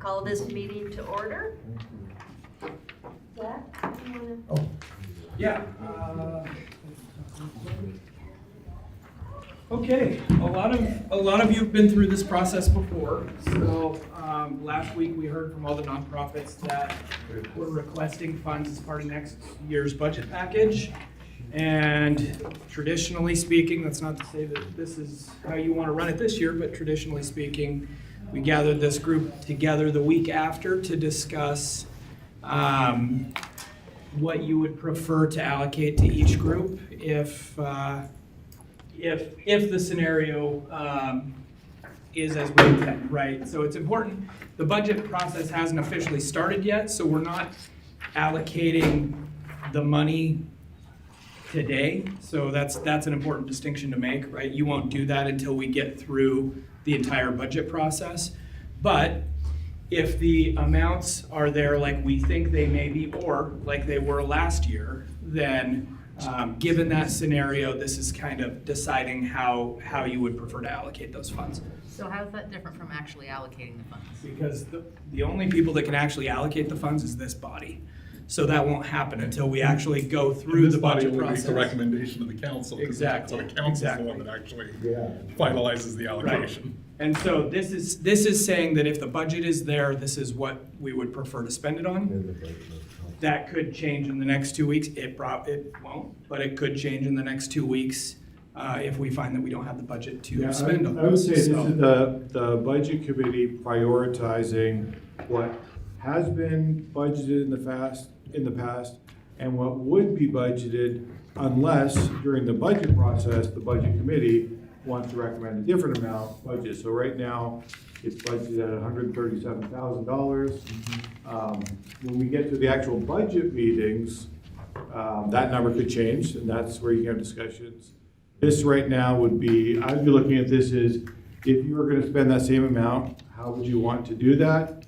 call this meeting to order. Zach, you wanna? Yeah. Okay, a lot of you have been through this process before. So last week we heard from all the nonprofits that were requesting funds as part of next year's budget package. And traditionally speaking, that's not to say that this is how you want to run it this year, but traditionally speaking, we gathered this group together the week after to discuss what you would prefer to allocate to each group if the scenario is as we intend, right? So it's important. The budget process hasn't officially started yet, so we're not allocating the money today. So that's an important distinction to make, right? You won't do that until we get through the entire budget process. But if the amounts are there like we think they may be, or like they were last year, then given that scenario, this is kind of deciding how you would prefer to allocate those funds. So how is that different from actually allocating the funds? Because the only people that can actually allocate the funds is this body. So that won't happen until we actually go through the budget process. This body will make the recommendation of the council. Exactly. So the council is the one that actually finalizes the allocation. Right. And so this is saying that if the budget is there, this is what we would prefer to spend it on. That could change in the next 2 weeks. It won't, but it could change in the next 2 weeks if we find that we don't have the budget to spend on. I would say this is the budget committee prioritizing what has been budgeted in the past and what would be budgeted unless during the budget process, the budget committee wants to recommend a different amount budget. So right now, it's budgeted at $137,000. When we get to the actual budget meetings, that number could change, and that's where you can have discussions. This right now would be, I'd be looking at this as, if you were gonna spend that same amount, how would you want to do that?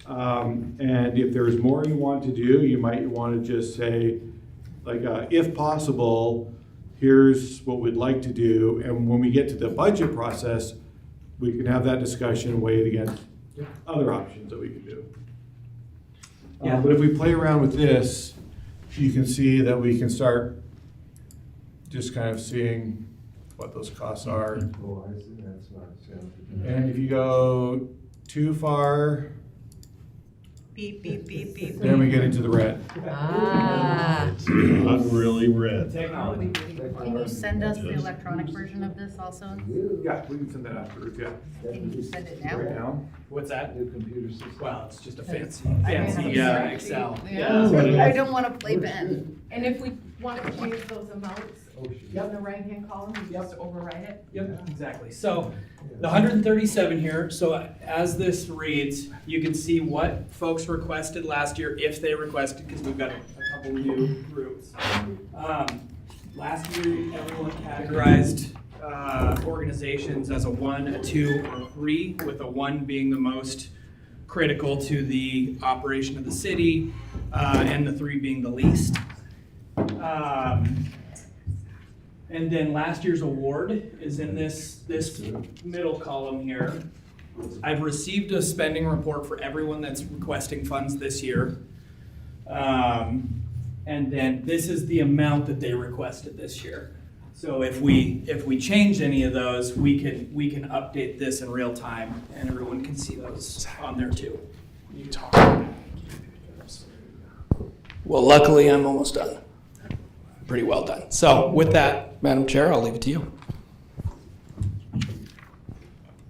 And if there's more you want to do, you might want to just say, like, if possible, here's what we'd like to do. And when we get to the budget process, we can have that discussion, weigh it against other options that we could do. Yeah. But if we play around with this, you can see that we can start just kind of seeing what those costs are. And if you go too far, Beep, beep, beep, beep. then we get into the red. Ah. Not really red. Technology. Can you send us the electronic version of this also? Yeah, we can send that afterwards, yeah. Can you send it Right now? now. What's that? New computer system. Well, it's just a I mean, fancy I'm Excel. Yeah, I don't want to play pen. And if we want to change those amounts in the right-hand column, we just override it? Yep, exactly. So the 137 here, so as this reads, you can see what folks requested last year, if they requested, because we've got a couple new groups. Last year, everyone categorized organizations as a 1, a 2, or a 3, with a 1 being the most critical to the operation of the city, and the 3 being the least. And then last year's award is in this middle column here. I've received a spending report for everyone that's requesting funds this year. And then this is the amount that they requested this year. So if we change any of those, we can update this in real time and everyone can see those on there too. Well, luckily I'm almost done. Pretty well done. So with that, Madam Chair, I'll leave it to you.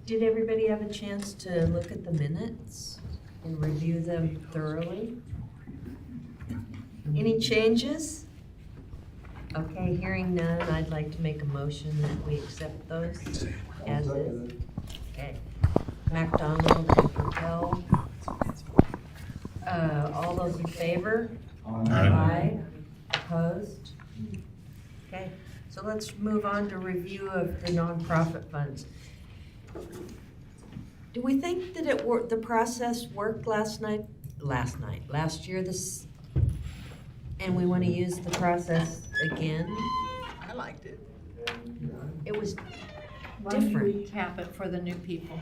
Did everybody have a chance to look at the minutes and review them thoroughly? Any changes? Okay, hearing none, I'd like to make a motion that we accept those as is. Okay. MacDonald and Patel. All those in favor? Aye. Opposed? Okay, so let's move on to review of the nonprofit funds. Do we think that the process worked last year, and we want to use the process again? I liked it. It was Why don't you different. recap it for the new people?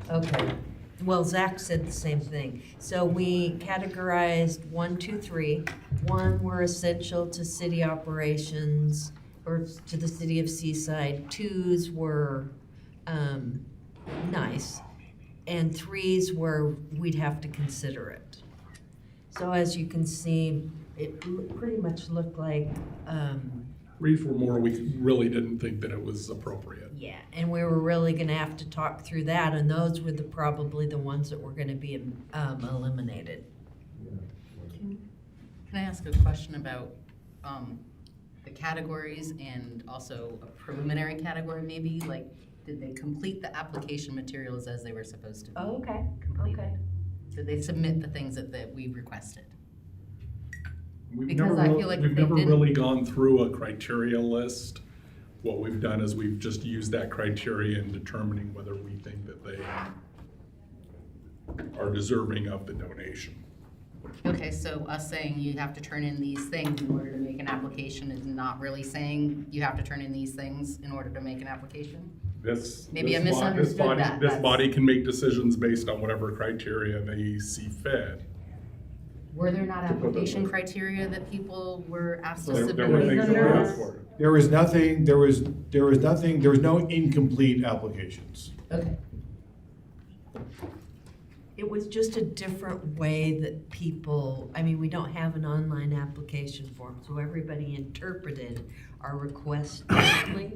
Okay, well, Zach said the same thing. So we categorized 1, 2, 3. 1 were essential to city operations or to the city of Seaside. 2s were nice, and 3s were we'd have to consider it. So as you can see, it pretty much looked like, 3 were more, we really didn't think that it was appropriate. yeah, and we were really gonna have to talk through that, and those were probably the ones that were gonna be eliminated. Can I ask a question about the categories and also a preliminary category maybe? Like, did they complete the application materials as they were supposed to be? Oh, okay, completed? okay. Did they submit the things that we requested? We've Because never I real- feel like We've if they never didn't- really gone through a criteria list. What we've done is we've just used that criteria in determining whether we think that they are deserving of the donation. Okay, so us saying you have to turn in these things in order to make an application is not really saying you have to turn in these things in order to make an application? Maybe I misunderstood that. This That's- body can make decisions based on whatever criteria they see fit. Were there not To put application those- criteria that people were asked to There submit? were things that were under- asked for. There was no incomplete applications. Okay. It was just a different way that people, I mean, we don't have an online application form, so everybody interpreted our request differently.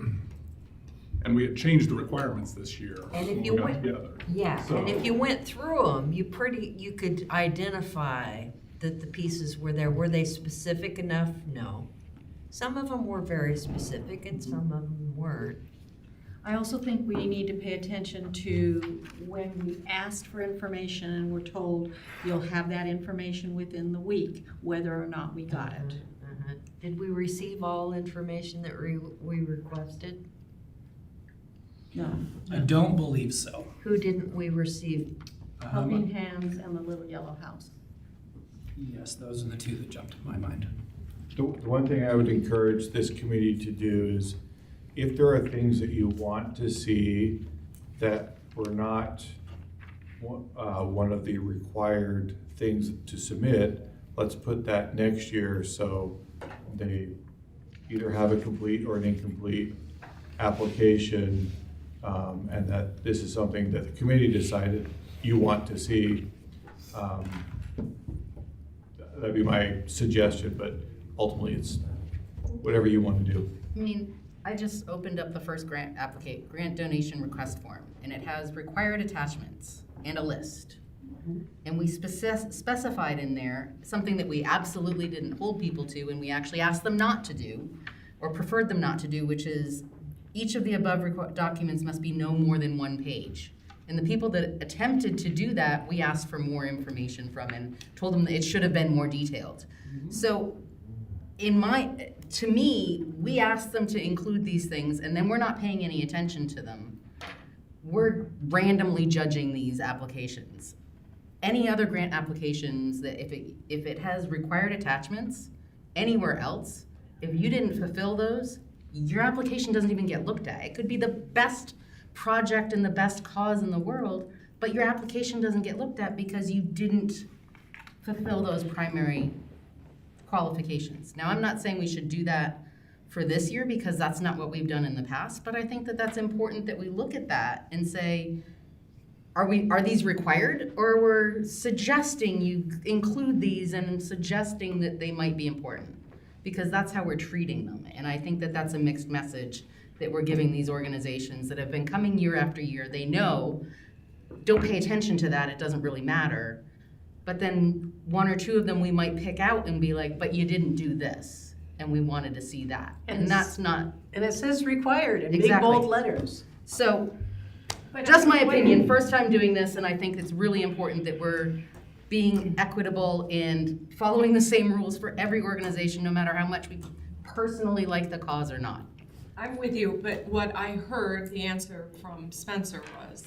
And we had changed the requirements this year And if when you we got went- together. Yeah, So- and if you went through them, you could identify that the pieces were there. Were they specific enough? No. Some of them were very specific and some of them weren't. I also think we need to pay attention to when we asked for information and we're told you'll have that information within the week, whether or not we got it. Uh-huh. Did we receive all information that we requested? No. I don't believe so. Who didn't we receive? Helping Hands and the Little Yellow House. Yes, those are the two that jumped to my mind. The one thing I would encourage this committee to do is, if there are things that you want to see that were not one of the required things to submit, let's put that next year so they either have a complete or an incomplete application, and that this is something that the committee decided you want to see. That'd be my suggestion, but ultimately it's whatever you want to do. I mean, I just opened up the first grant donation request form, and it has required attachments and a list. And we specified in there something that we absolutely didn't hold people to, and we actually asked them not to do, or preferred them not to do, which is each of the above documents must be no more than 1 page. And the people that attempted to do that, we asked for more information from and told them that it should have been more detailed. So to me, we asked them to include these things, and then we're not paying any attention to them. We're randomly judging these applications. Any other grant applications that if it has required attachments anywhere else, if you didn't fulfill those, your application doesn't even get looked at. It could be the best project and the best cause in the world, but your application doesn't get looked at because you didn't fulfill those primary qualifications. Now, I'm not saying we should do that for this year because that's not what we've done in the past, but I think that that's important that we look at that and say, are these required, or we're suggesting you include these and suggesting that they might be important? Because that's how we're treating them. And I think that that's a mixed message that we're giving these organizations that have been coming year after year. They know, don't pay attention to that, it doesn't really matter. But then 1 or 2 of them we might pick out and be like, but you didn't do this, and we wanted to see that. And that's not, And it says required in big Exactly. bold letters. so, just my opinion, first time doing this, and I think it's really important that we're being equitable and following the same rules for every organization, no matter how much we personally like the cause or not. I'm with you, but what I heard, the answer from Spencer was,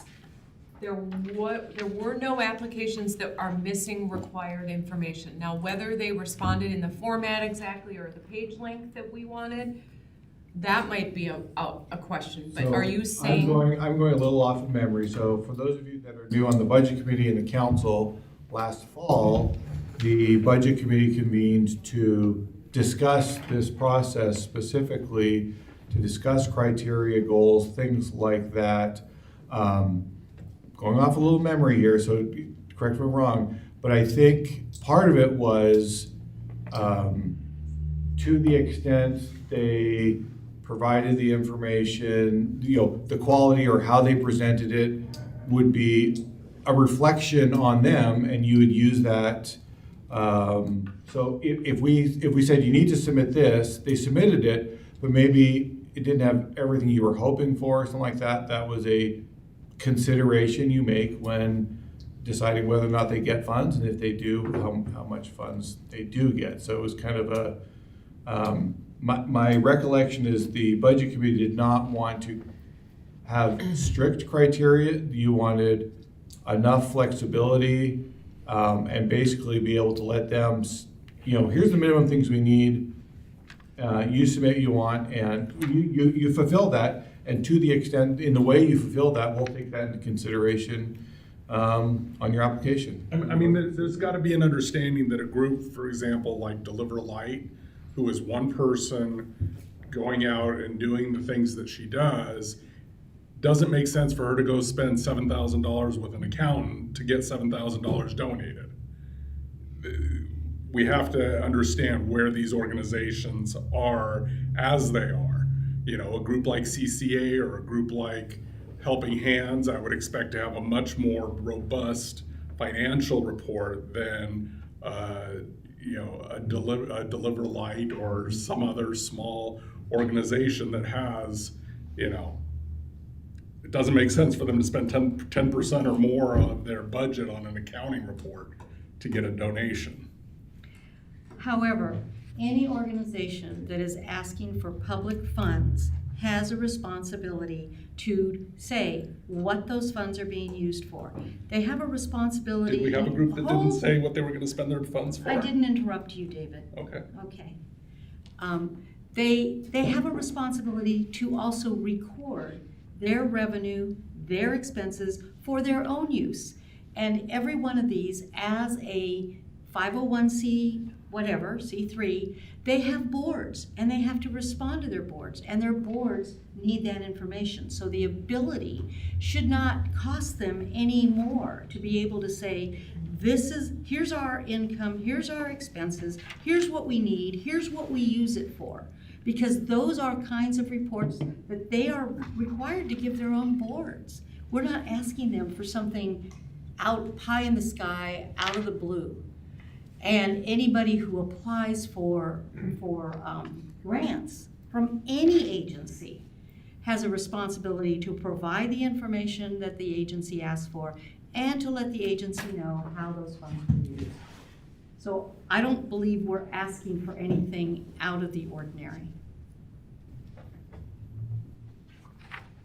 there were no applications that are missing required information. Now, whether they responded in the format exactly or the page length that we wanted, that might be a question, but So, are you saying? I'm going a little off of memory, so for those of you that are new on the budget committee and the council, last fall, the budget committee convened to discuss this process specifically, to discuss criteria, goals, things like that. Going off a little memory here, so correct me if I'm wrong, but I think part of it was, to the extent they provided the information, the quality or how they presented it would be a reflection on them, and you would use that. So if we said you need to submit this, they submitted it, but maybe it didn't have everything you were hoping for, something like that. That was a consideration you make when deciding whether or not they get funds, and if they do, how much funds they do get. So it was kind of a, my recollection is the budget committee did not want to have strict criteria. You wanted enough flexibility, and basically be able to let them, here's the minimum things we need. You submit what you want, and you fulfill that. And to the extent, in the way you fulfill that, we'll take that into consideration on your application. I mean, there's got to be an understanding that a group, for example, like Deliver Light, who is one person going out and doing the things that she does, doesn't make sense for her to go spend $7,000 with an accountant to get $7,000 donated. We have to understand where these organizations are as they are. A group like CCA or a group like Helping Hands, I would expect to have a much more robust financial report than a Deliver Light or some other small organization that has, it doesn't make sense for them to spend 10% or more of their budget on an accounting report to get a donation. However, any organization that is asking for public funds has a responsibility to say what those funds are being used for. They have a responsibility. Did we have a group that didn't say what they were going to spend their funds for? I didn't interrupt you, David. Okay. Okay. They have a responsibility to also record their revenue, their expenses for their own use. And every one of these, as a 501c whatever, C3, they have boards, and they have to respond to their boards, and their boards need that information. So the ability should not cost them any more to be able to say, here's our income, here's our expenses, here's what we need, here's what we use it for. Because those are kinds of reports that they are required to give their own boards. We're not asking them for something out pie in the sky, out of the blue. And anybody who applies for grants from any agency has a responsibility to provide the information that the agency asks for and to let the agency know how those funds are used. So I don't believe we're asking for anything out of the ordinary.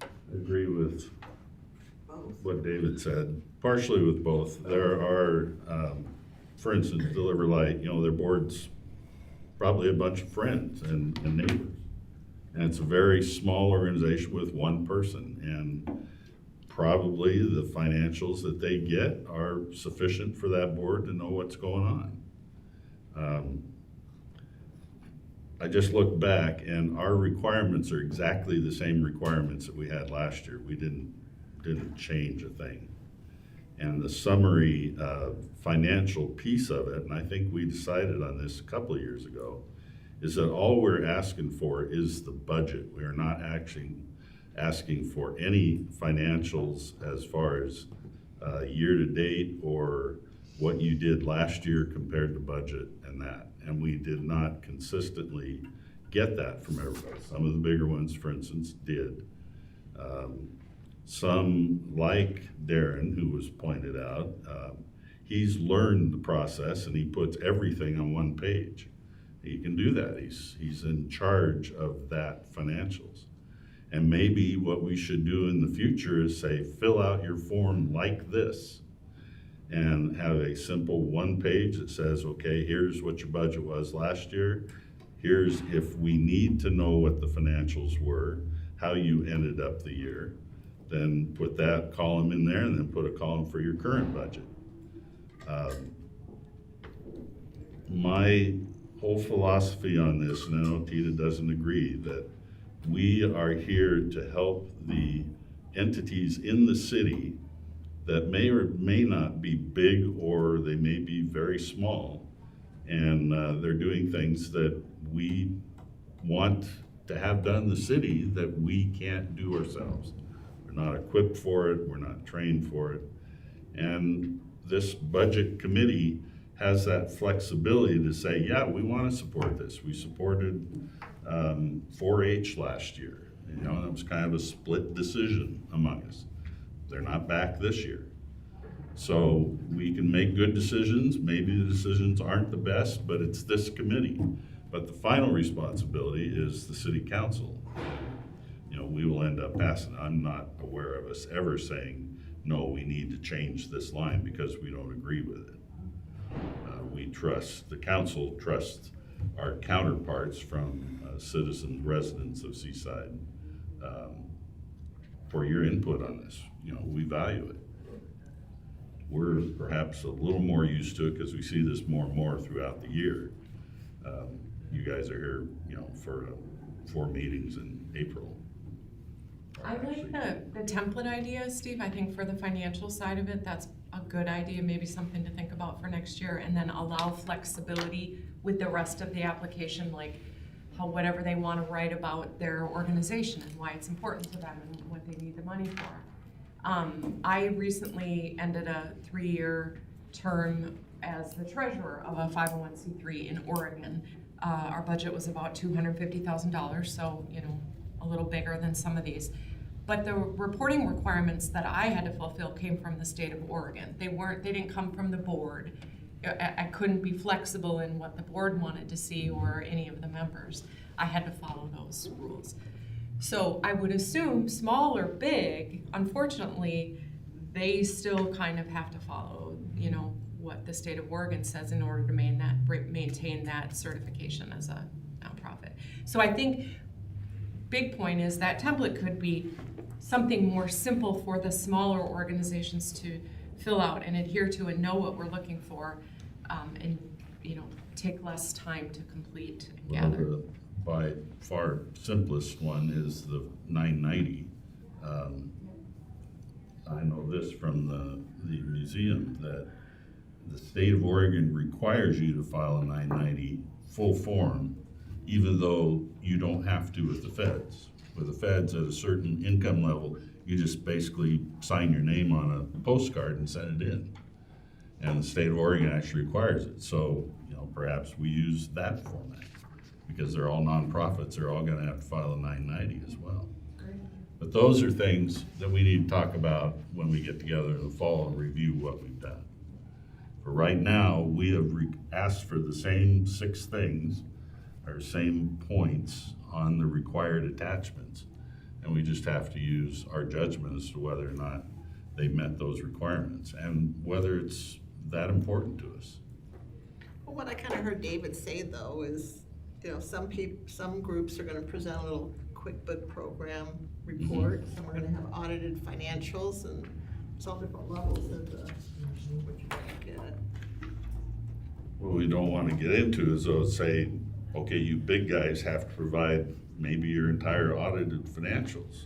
I agree with what David said, partially with both. There are, for instance, Deliver Light, their board's probably a bunch of friends and neighbors. And it's a very small organization with one person. And probably the financials that they get are sufficient for that board to know what's going on. I just looked back, and our requirements are exactly the same requirements that we had last year. We didn't change a thing. And the summary financial piece of it, and I think we decided on this a couple of years ago, is that all we're asking for is the budget. We are not actually asking for any financials as far as year to date or what you did last year compared to budget and that. And we did not consistently get that from everybody. Some of the bigger ones, for instance, did. Some, like Darren, who was pointed out, he's learned the process and he puts everything on one page. He can do that. He's in charge of that financials. And maybe what we should do in the future is say, fill out your form like this and have a simple one page that says, okay, here's what your budget was last year. here's, if we need to know what the financials were, how you ended up the year, then put that column in there and then put a column for your current budget. My whole philosophy on this, and I know Tita doesn't agree, that we are here to help the entities in the city that may or may not be big, or they may be very small, and they're doing things that we want to have done in the city that we can't do ourselves. We're not equipped for it, we're not trained for it. And this budget committee has that flexibility to say, yeah, we want to support this. We supported 4-H last year. You know, it was kind of a split decision among us. They're not back this year. So we can make good decisions. Maybe the decisions aren't the best, but it's this committee. But the final responsibility is the city council. You know, we will end up passing. I'm not aware of us ever saying, no, we need to change this line because we don't agree with it. We trust, the council trusts our counterparts from citizens, residents of Seaside for your input on this. You know, we value it. We're perhaps a little more used to it because we see this more and more throughout the year. You guys are here, you know, for 4 meetings in April. I like the template idea, Steve. I think for the financial side of it, that's a good idea, maybe something to think about for next year, and then allow flexibility with the rest of the application, like how whatever they want to write about their organization and why it's important to them and what they need the money for. I recently ended a 3-year term as the treasurer of a 501c3 in Oregon. Our budget was about $250,000, so, you know, a little bigger than some of these. But the reporting requirements that I had to fulfill came from the state of Oregon. They didn't come from the board. I couldn't be flexible in what the board wanted to see or any of the members. I had to follow those rules. So I would assume small or big, unfortunately, they still kind of have to follow, you know, what the state of Oregon says in order to maintain that certification as a nonprofit. So I think big point is that template could be something more simple for the smaller organizations to fill out and adhere to and know what we're looking for, and, you know, take less time to complete and gather. Well, the by far simplest one is the 990. I know this from the museum, that the state of Oregon requires you to file a 990 full form, even though you don't have to with the feds. With the feds at a certain income level, you just basically sign your name on a postcard and send it in. And the state of Oregon actually requires it. So, you know, perhaps we use that format because they're all nonprofits. They're all gonna have to file a 990 as well. But those are things that we need to talk about when we get together in the fall and review what we've done. For right now, we have asked for the same 6 things, or same points on the required attachments. And we just have to use our judgment as to whether or not they met those requirements and whether it's that important to us. Well, what I kind of heard David say though is, you know, some groups are going to present a little QuickBook program report, some are going to have audited financials, and it's all different levels of the, what you're going to get. What we don't want to get into is though say, okay, you big guys have to provide maybe your entire audited financials,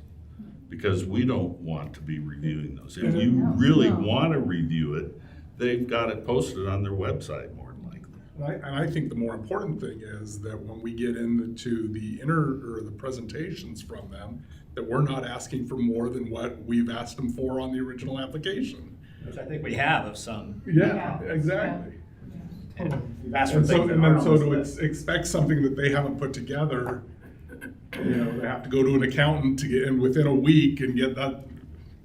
because we don't want to be reviewing those. If you really want to review it, they've got it posted on their website more than likely. And I think the more important thing is that when we get into the presentations from them, that we're not asking for more than what we've asked them for on the original application. Which I think we have of some. Yeah, exactly. And we've asked for And so, things that and are then on so this to list. expect something that they haven't put together, you know, they have to go to an accountant to get in within a week and get that.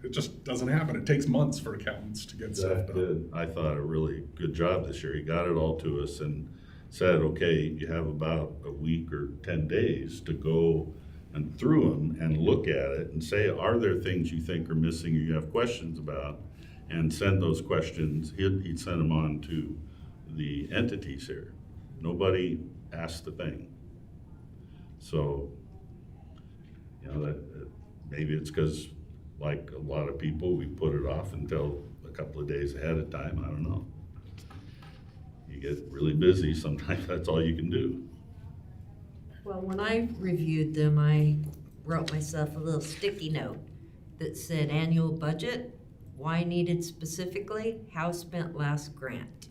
It just doesn't happen. It takes months for accountants to get stuff Zach done. did, I thought, a really good job this year. He got it all to us and said, okay, you have about a week or 10 days to go and through them and look at it and say, are there things you think are missing or you have questions about? And send those questions, he'd send them on to the entities here. Nobody asked a thing. So, you know, maybe it's because, like a lot of people, we put it off until a couple of days ahead of time, I don't know. You get really busy, sometimes that's all you can do. Well, when I reviewed them, I wrote myself a little sticky note that said annual budget, why needed specifically, how spent last grant.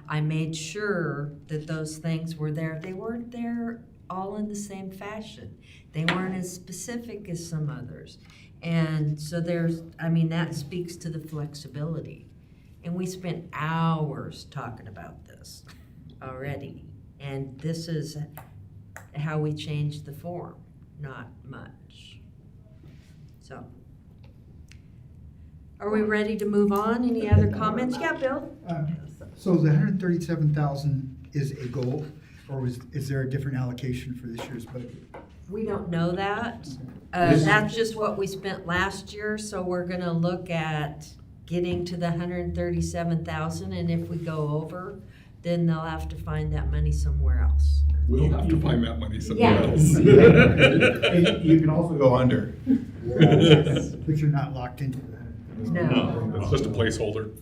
I made sure that those things were there. They weren't there all in the same fashion. They weren't as specific as some others. And so that speaks to the flexibility. And we spent hours talking about this already. And this is how we changed the form, not much. So, are we ready to move on? Any other comments? Yeah, Bill? So the 137,000 is a goal, or is there a different allocation for this year's budget? We don't know that. That's just what we spent last year, so we're gonna look at getting to the 137,000, and if we go over, then they'll have to find that money somewhere else. We'll have to find that money somewhere Yeah. else. And you can also go under. But you're not locked into that. No. It's just a placeholder.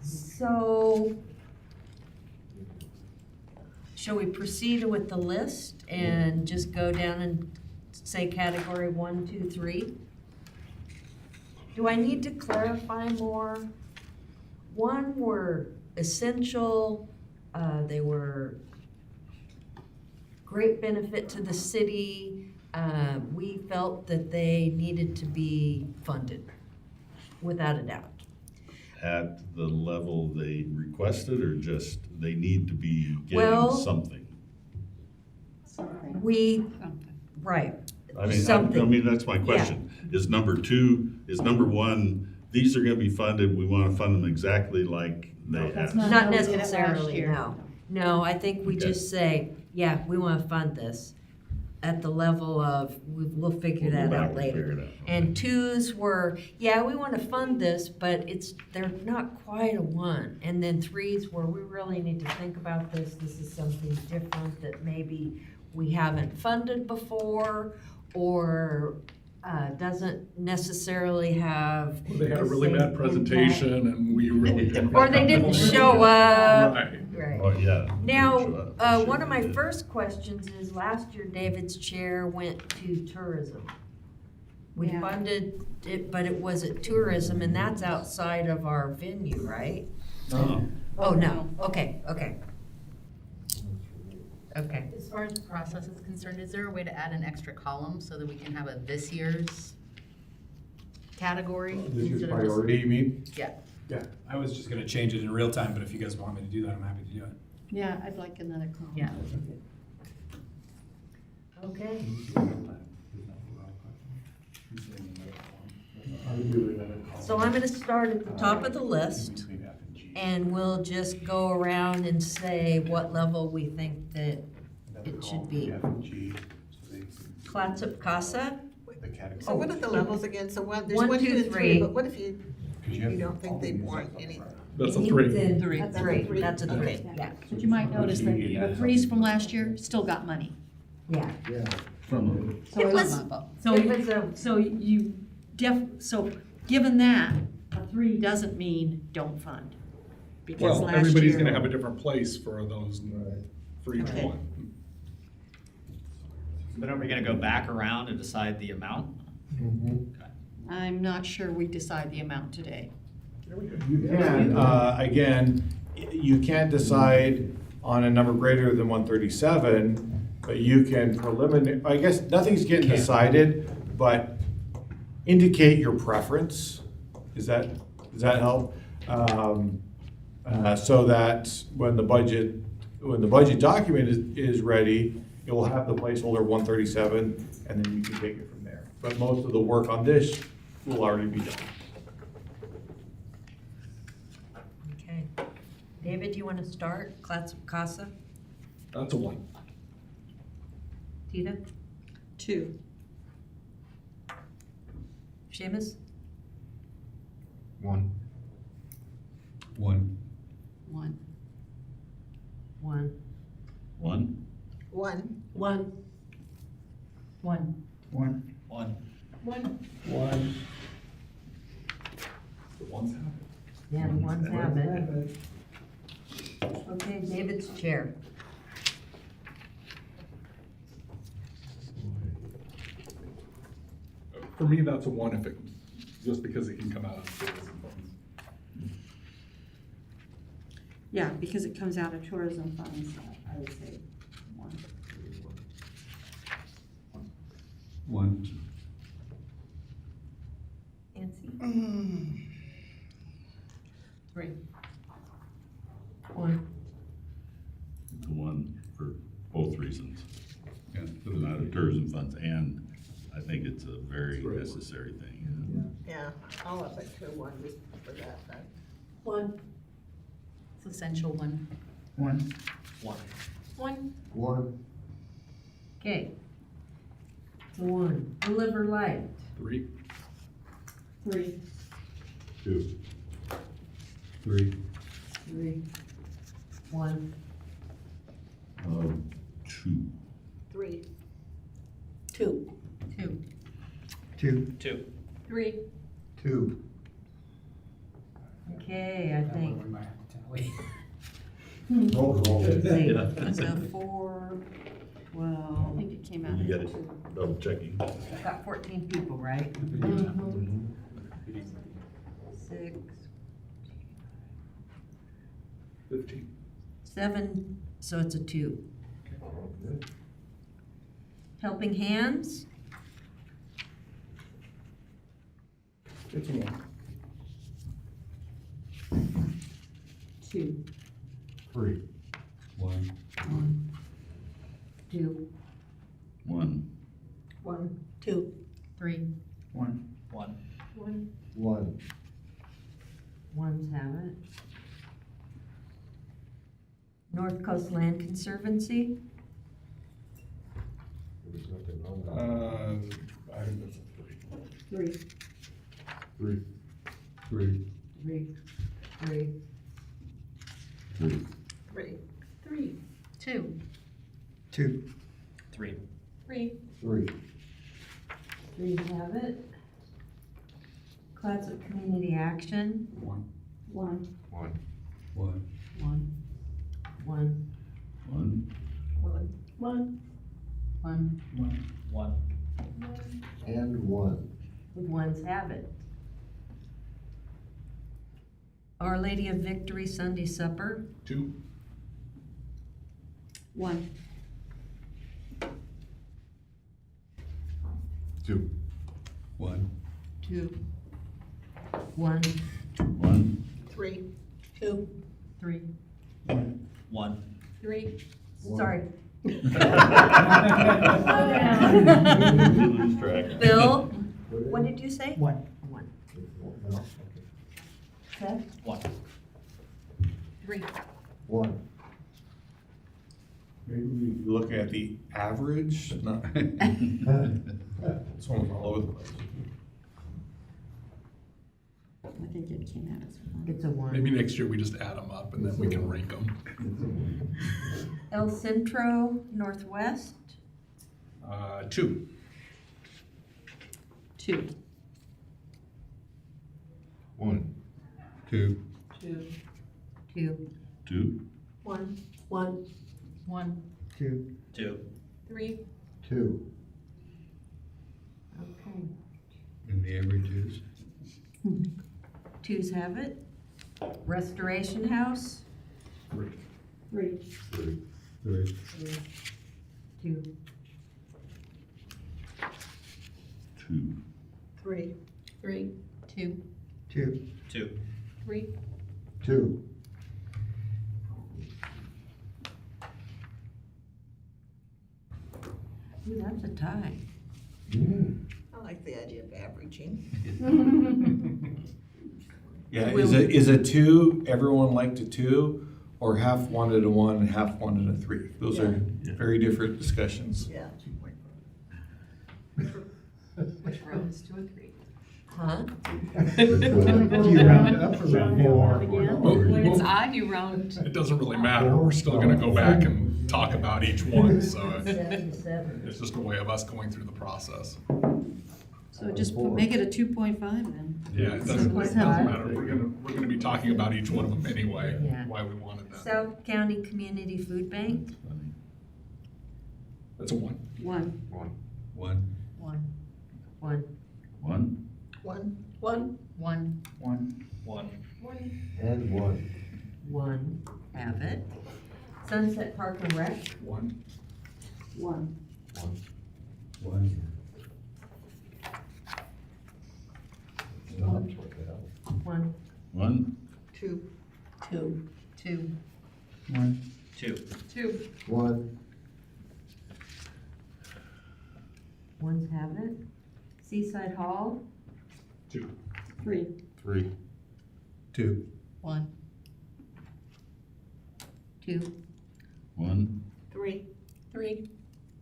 So, shall we proceed with the list and just go down and say category 1, 2, 3? Do I need to clarify more? One were essential, they were great benefit to the city. We felt that they needed to be funded, without a doubt. At the level they requested, or just they need to be Well, getting something? Right. I mean, Something. that's my question. Is number one, these are gonna be funded, we wanna fund them exactly like they That's asked? not- Not how we did it last necessarily, year. no. No, I think we Okay. just say, yeah, we wanna fund this at the level of, we'll figure We'll go that back out and figure later. it out. And twos were, yeah, we wanna fund this, but they're not quite a one. And then threes were, we really need to think about this, this is something different that maybe we haven't funded before, or doesn't necessarily have. They had a the really same bad presentation and we really didn't. impact. Or they didn't show up. Right. Right. Oh, yeah. Now, one of my first questions is, last year David's chair went to tourism. We Yeah. funded it, but it was at tourism, and that's outside of our venue, right? Oh, no, okay. Okay. As far as the process is concerned, is there a way to add an extra column so that we can have a this year's category? This is instead of just- priority, you mean? Yeah. Yeah, I was just gonna change it in real time, but if you guys want me to do that, I'm happy to do it. Yeah, I'd like another column. Yeah. Okay. So I'm gonna start at the top of the list, and we'll just go around and say what level we think that it should be. Clatsop Casa, So what are the levels again? So there's 1, 1, 2, 2, and 3, 3. but what if you don't think they warrant any? That's a three. Three. That's three, that's a three, Okay. yeah, But you might notice that the threes from last year still got money. yeah. So It was- so given that, a 3 doesn't mean don't fund. Because Well, last everybody's year- gonna have a different place for those, for each Okay. one. But are we gonna go back around and decide the amount? I'm not sure we decide the amount today. You can, again, you can't decide on a number greater than 137, but you can preliminary, I guess nothing's getting decided, but indicate your preference. Does that help? So that when the budget document is ready, it will have the placeholder 137, and then you can take it from there. But most of the work on this will already be done. Okay. David, you wanna start, Clatsop Casa? That's a one. Tita? 2. Seamus? 1. One. One. One. One? One. One. One. One. One. One. One. The ones have it. Yeah, the ones have it. Okay, David's chair. For me, that's a one if it, just because it can come out of tourism funds. Yeah, because it comes out of tourism funds, I would say one. One. Nancy? Three. One. One for both reasons. Yeah. Coming out of tourism funds, and I think it's a very It's great. necessary thing. Yeah, I'll up it to one just for that then. One. It's essential one. One. One. One. One. Okay. One. Deliver light. Three. Three. Two. Three. Three. One. Two. Three. Two. Two. Two. Two. Three. Two. Okay, I That one think. we might have to tally. Roll call. So 4, 12. I think it came out. You got of it, two. double checking. I've got 14 people, right? Mhm. 6, 15. 7, so it's a 2. Helping Hands? It's a one. Two. Three. One. 1, 2, One. One. Two. Three. One. One. One. One. ones have it. North Coast Land Conservancy? I think that's a three. Three. Three. Three. 3, 3, Three. Three. Three. Two. Two. Three. Three. Three. 3 have it. Classic Community Action? One. One. One. One. 1, 1, One. One. One. 1. One. And one. The ones have it. Our Lady of Victory Sunday Supper? Two. One. Two. One. 2, 1, One. Three. Two. 3. One. One. Three. Sorry. You lose track. Bill, what did you say? One. 1. Seth? One. Three. One. Maybe we look at the average, not, it's almost all over the place. I think it came out as one. It's a 1. Maybe next year we just add them up and then we can rank them. El Centro Northwest? Two. Two. One. Two. Two. 2. Two. One. One. One. Two. Two. Three. Two. Okay. And the average is? 2s have it. Restoration House? Three. Three. Three. Three. 2. Two. Three. Three. Two. Two. Two. Three. Two. Ooh, that's a tie. I like the idea of averaging. Yeah, is a two, everyone liked a two, or half wanted a one and half wanted a three? Those are very different discussions. Yeah. Which rows to a three? Huh? Do you round up or round down? Again? Oh, It's odd you round. It doesn't really matter. We're still gonna go back and talk about each one, so 77. it's just a way of us going through the process. So just make it a 2.5 then. Yeah, it doesn't matter. We're gonna be talking about each one of them anyway, Yeah. why we wanted that. South County Community Food Bank, That's a 1. One. One. one. One? One, One, One. One. and one. One, have it. Sunset Park and Rec, 1. One. One. one, One? two, Two, Two. One. Two. one, one's have it. Seaside Hall, 2. Three. 3. 2. One. two, One? three, Three.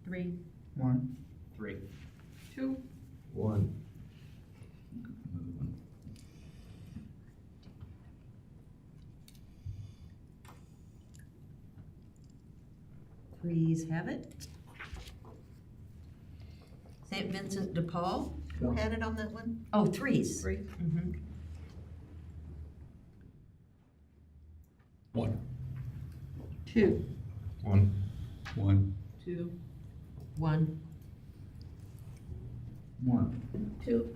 three, 1. 3. Two. one. threes have it. St. Vincent de Paul, who had it on that one? oh, threes. Three. Mhm. 1. Two. 1. 1. Two. One, 1. Two,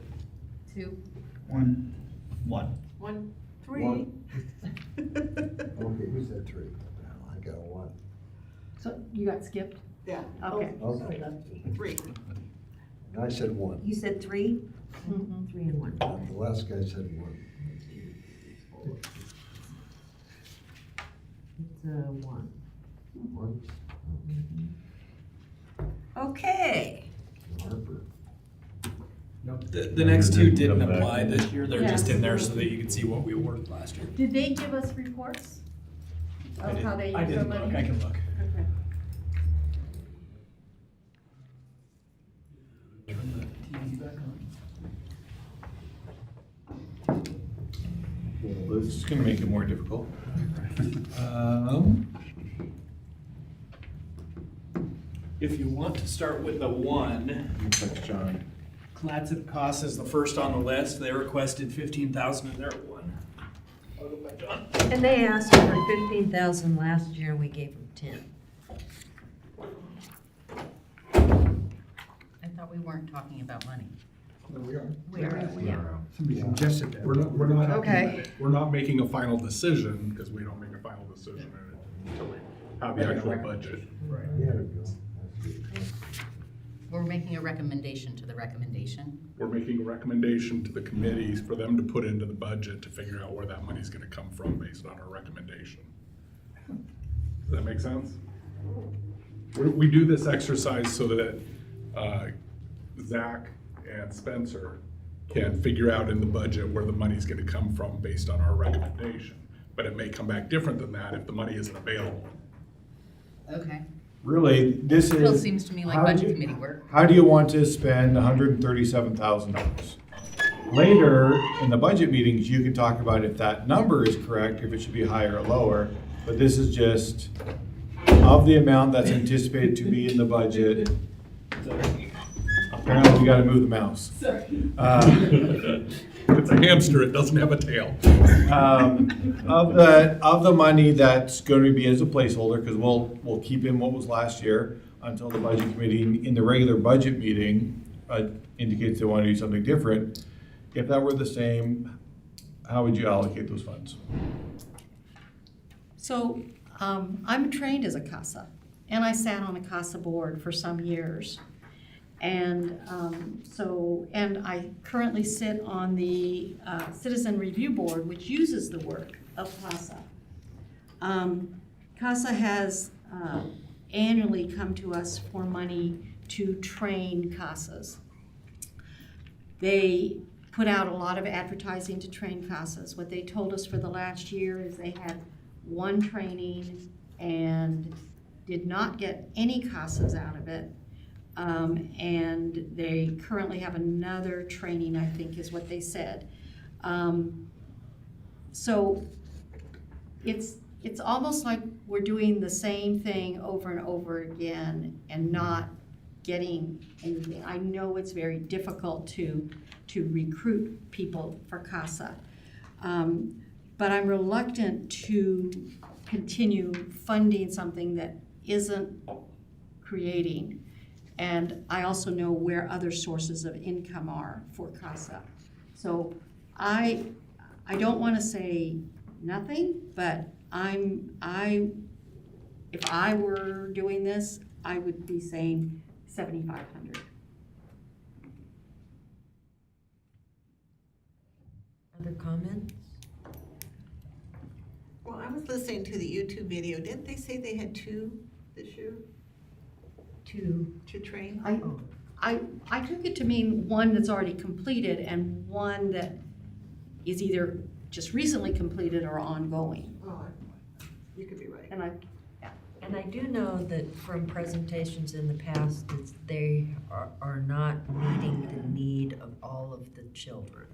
Two. 1. 1. One. Three. One. Okay, who said three? I got one. So you got skipped? Yeah, Okay. Okay, three. and I said one. you said three? Mhm. Three and one. The last guy said one. It's a one. One, Okay, Harper. The next two didn't Come back. apply this year. They're just Yeah. in there so that you can see what we awarded last year. Did they give us reports of how they I use their didn't look. money? I can look. Okay. This is gonna make it more difficult. If you want to start with the one, Thanks, John. Clatsop Casa is the first on the list. They requested 15,000 in their one. I'll go back, John. and they asked for 15,000 last year and we gave them 10. I thought we weren't talking about money. We are. We are, yeah. Somebody suggested that. We're not. Okay. We're not making a final decision, because we don't make a final decision until we have the actual budget. There we go. That's good. We're making a recommendation to the recommendation. We're making a recommendation to the committees for them to put into the budget to figure out where that money's gonna come from based on our recommendation. Does that make sense? We do this exercise so that Zach and Spencer can figure out in the budget where the money's gonna come from based on our recommendation. But it may come back different than that if the money isn't available. Okay. Really, this is. Still seems to me like how do budget you- committee work. How do you want to spend $137,000? Later, in the budget meetings, you can talk about if that number is correct, if it should be higher or lower. But this is just of the amount that's anticipated to be in the budget. Apparently, we gotta move the mouse. It's a hamster, it doesn't have a tail. Of the money that's going to be as a placeholder, because we'll keep in what was last year until the budget committee in the regular budget meeting indicates they want to do something different. If that were the same, how would you allocate those funds? So, I'm trained as a CASA, and I sat on a CASA board for some years. And and I currently sit on the Citizen Review Board, which uses the work of CASA. CASA has annually come to us for money to train CASAs. They put out a lot of advertising to train CASAs. What they told us for the last year is they had one training and did not get any CASAs out of it. And they currently have another training, I think is what they said. So it's almost like we're doing the same thing over and over again and not getting anything. I know it's very difficult to recruit people for CASA. But I'm reluctant to continue funding something that isn't creating. And I also know where other sources of income are for CASA. So I don't want to say nothing, but if I were doing this, I would be saying 7,500. Other comments? Well, I was listening to the YouTube video. Didn't they say they had 2 this year to train? I took it to mean one that's already completed and one that is either just recently completed or ongoing. Oh, you could be right. And I do know that from presentations in the past, they are not meeting the need of all of the children.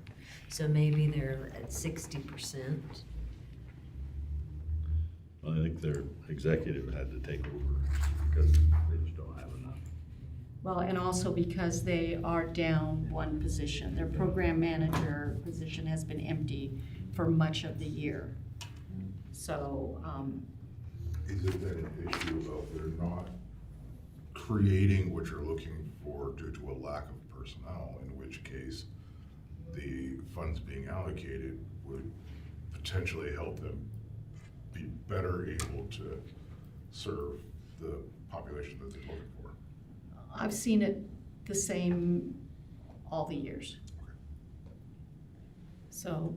So maybe they're at 60%. Well, I think their executive had to take over because they just don't have enough. Well, and also because they are down one position. Their program manager position has been empty for much of the year. So, is it then an issue of they're not creating what you're looking for due to a lack of personnel, in which case the funds being allocated would potentially help them be better able to serve the population that they're looking for? I've seen it the same all the years. So,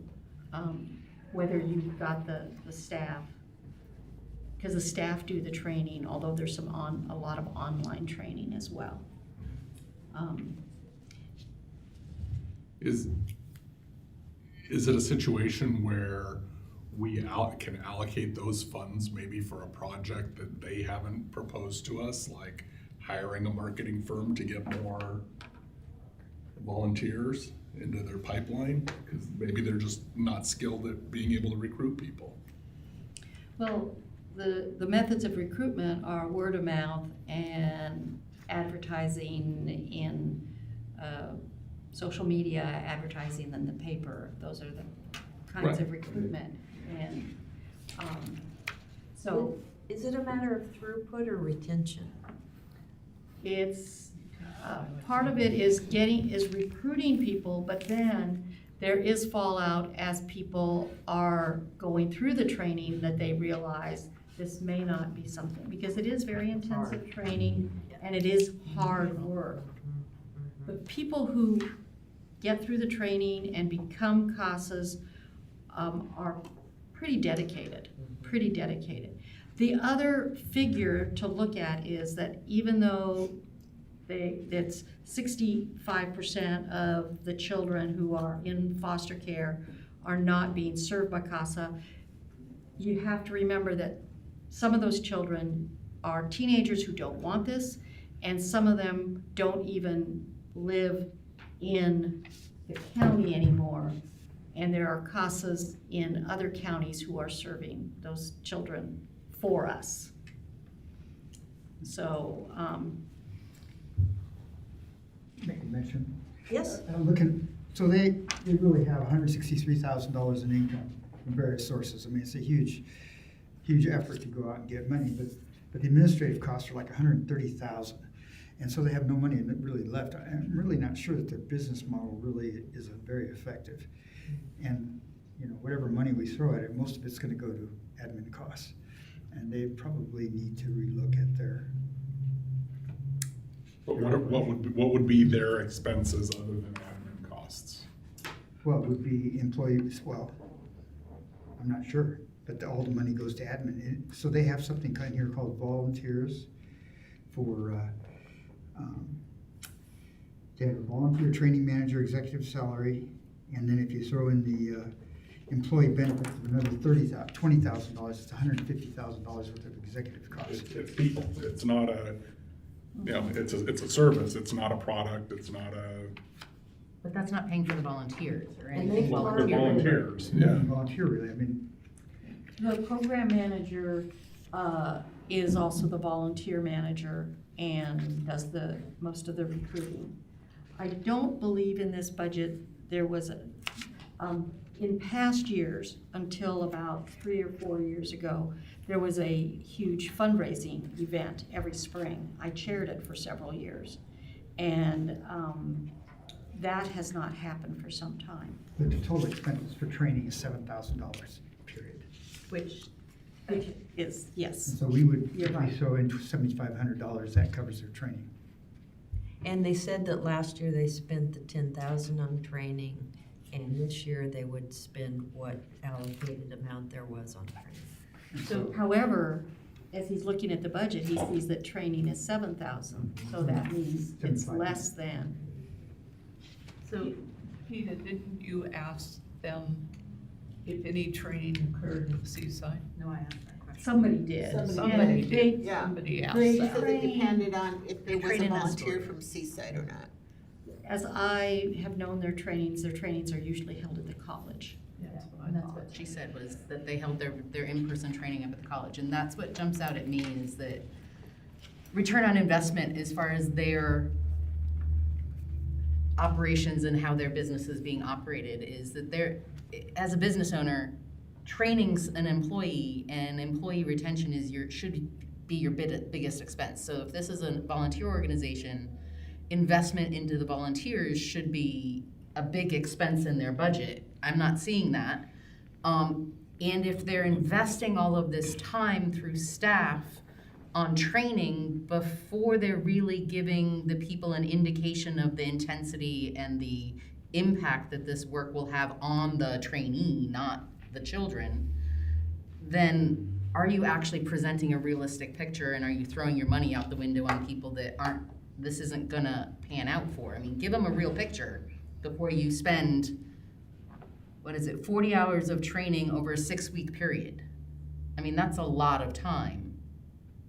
whether you've got the staff, because the staff do the training, although there's a lot of online training as well. Is it a situation where we can allocate those funds maybe for a project that they haven't proposed to us, like hiring a marketing firm to get more volunteers into their pipeline? Because maybe they're just not skilled at being able to recruit people. Well, the methods of recruitment are word of mouth and advertising in social media, advertising in the paper. Those are the kinds of recruitment. And so Is it a matter of throughput or retention? it's, part of it is recruiting people, but then there is fallout as people are going through the training that they realize this may not be something, because it is very intensive training and it is hard work. But people who get through the training and become CASAs are pretty dedicated. The other figure to look at is that even though it's 65% of the children who are in foster care are not being served by CASA, you have to remember that some of those children are teenagers who don't want this, and some of them don't even live in the county anymore. And there are CASAs in other counties who are serving those children for us. So, Make a mention. Yes? I'm looking, so they really have $163,000 in income from various sources. I mean, it's a huge effort to go out and get money, but the administrative costs are like $130,000. And so they have no money really left. I'm really not sure that their business model really is very effective. And, whatever money we throw at it, most of it's gonna go to admin costs. And they probably need to relook at their. But what would be their expenses other than admin costs? Well, it would be employees, well, I'm not sure, but all the money goes to admin. So they have something kind of here called volunteers for, they have a volunteer training manager, executive salary, and then if you throw in the employee benefits of another $20,000, it's $150,000 worth of executive costs. It's people. It's not it's a service. It's not a product. It's not a. But that's not paying for the volunteers or And anything. they The volunteers. Yeah. Volunteer, really, I mean, The program manager is also the volunteer manager and does most of the recruiting. I don't believe in this budget there was in past years, until about 3 or 4 years ago, there was a huge fundraising event every spring. I chaired it for several years. And that has not happened for some time. The total expenses for training is $7,000, period. Which is, yes. And so we would, You're if right. we throw in $7,500, that covers their training. And they said that last year they spent the 10,000 on training, and this year they would spend what allocated amount there was on training. So, however, as he's looking at the budget, he sees that training is 7,000, so that means it's 7,500. less than. So, Peter, didn't you ask them if any training occurred in Seaside? No, I asked that question. somebody did. Somebody And did. Yeah. Somebody asked They- that. So it depended on if there was Train a in volunteer Astoria. from Seaside or not. As I have known their trainings are usually held at the college. That's what I And that's thought. what she said, was that they held their in-person training up at the college. And that's what jumps out at me, is that return on investment as far as their operations and how their business is being operated, is that they're, as a business owner, training's an employee, and employee retention should be your biggest expense. So if this is a volunteer organization, investment into the volunteers should be a big expense in their budget. I'm not seeing that. And if they're investing all of this time through staff on training before they're really giving the people an indication of the intensity and the impact that this work will have on the trainee, not the children, then are you actually presenting a realistic picture, and are you throwing your money out the window on people that this isn't gonna pan out for? I mean, give them a real picture before you spend, 40 hours of training over a 6-week period. I mean, that's a lot of time.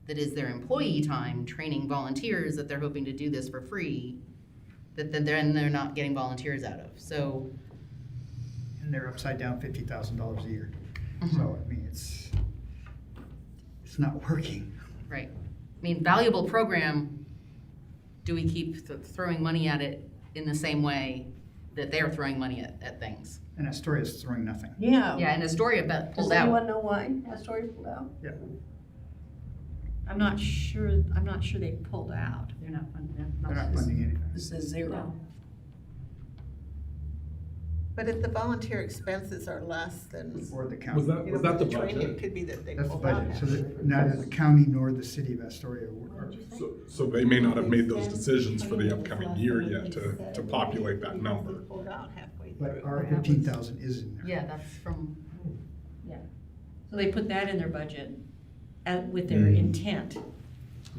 That is their employee time, training volunteers that they're hoping to do this for free, that they're not getting volunteers out of. So, And they're upside down $50,000 a year. Mhm. So, I mean, it's not working. right. I mean, valuable program, do we keep throwing money at it in the same way that they're throwing money at things? And Astoria's throwing nothing. Yeah. Yeah, and Astoria pulled Does out. anyone know why Astoria pulled out? Yeah. I'm not sure they pulled out. They're not funding. They're not funding anything. This is zero. But if the volunteer expenses are less than, Or the county. Was that, you was know, that the the training, budget? it could be that they That's the pulled out. budget. So that neither the county nor the city of Astoria are. So they may not have made those decisions for the upcoming year yet to populate that number. They pulled out halfway But through. our 15,000 is in there. Yeah, that's from, So they put that in their budget with their intent.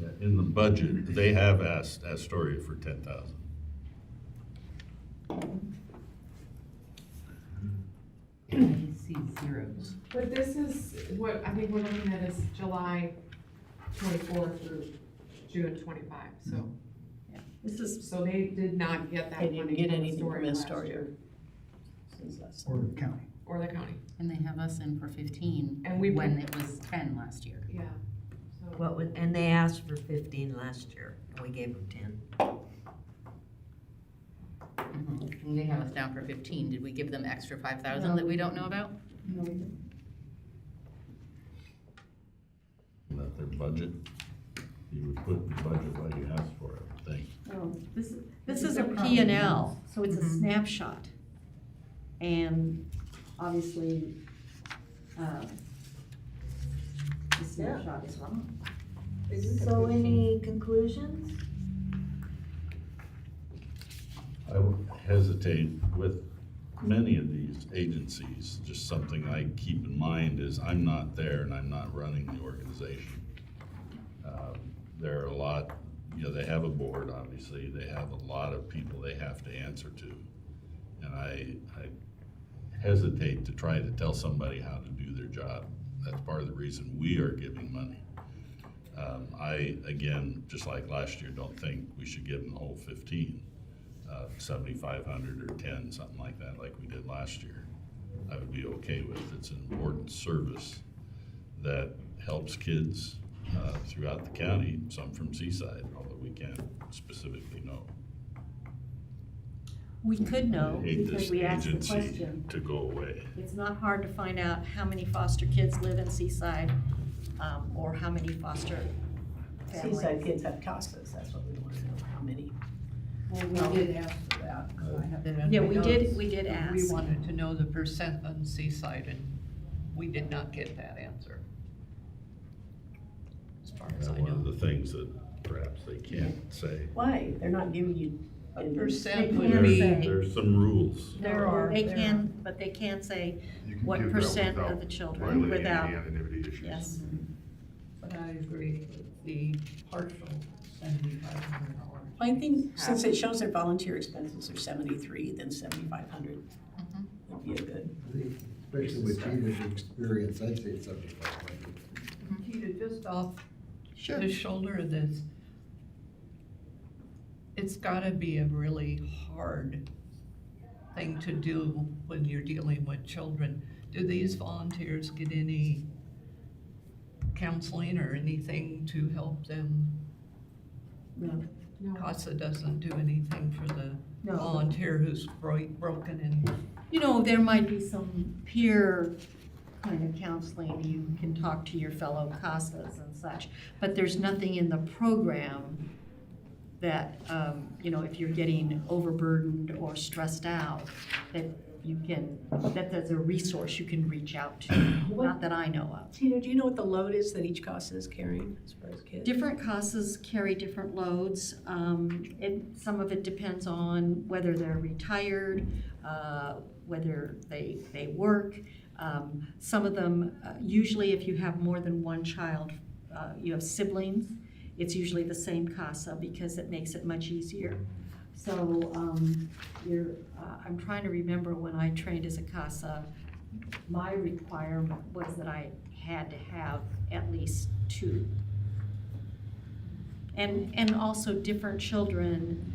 Yeah, in the budget, they have asked Astoria for 10,000. I see zeros. But this is, what I think we're looking at is July 24 through June 25, so. This is, So they did not get that They money didn't get from anything from Astoria last Astoria. year, Or the county. or the county, And they have us in for 15, And we when put- it was 10 last year. yeah. So And they asked for 15 last year, and we gave them 10. And they have us down for 15. Did we give them extra 5,000 that we don't know about? Is that their budget? You would put the budget what you asked for, I would think. this is a P&L, so it's a snapshot. And obviously, the snapshot is wrong. They do have So 15. any conclusions? I would hesitate with many of these agencies. Just something I keep in mind is I'm not there and I'm not running the organization. There are a lot, they have a board, obviously, they have a lot of people they have to answer to. And I hesitate to try to tell somebody how to do their job. That's part of the reason we are giving money. I, again, just like last year, don't think we should give them the whole 15. 7,500 or 10, something like that, like we did last year. I would be okay with. It's an important service. that helps kids throughout the county, some from Seaside, although we can't specifically know. We could know I hate because this we asked the agency question. to go away. It's not hard to find out how many foster kids live in Seaside, or how many foster families. Seaside kids have CASAs, that's what we want to know, how many. Well, we did ask for that, 'cause I have it in Yeah, my we notes. did We ask. wanted to know the percent on Seaside, and we did not get that answer. As far as I One of know. the things that perhaps they can't say. Why? They're not giving you. A percent They would can't be, say. There's some rules. There are, they can, but they can't say You can what give that percent of without the children violating without, any anonymity issues. yes. but I agree with the partial $7,500. I think since it shows their volunteer expenses are 73, then 7,500 would be a good. Especially with Tina's experience, I'd say it's 7,500. Tita, just off Sure. the shoulder of this, it's gotta be a really hard thing to do when you're dealing with children. Do these volunteers get any counseling or anything to help them? No. No. CASA doesn't do anything for the No. volunteer who's broken and, You know, there might be some peer kind of counseling, you can talk to your fellow CASAs and such, but there's nothing in the program that, you know, if you're getting overburdened or stressed out, that you can, that there's a resource you can reach out to, not that I know of. Tina, do you know what the load is that each CASA is carrying as far as kids? Different CASAs carry different loads. Some of it depends on whether they're retired, whether they work. Some of them, usually if you have more than one child, you have siblings, it's usually the same CASA because it makes it much easier. So I'm trying to remember when I trained as a CASA, my requirement was that I had to have at least 2. And also different children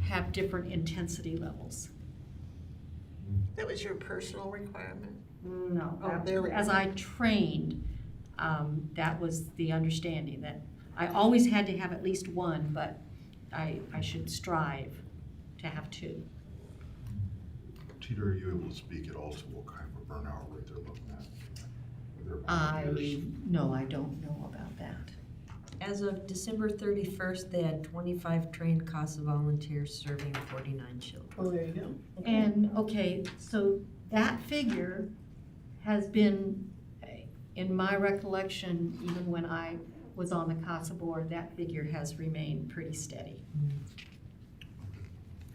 have different intensity levels. That was your personal requirement? No, Oh, there we as go. I trained, that was the understanding, that I always had to have at least 1, but I should strive to have 2. Peter, are you able to speak at all to what kind of a burnout rate they're looking at? With their volunteers? No, I don't know about that. As of December 31st, they had 25 trained CASA volunteers serving 49 children. Oh, there you go. Okay. And, okay, so that figure has been, in my recollection, even when I was on the CASA board, that figure has remained pretty steady.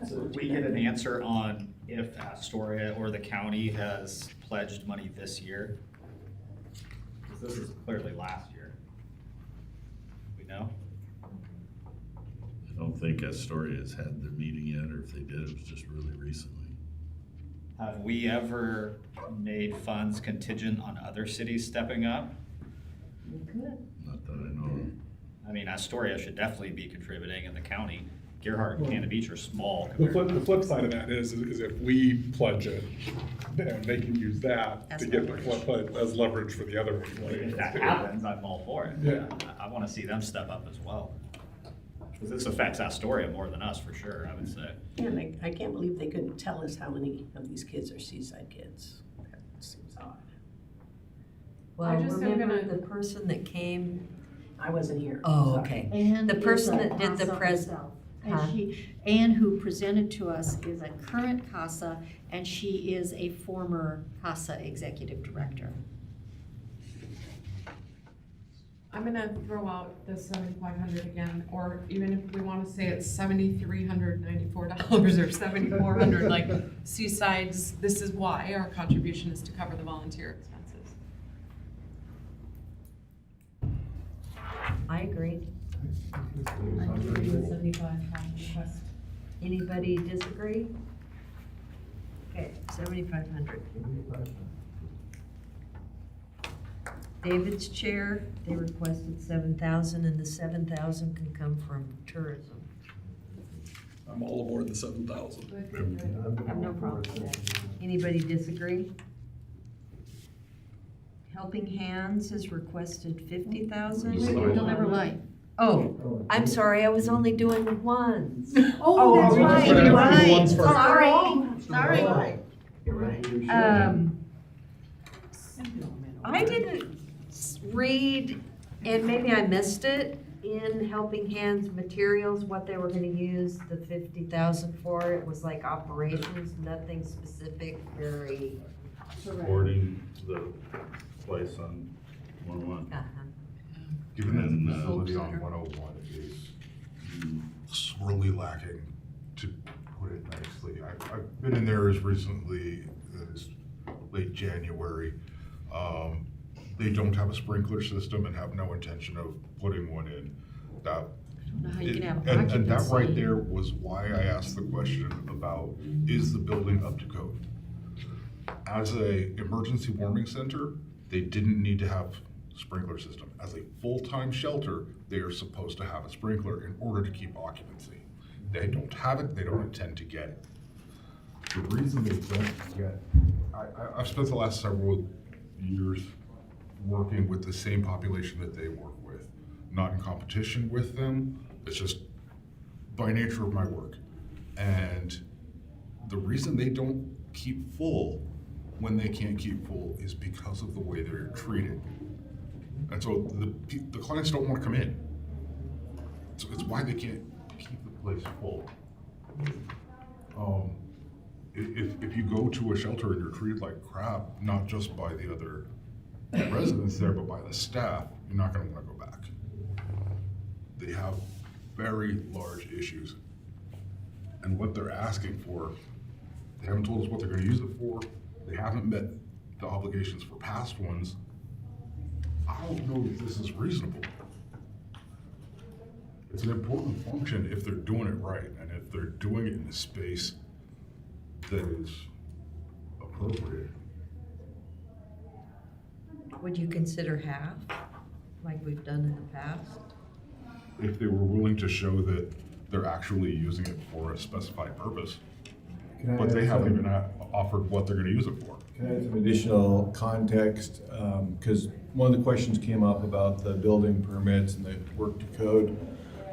So we get an answer on if Astoria or the county has pledged money this year? Because this is clearly last year. We know? I don't think Astoria has had their meeting yet, or if they did, it was just really recently. Have we ever made funds contingent on other cities stepping up? We could. Not that I know of. I mean, Astoria should definitely be contributing, and the county. Gerhart and Cannon Beach are small. The flip side of that is if we pledge it, then they can use that As to get the leverage. flip as leverage for the other If that employees. happens, I'm all for it. Yeah. I want to see them step up as well. Because this affects Astoria more than us, for sure, I would say. And I can't believe they couldn't tell us how many of these kids are Seaside kids. That seems odd. Well, I just am remember gonna- the person that came, I wasn't here. oh, Sorry. okay. Anne The is person a that did the CASA pres- herself. Huh? And Anne, who presented to us, is a current CASA, and she is a former CASA executive director. I'm gonna throw out the 7,500 again, or even if we wanna say it's $7,394 or 7,400, like Seaside's, this is why our contribution is to cover the volunteer expenses. I agree. I agree with 7,500 request. Anybody disagree? Okay, 7,500. David's chair, they requested 7,000, and the 7,000 can come from tourism. I'm all aboard the 7,000. I have no problem with that. Anybody disagree? Helping Hands has requested 50,000. You'll never lie. Oh, I'm sorry, I was only doing ones. Oh, that's right, you're right. Sorry. You're right. I didn't read, and maybe I missed it, in Helping Hands materials, what they were gonna use the 50,000 for. It was like operations, nothing specific, very. Supporting the place on 101. Given that And, the facility on 101 is sorely lacking, to put it nicely. I've been in there as recently as late January. They don't have a sprinkler system and have no intention of putting one in. That, know how you can have and that occupancy. right there was why I asked the question about, is the building up to code? As a emergency warming center, they didn't need to have sprinkler system. As a full-time shelter, they are supposed to have a sprinkler in order to keep occupancy. They don't have it, they don't intend to get it. The reason they don't get, I've spent the last several years working with the same population that they work with, not in competition with them, it's just by nature of my work. And the reason they don't keep full when they can't keep full is because of the way they're treated. And so the clients don't want to come in. So it's why they can't keep the place full. If you go to a shelter and you're treated like crap, not just by the other residents there, but by the staff, you're not going to want to go back. They have very large issues. And what they're asking for, they haven't told us what they're going to use it for. They haven't met the obligations for past ones. I don't know if this is reasonable. It's an important function if they're doing it right, and if they're doing it in a space that is appropriate. Would you consider half, like we've done in the past? If they were willing to show that they're actually using it for a specified purpose, but they haven't even offered what they're going to use it for. Can I add some additional context? Because one of the questions came up about the building permits and the work to code.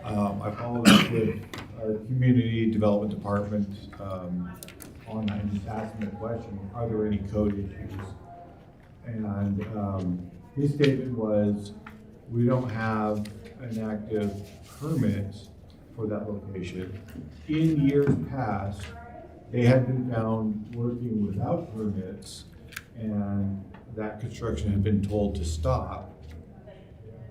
I followed up with our community development department on that and just asked them the question, are there any code issues? And his statement was, we don't have an active permit for that location. In years past, they had been found working without permits, and that construction had been told to stop.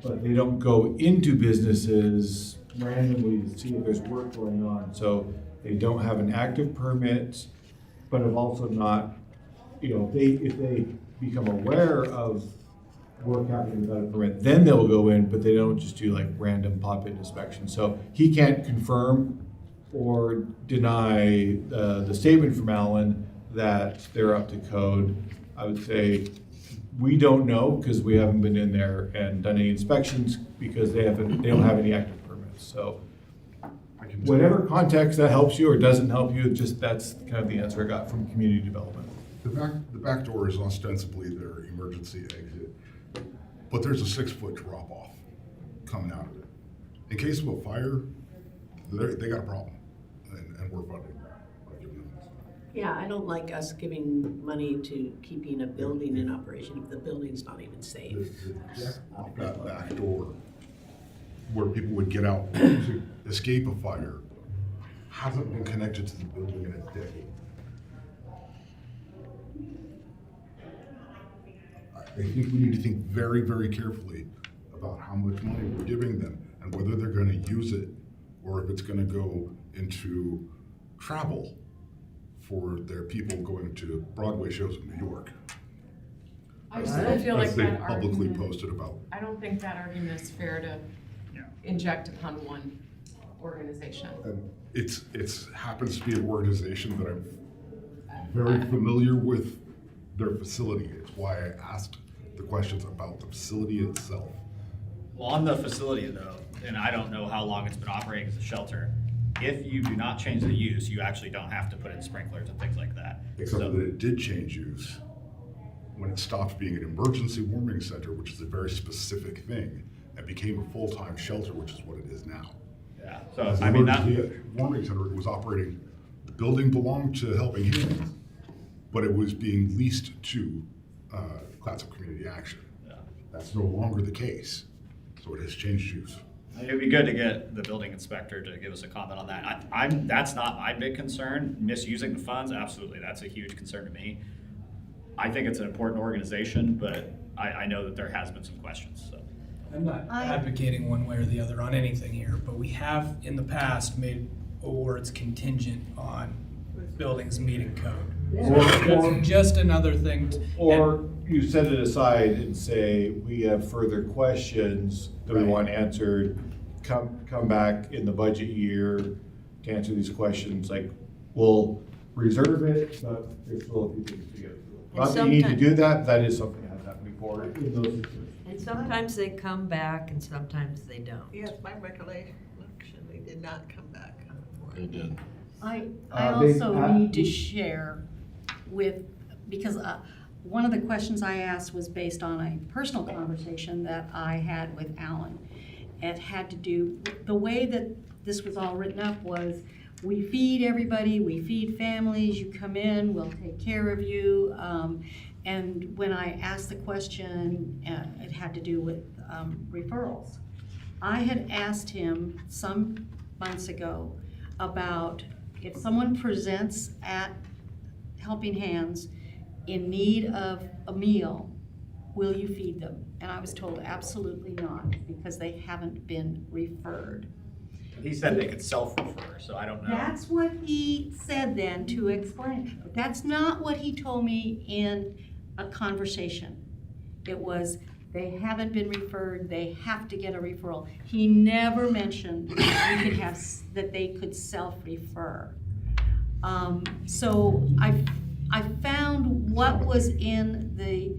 But they don't go into businesses randomly to see if there's work going on. So they don't have an active permit, but have also not, if they become aware of work happening without a permit, then they'll go in, but they don't just do like random pop-in inspections. So he can't confirm or deny the statement from Alan that they're up to code. I would say we don't know because we haven't been in there and done any inspections because they don't have any active permits. So whatever context that helps you or doesn't help you, just that's kind of the answer I got from community development. The back door is ostensibly their emergency exit, but there's a 6-foot drop off coming out of it. In case of a fire, they got a problem, and we're funding that. Yeah, I don't like us giving money to keeping a building in operation if the building's not even safe. Off that back door, where people would get out to escape a fire, hasn't been connected to the building in a decade. I think we need to think very, very carefully about how much money we're giving them and whether they're going to use it or if it's going to go into travel for their people going to Broadway shows in New York. I still feel like As they that publicly argument, posted about. I don't think that argument is fair to inject upon one organization. And it's happens to be an organization that I'm very familiar with their facility. It's why I asked the questions about the facility itself. Well, on the facility though, and I don't know how long it's been operating as a shelter, if you do not change the use, you actually don't have to put in sprinklers and things like that. Except So- that it did change use. when it stopped being an emergency warming center, which is a very specific thing, and became a full-time shelter, which is what it is now. Yeah, so, As I an mean, that, emergency warming center, it was operating, the building belonged to Helping Hands, but it was being leased to Clatsop Community Action. yeah. That's no longer the case, so it has changed use. It would be good to get the building inspector to give us a comment on that. That's not my big concern. Misusing the funds, absolutely, that's a huge concern to me. I think it's an important organization, but I know that there has been some questions, so. I'm not advocating one way or the other on anything here, but we have in the past made awards contingent on buildings meeting code. That's just another thing. Or you set it aside and say, we have further questions that we want answered, come back in the budget year to answer these questions, like, we'll reserve it, but there's still a few things to get through. Not that you need to do that, that is something that has happened before in those situations. And sometimes they come back and sometimes they don't. Yes, my recollection, they did not come back. They did. I They- also need to share with, because one of the questions I asked was based on a personal conversation that I had with Alan. It had to do, the way that this was all written up was, we feed everybody, we feed families, you come in, we'll take care of you. And when I asked the question, it had to do with referrals. I had asked him some months ago about if someone presents at Helping Hands in need of a meal, will you feed them? And I was told absolutely not, because they haven't been referred. He said they could self-refer, so I don't know. That's what he said then to explain. But that's not what he told me in a conversation. It was, they haven't been referred, they have to get a referral. He never mentioned that they could self-refer. So I found what was in the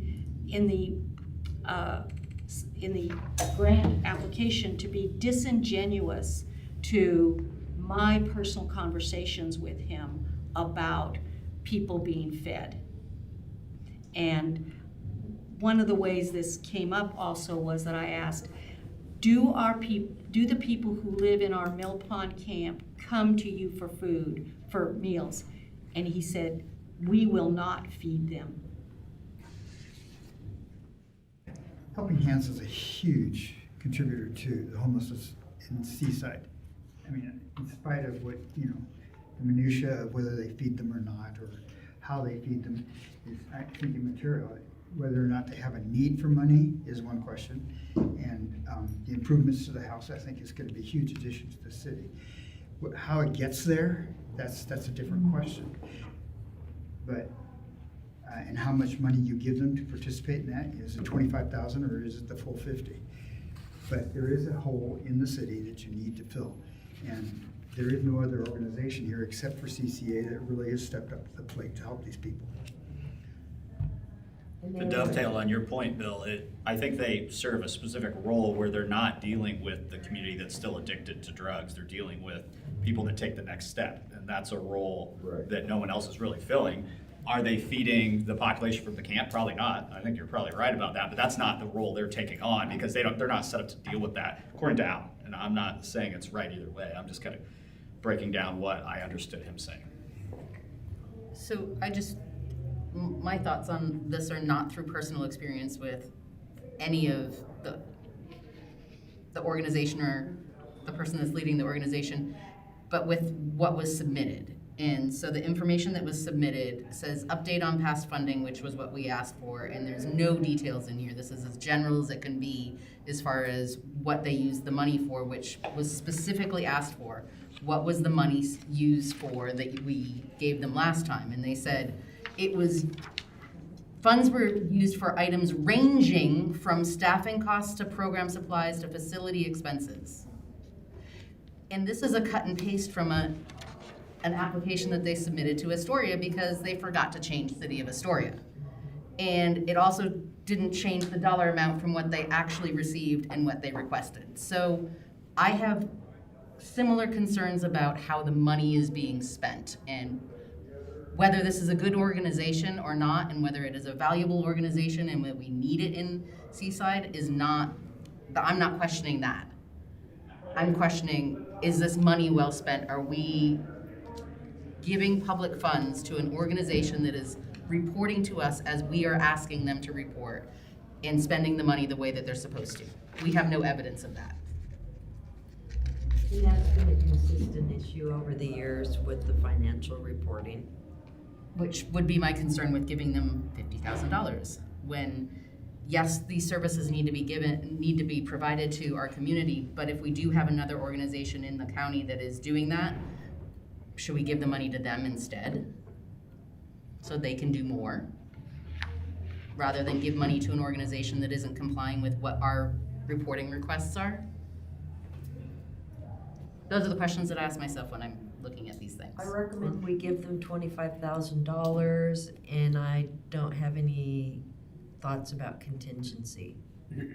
grant application to be disingenuous to my personal conversations with him about people being fed. And one of the ways this came up also was that I asked, do the people who live in our Mill Pond camp come to you for food, for meals? And he said, we will not feed them. Helping Hands is a huge contributor to the homelessness in Seaside. I mean, in spite of what, the minutia of whether they feed them or not, or how they feed them is, I think, immaterial. Whether or not they have a need for money is one question, and the improvements to the house, I think, is going to be a huge addition to the city. How it gets there, that's a different question. But and how much money you give them to participate in that, is it $25,000 or is it the full 50? But there is a hole in the city that you need to fill, and there is no other organization here except for CCA that really has stepped up to the plate to help these people. To dovetail on your point, Bill, I think they serve a specific role where they're not dealing with the community that's still addicted to drugs. They're dealing with people that take the next step, and that's a role that no one else is really filling. Are they feeding the population from the camp? Probably not. I think you're probably right about that, but that's not the role they're taking on, because they're not set up to deal with that, according to Al. And I'm not saying it's right either way. I'm just kind of breaking down what I understood him saying. So my thoughts on this are not through personal experience with any of the organization or the person that's leading the organization, but with what was submitted. And so the information that was submitted says update on past funding, which was what we asked for, and there's no details in here. This is as general as it can be as far as what they used the money for, which was specifically asked for. What was the money used for that we gave them last time? And they said funds were used for items ranging from staffing costs to program supplies to facility expenses. And this is a cut and paste from an application that they submitted to Astoria because they forgot to change City of Astoria. And it also didn't change the dollar amount from what they actually received and what they requested. So I have similar concerns about how the money is being spent and whether this is a good organization or not, and whether it is a valuable organization and that we need it in Seaside is not, I'm not questioning that. I'm questioning, is this money well spent? Are we giving public funds to an organization that is reporting to us as we are asking them to report and spending the money the way that they're supposed to? We have no evidence of that. And that's been a consistent issue over the years with the financial reporting. Which would be my concern with giving them $50,000 when, yes, these services need to be provided to our community, but if we do have another organization in the county that is doing that, should we give the money to them instead? So they can do more? Rather than give money to an organization that isn't complying with what our reporting requests are? Those are the questions that I ask myself when I'm looking at these things. I recommend we give them $25,000, and I don't have any thoughts about contingency.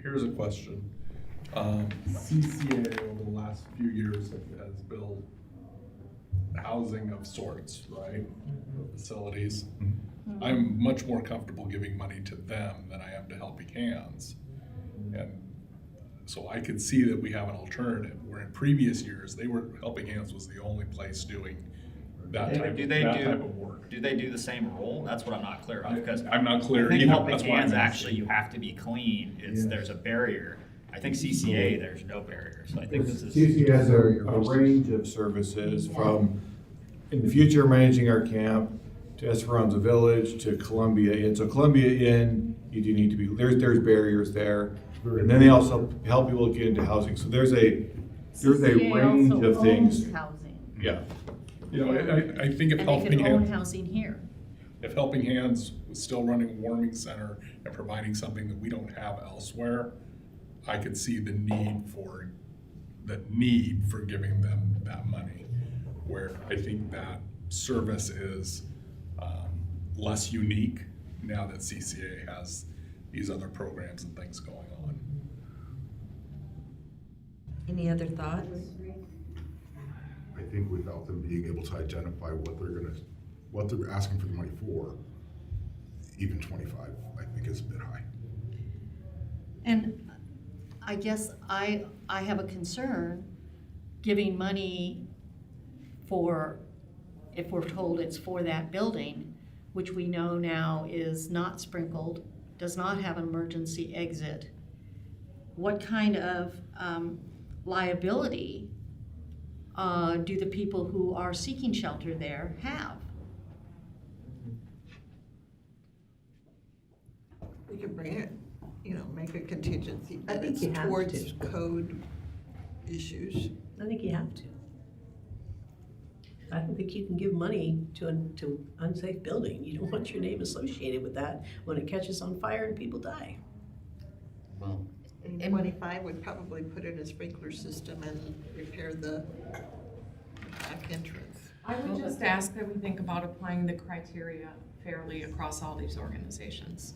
Here's a question. CCA over the last few years has built housing of sorts, right? Facilities. I'm much more comfortable giving money to them than I am to Helping Hands. And so I could see that we have an alternative, where in previous years, Helping Hands was the only place doing that type of work. Do they do the same role? That's what I'm not clear on, because I'm not clear I think either. Helping That's why Hands, I'm actually, asking. you have to be clean. There's a barrier. I think CCA, there's no barrier, so I think this is. CC has a range of services from, in the future, managing our camp, to Esperanza Village, to Columbia Inn. So Columbia Inn, you do need to be, there's barriers there. And then they also help people get into housing. So there's a range of things. Housing. Yeah. You know, I think if And they Helping could own Hands, housing here. if Helping Hands was still running a warming center and providing something that we don't have elsewhere, I could see the need for giving them that money. Where I think that service is less unique now that CCA has these other programs and things going on. Any other thoughts? I think without them being able to identify what they're asking for the money for, even 25, I think is a bit high. And I guess I have a concern giving money for, if we're told it's for that building, which we know now is not sprinkled, does not have an emergency exit. What kind of liability do the people who are seeking shelter there have? We could bring it, make a contingency, I but think it's you have towards to. code issues. I think you have to. I don't think you can give money to unsafe building. You don't want your name associated with that when it catches on fire and people die. Well, And 25 would probably put in a sprinkler system and repair the back entrance. I would just ask that we think about applying the criteria fairly across all these organizations.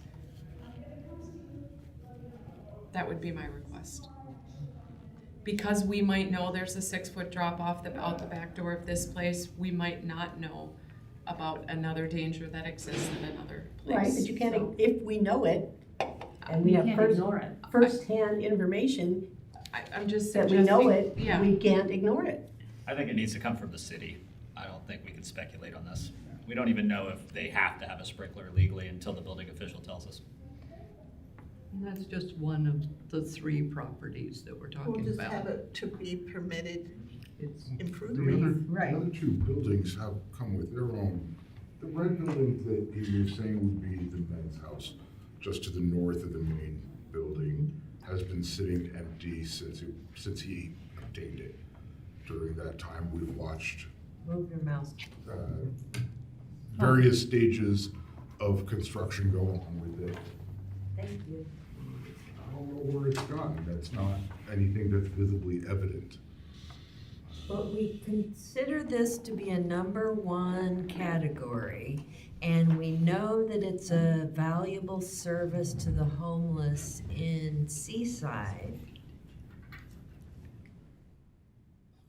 That would be my request. Because we might know there's a 6-foot drop off out the back door of this place, we might not know about another danger that exists in another place. Right, but you can't, So, if we know it, and we We have can't ignore it. first-hand information I'm just that suggesting. we know it, Yeah. we can't ignore it. I think it needs to come from the city. I don't think we can speculate on this. We don't even know if they have to have a sprinkler legally until the building official tells us. And that's just one of the 3 properties that we're We'll talking just about. have it to be permitted It's improvement. Right. The other 2 buildings have come with their own. The red building that he was saying would be the men's house, just to the north of the main building, has been sitting empty since he obtained it. During that time, we've watched Move your mouse. various stages of construction go on with it. Thank you. I don't know where it's gone. That's not anything that's visibly evident. But we consider this to be a number 1 category, and we know that it's a valuable service to the homeless in Seaside.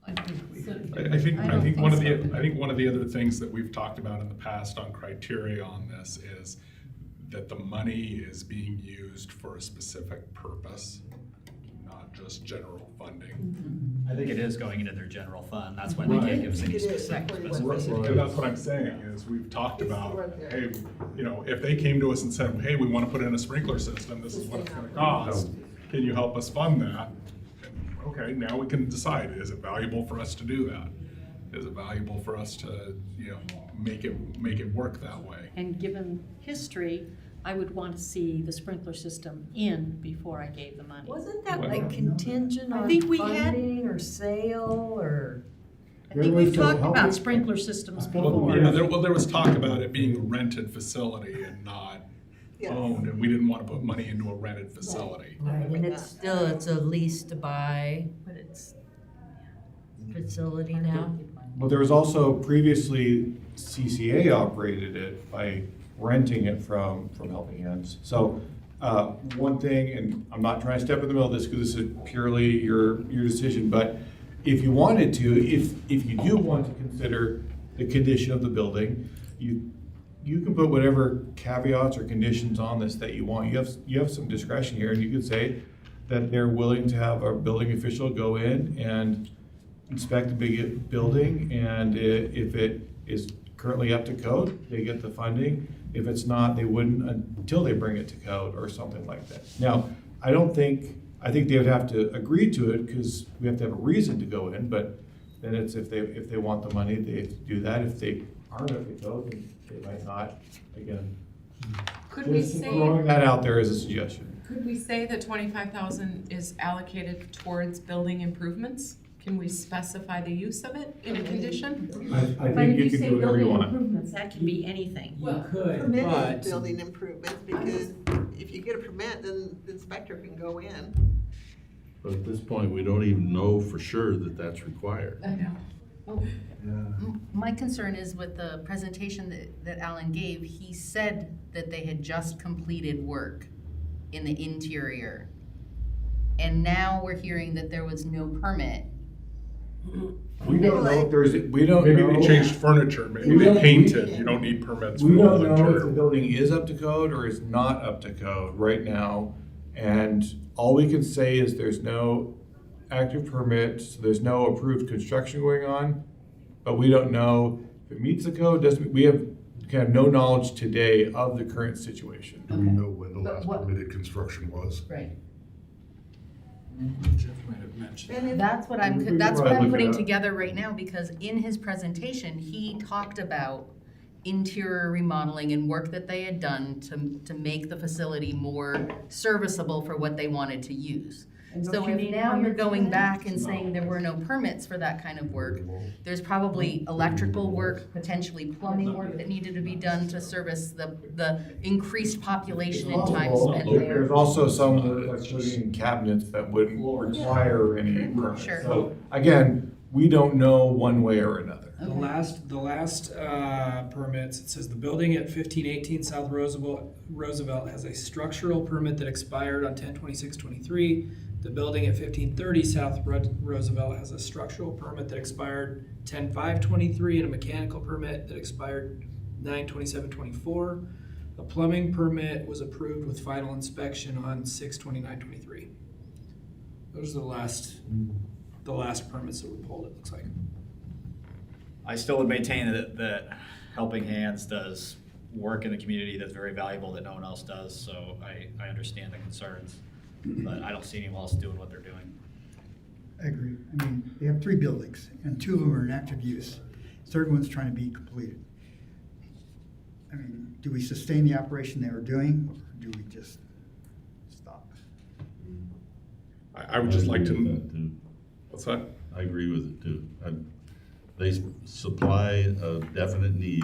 I think we I think one of the other things that we've talked about in the past on criteria on this is that the money is being used for a specific purpose, not just general funding. I think it is going into their general fund, that's why they can't give us any specific. And that's what I'm saying, is we've talked about, hey, you know, if they came to us and said, hey, we want to put in a sprinkler system, this is what it's gonna cost, can you help us fund that? Okay, now we can decide, is it valuable for us to do that? Is it valuable for us to, you know, make it work that way? And given history, I would want to see the sprinkler system in before I gave the money. Wasn't that like contingent I on think we had- funding or sale or? I think we've talked about sprinkler systems before. Yeah, there was talk about it being a rented facility and not owned, and we didn't want to put money into a rented facility. Right, and it's a lease to buy, but it's facility now. Well, there was also previously CCA operated it by renting it from Helping Hands. So one thing, and I'm not trying to step in the middle of this because this is purely your decision, but if you wanted to, if you do want to consider the condition of the building, you can put whatever caveats or conditions on this that you want. You have some discretion here, and you could say that they're willing to have a building official go in and inspect the big building, and if it is currently up to code, they get the funding. If it's not, they wouldn't until they bring it to code or something like that. Now, I think they would have to agree to it because we have to have a reason to go in, but then it's if they want the money, they have to do that. If they aren't up to code, then they might not. Again, Could we just say, throwing that out there as a suggestion. could we say that 25,000 is allocated towards building improvements? Can we specify the use of it in a condition? I But think if you can say do whatever you building want. improvements, that can be anything. You could, Permitted but building improvements, because if you get a permit, then the inspector can go in. But at this point, we don't even know for sure that that's required. I know. Well, my concern is with the presentation that Alan gave, he said that they had just completed work in the interior. And now we're hearing that there was no permit. We don't know if we don't Maybe know. they changed furniture, maybe they painted, you don't need permits for We all don't know if the interior. building is up to code or is not up to code right now. And all we can say is there's no active permits, there's no approved construction going on. But we don't know if it meets the code, we have kind of no knowledge today of the current situation. Do we know when the But last what- permitted construction was? Right. Jeff might have mentioned. And if- That's what I'm We could that's what probably I'm look it putting up. together right now, because in his presentation, he talked about interior remodeling and work that they had done to make the facility more serviceable for what they wanted to use. And So don't you if need now you're permits for going that? back and saying there were no permits for that kind of work, there's probably electrical work, potentially plumbing work that needed to be done to service the increased population and time spent there. There's also some like putting in cabinets that wouldn't require any permits. Sure. So again, we don't know one way or another. The last permits, it says the building at 1518 South Roosevelt has a structural permit that expired on 10/26/23. The building at 1530 South Roosevelt has a structural permit that expired 10/5/23 and a mechanical permit that expired 9/27/24. A plumbing permit was approved with final inspection on 6/29/23. Those are the last permits that were pulled, it looks like. I still would maintain that Helping Hands does work in the community that's very valuable that no one else does, so I understand the concerns, but I don't see anyone else doing what they're doing. I agree. I mean, they have 3 buildings, and 2 of them are in active use. Third one's trying to be completed. I mean, do we sustain the operation they were doing, or do we just stop? I would just like agree with to, that, too. what's that? I agree with it too. They supply a definite need.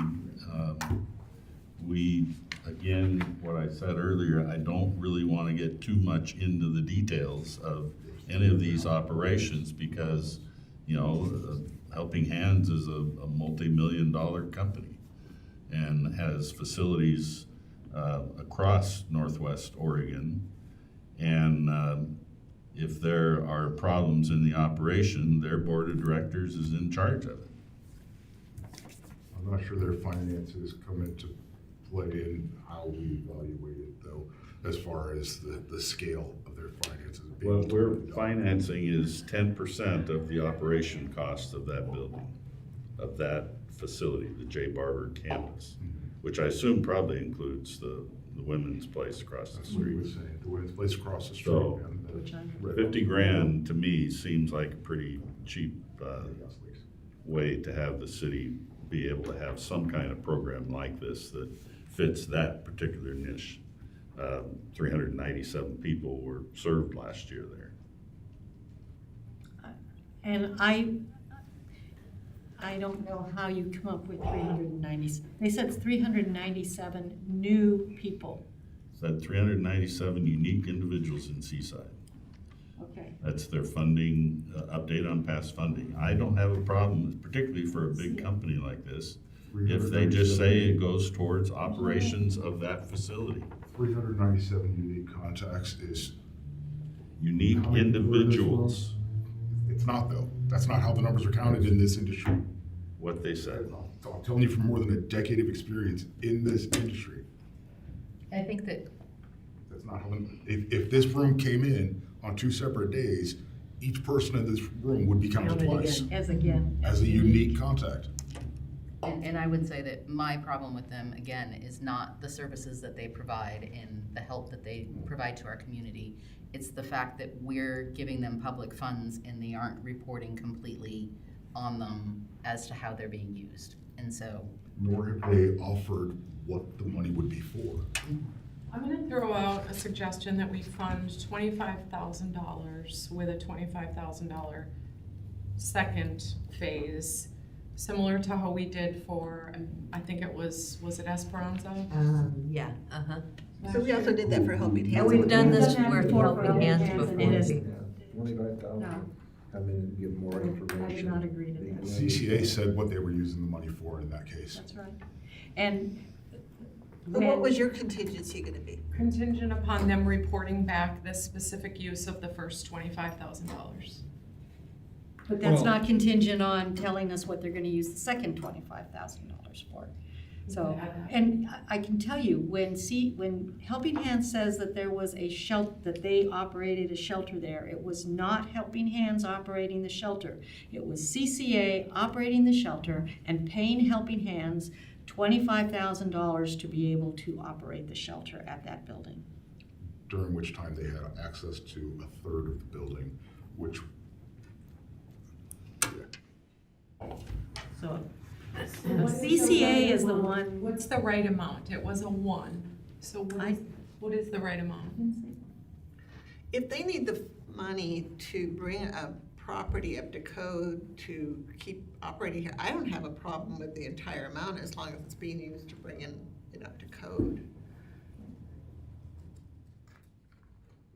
We, again, what I said earlier, I don't really want to get too much into the details of any of these operations because, you know, Helping Hands is a multi-million-dollar company and has facilities across Northwest Oregon. And, if there are problems in the operation, their board of directors is in charge of it. I'm not sure their finances come into play in how we evaluate it, though, as far as the scale of their finances. being What we're $20. financing is 10% of the operation cost of that building, of that facility, the J. Barber campus, which I assume probably includes the women's place across the That's what he was street. saying, the women's place across the street. So, and the- 50 grand to me seems like a pretty cheap way to have the city be able to have some kind of program like this that fits that particular niche. 397 people were served last year there. And I don't know how you come up with 390, they said 397 new people. Said 397 unique individuals in Seaside. Okay. That's their funding, update on past funding. I don't have a problem, particularly for a big company like this, if they just say it goes towards operations of that facility. 397 unique contacts is. Unique How many people are in this individuals, It's not though. That's not how the numbers are counted in this industry. what they said. I'm telling you from more than a decade of experience in this industry. I think that That's not how, if this room came in on 2 separate days, each person in this room would be counted twice As as a unique contact. And I would say that my problem with them, again, is not the services that they provide and the help that they provide to our community. It's the fact that we're giving them public funds and they aren't reporting completely on them as to how they're being used. And so, Nor have they offered what the money would be for. I'm gonna throw out a suggestion that we fund $25,000 with a $25,000 second phase, similar to how we did for, I think it was it Esperanza? Yeah, uh-huh. So we also did that for Helping And Hands. we've done this We've done that for before Helping for Hands Helping before. Hands. Yeah, 25,000, come in and give more I information. did not agree to that. CCA said what they were using the money for in that case. That's right. And But what was your contingency gonna be? Contingent upon them reporting back the specific use of the first $25,000. But that's Well- not contingent on telling us what they're gonna use the second $25,000 for. So, and I can tell you, when Helping Hands says that there was a that they operated a shelter there, it was not Helping Hands operating the shelter. It was CCA operating the shelter and paying Helping Hands $25,000 to be able to operate the shelter at that building. During which time they had access to a third of the building, which, So, CCA is the one. What's the right amount? It was a 1. So what is the right amount? If they need the money to bring a property up to code to keep operating here, I don't have a problem with the entire amount as long as it's being used to bring it up to code.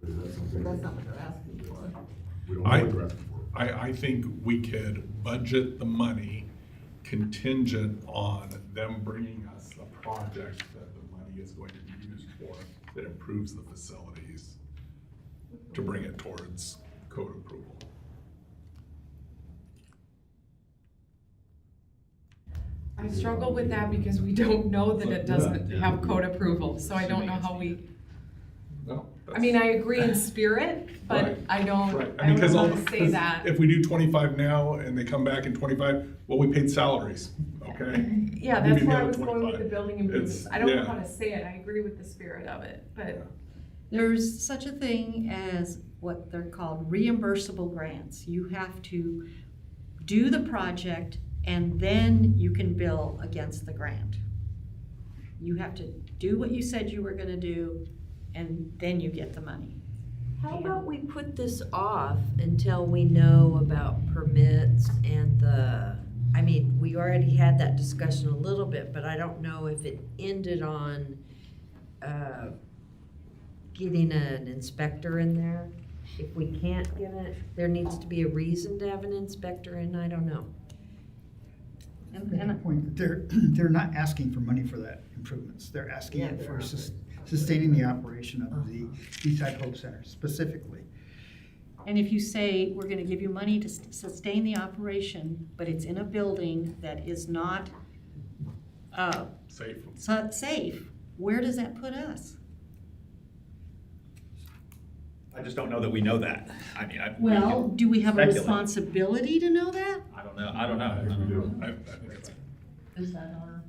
That's not what they're asking for. we don't know what they're asking for. I think we could budget the money contingent on them bringing us a project that the money is going to be used for that improves the facilities to bring it towards code approval. I struggle with that because we don't know that it doesn't have code approval, so I don't know how we, No, I mean, I agree in spirit, but Right. I don't, Right, I don't because know how to say that. if we do 25 now and they come back in 25, well, we paid salaries, okay? Yeah, We that's need where the I other was going with the 25. building improvements. I don't know yeah. how to say it. I agree with the spirit of it, but There's such a thing as what they're called reimbursable grants. You have to do the project and then you can bill against the grant. You have to do what you said you were gonna do and then you get the money. How about we put this off until we know about permits and I mean, we already had that discussion a little bit, but I don't know if it ended on, getting an inspector in there. If we can't get it, there needs to be a reason to have an inspector in, I don't know. And a point that they're not asking for money for that improvements. They're asking it for sustaining the operation of the Seaside Hope Center specifically. And if you say, we're gonna give you money to sustain the operation, but it's in a building that is not, Safe. safe, where does that put us? I just don't know that we know that. I mean, Well, do we have a speculate. responsibility to know that? I don't know, I don't know. I think it's. Is that our?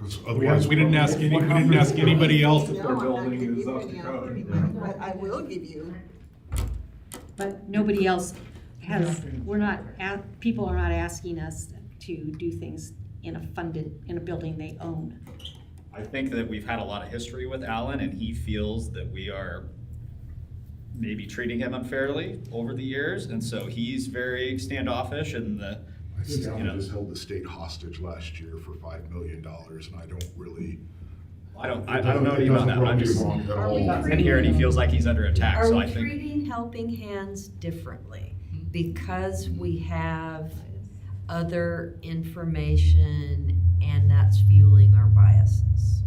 'Cause otherwise, We didn't ask anybody else if their No, I'm not building giving is you up to any code. operating, but I will give you, But nobody else has, people are not asking us to do things in a building they own. I think that we've had a lot of history with Alan, and he feels that we are maybe treating him unfairly over the years, and so he's very standoffish in the, I think you Alan know. just held the state hostage last year for $5 million, and I don't really. I don't know any about that, I'm just, It doesn't run me wrong at he's in here and he feels like he's under attack, Are so we I think. treating helping hands differently? Because we have other information and that's fueling our biases?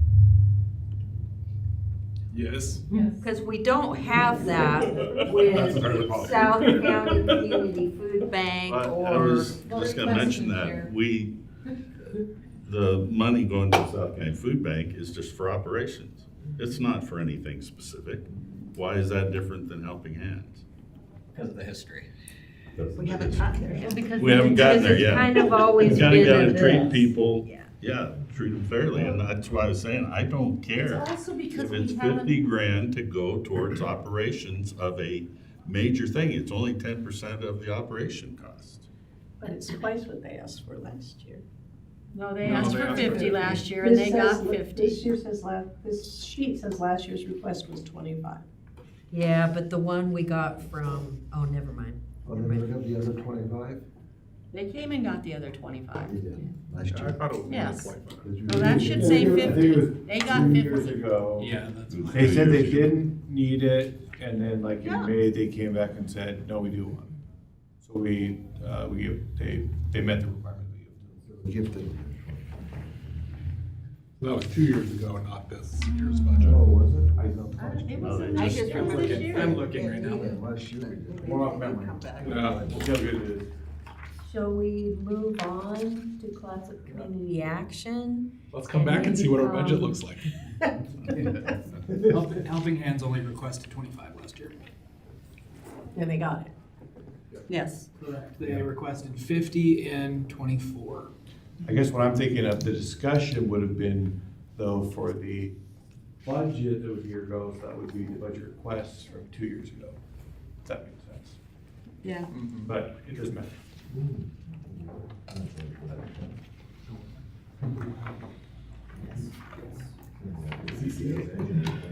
Yes. Because we don't have that with South County Community Food Bank But I or. was just gonna mention that, the money going to the South County Food Bank is just for operations. It's not for anything specific. Why is that different than Helping Hands? Because of the history. we haven't gotten there yet. Because We haven't gotten there it's yet. kind of always You kinda been gotta a treat this. people, Yeah. treat them fairly, and that's why I was saying, I don't care. It's also because If we it's haven't. 50 grand to go towards operations of a major thing, it's only 10% of the operation cost. But it's twice what they asked for last year. No, they No, asked they for asked for 50 50. last year and they got 50. This year says this sheet says last year's request was 25. Yeah, but the one we got from, oh, never mind. Oh, they never got the other 25? They came and got the other 25. They did, last I year. thought it was Yes. 25. Well, that should say I think it 50. was They got 2 50. years ago. Yeah, that's. They said they didn't need it, and then like Yeah. in May, they came back and said, no, we do want it. So they met the requirement we gave them. Gifted. That was 2 years ago, not this year's budget. Oh, was it? I don't know. It No, was they in I this just year. remember this year. I'm looking right now. Yeah, last year we did. More off memory. Come back. No. We'll see how good it is. Shall we move on to classic community action? Let's come back and see what our budget looks like. Helping Hands only requested 25 last year. And they got it. Yes. Correct. They requested 50 in '24. I guess what I'm thinking of, the discussion would have been, though, for the budget that was a year ago, so that would be the budget requests from 2 years ago. If that makes sense. Yeah. But it doesn't matter.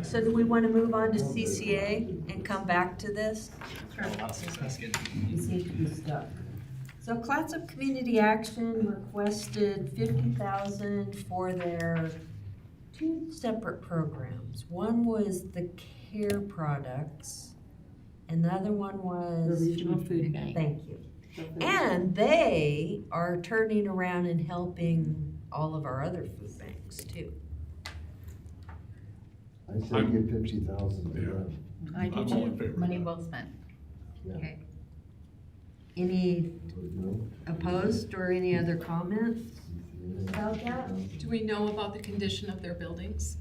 So do we want to move on to CCA and come back to this? We seem to be stuck. So classic community action requested 50,000 for their two separate programs. One was the care products and the other one was. The regional food bank. Thank you. And they are turning around and helping all of our other food banks too. I said give 50,000 to them. I do I'm all in too. favor of Money that. well spent. Yeah. Okay. Any No? opposed or any other comments about that? Do we know about the condition of their buildings?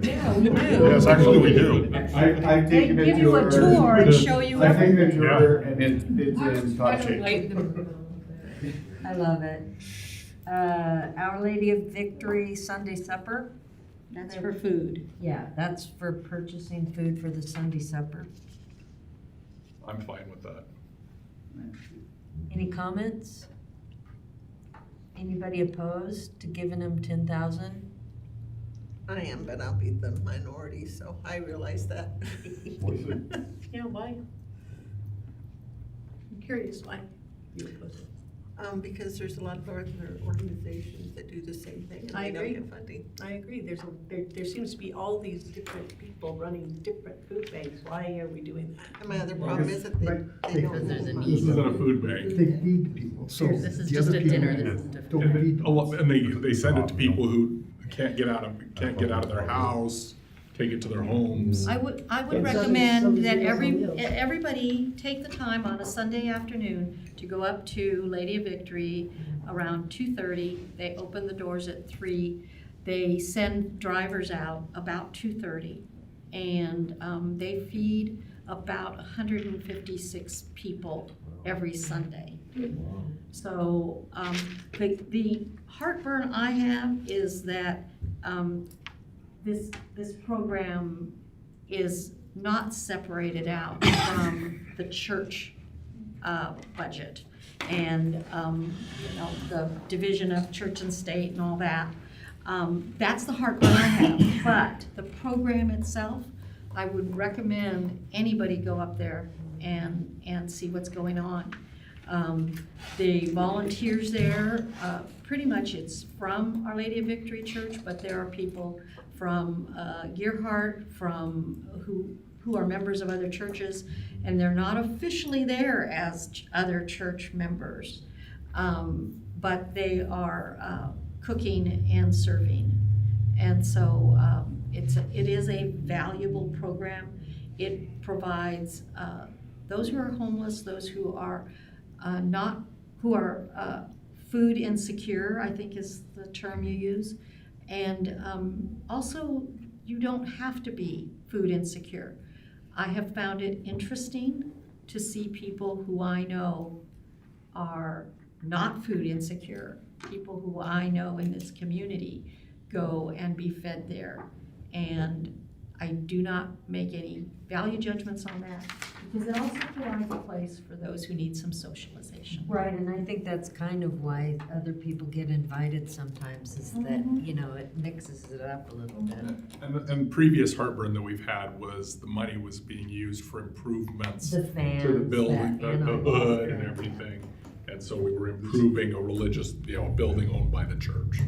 Yeah, we do. Yes, actually, we do. I've taken They a give you a tour. tour and show you I've taken a everything. tour and it's in top shape. I love it. Our Lady of Victory Sunday Supper. That's for food. Yeah, that's for purchasing food for the Sunday supper. I'm fine with that. Any comments? Anybody opposed to giving them 10,000? I am, but I'll be the minority, so I realize that. Yeah, why? I'm curious why you oppose it. Because there's a lot of other organizations that do the same thing and I they don't agree. get funding. I agree, there seems to be all these different people running different food banks, why are we doing that? And my other problem is that they don't. Because there's a This need. isn't a food bank. They feed people, so This is the just other a people dinner, this isn't a don't feed And they send it to people who can't get out of their house, take it to their homes. I would Yeah. recommend that Meals on Wheels. everybody take the time on a Sunday afternoon to go up to Lady of Victory around 2:30. They open the doors at 3. They send drivers out about 2:30. And they feed about 156 people every Sunday. So the heartburn I have is that this program is not separated out from the church budget and the division of church and state and all that. That's the heartburn I have. But the program itself, I would recommend anybody go up there and see what's going on. The volunteers there, pretty much it's from Our Lady of Victory Church, but there are people from Gearhart, from who are members of other churches, and they're not officially there as other church members, but they are cooking and serving. And so it is a valuable program. It provides those who are homeless, those who are food insecure, I think is the term you use. And also, you don't have to be food insecure. I have found it interesting to see people who I know are not food insecure, people who I know in this community go and be fed there. And I do not make any value judgments on that, because it also provides a place for those who need some socialization. Right, and I think that's kind of why other people get invited sometimes, is that, it mixes it up a little bit. And previous heartburn that we've had was the money was being used for improvements The to the fans, building, that, the hood and everything. And so we were improving a religious, building owned by the church.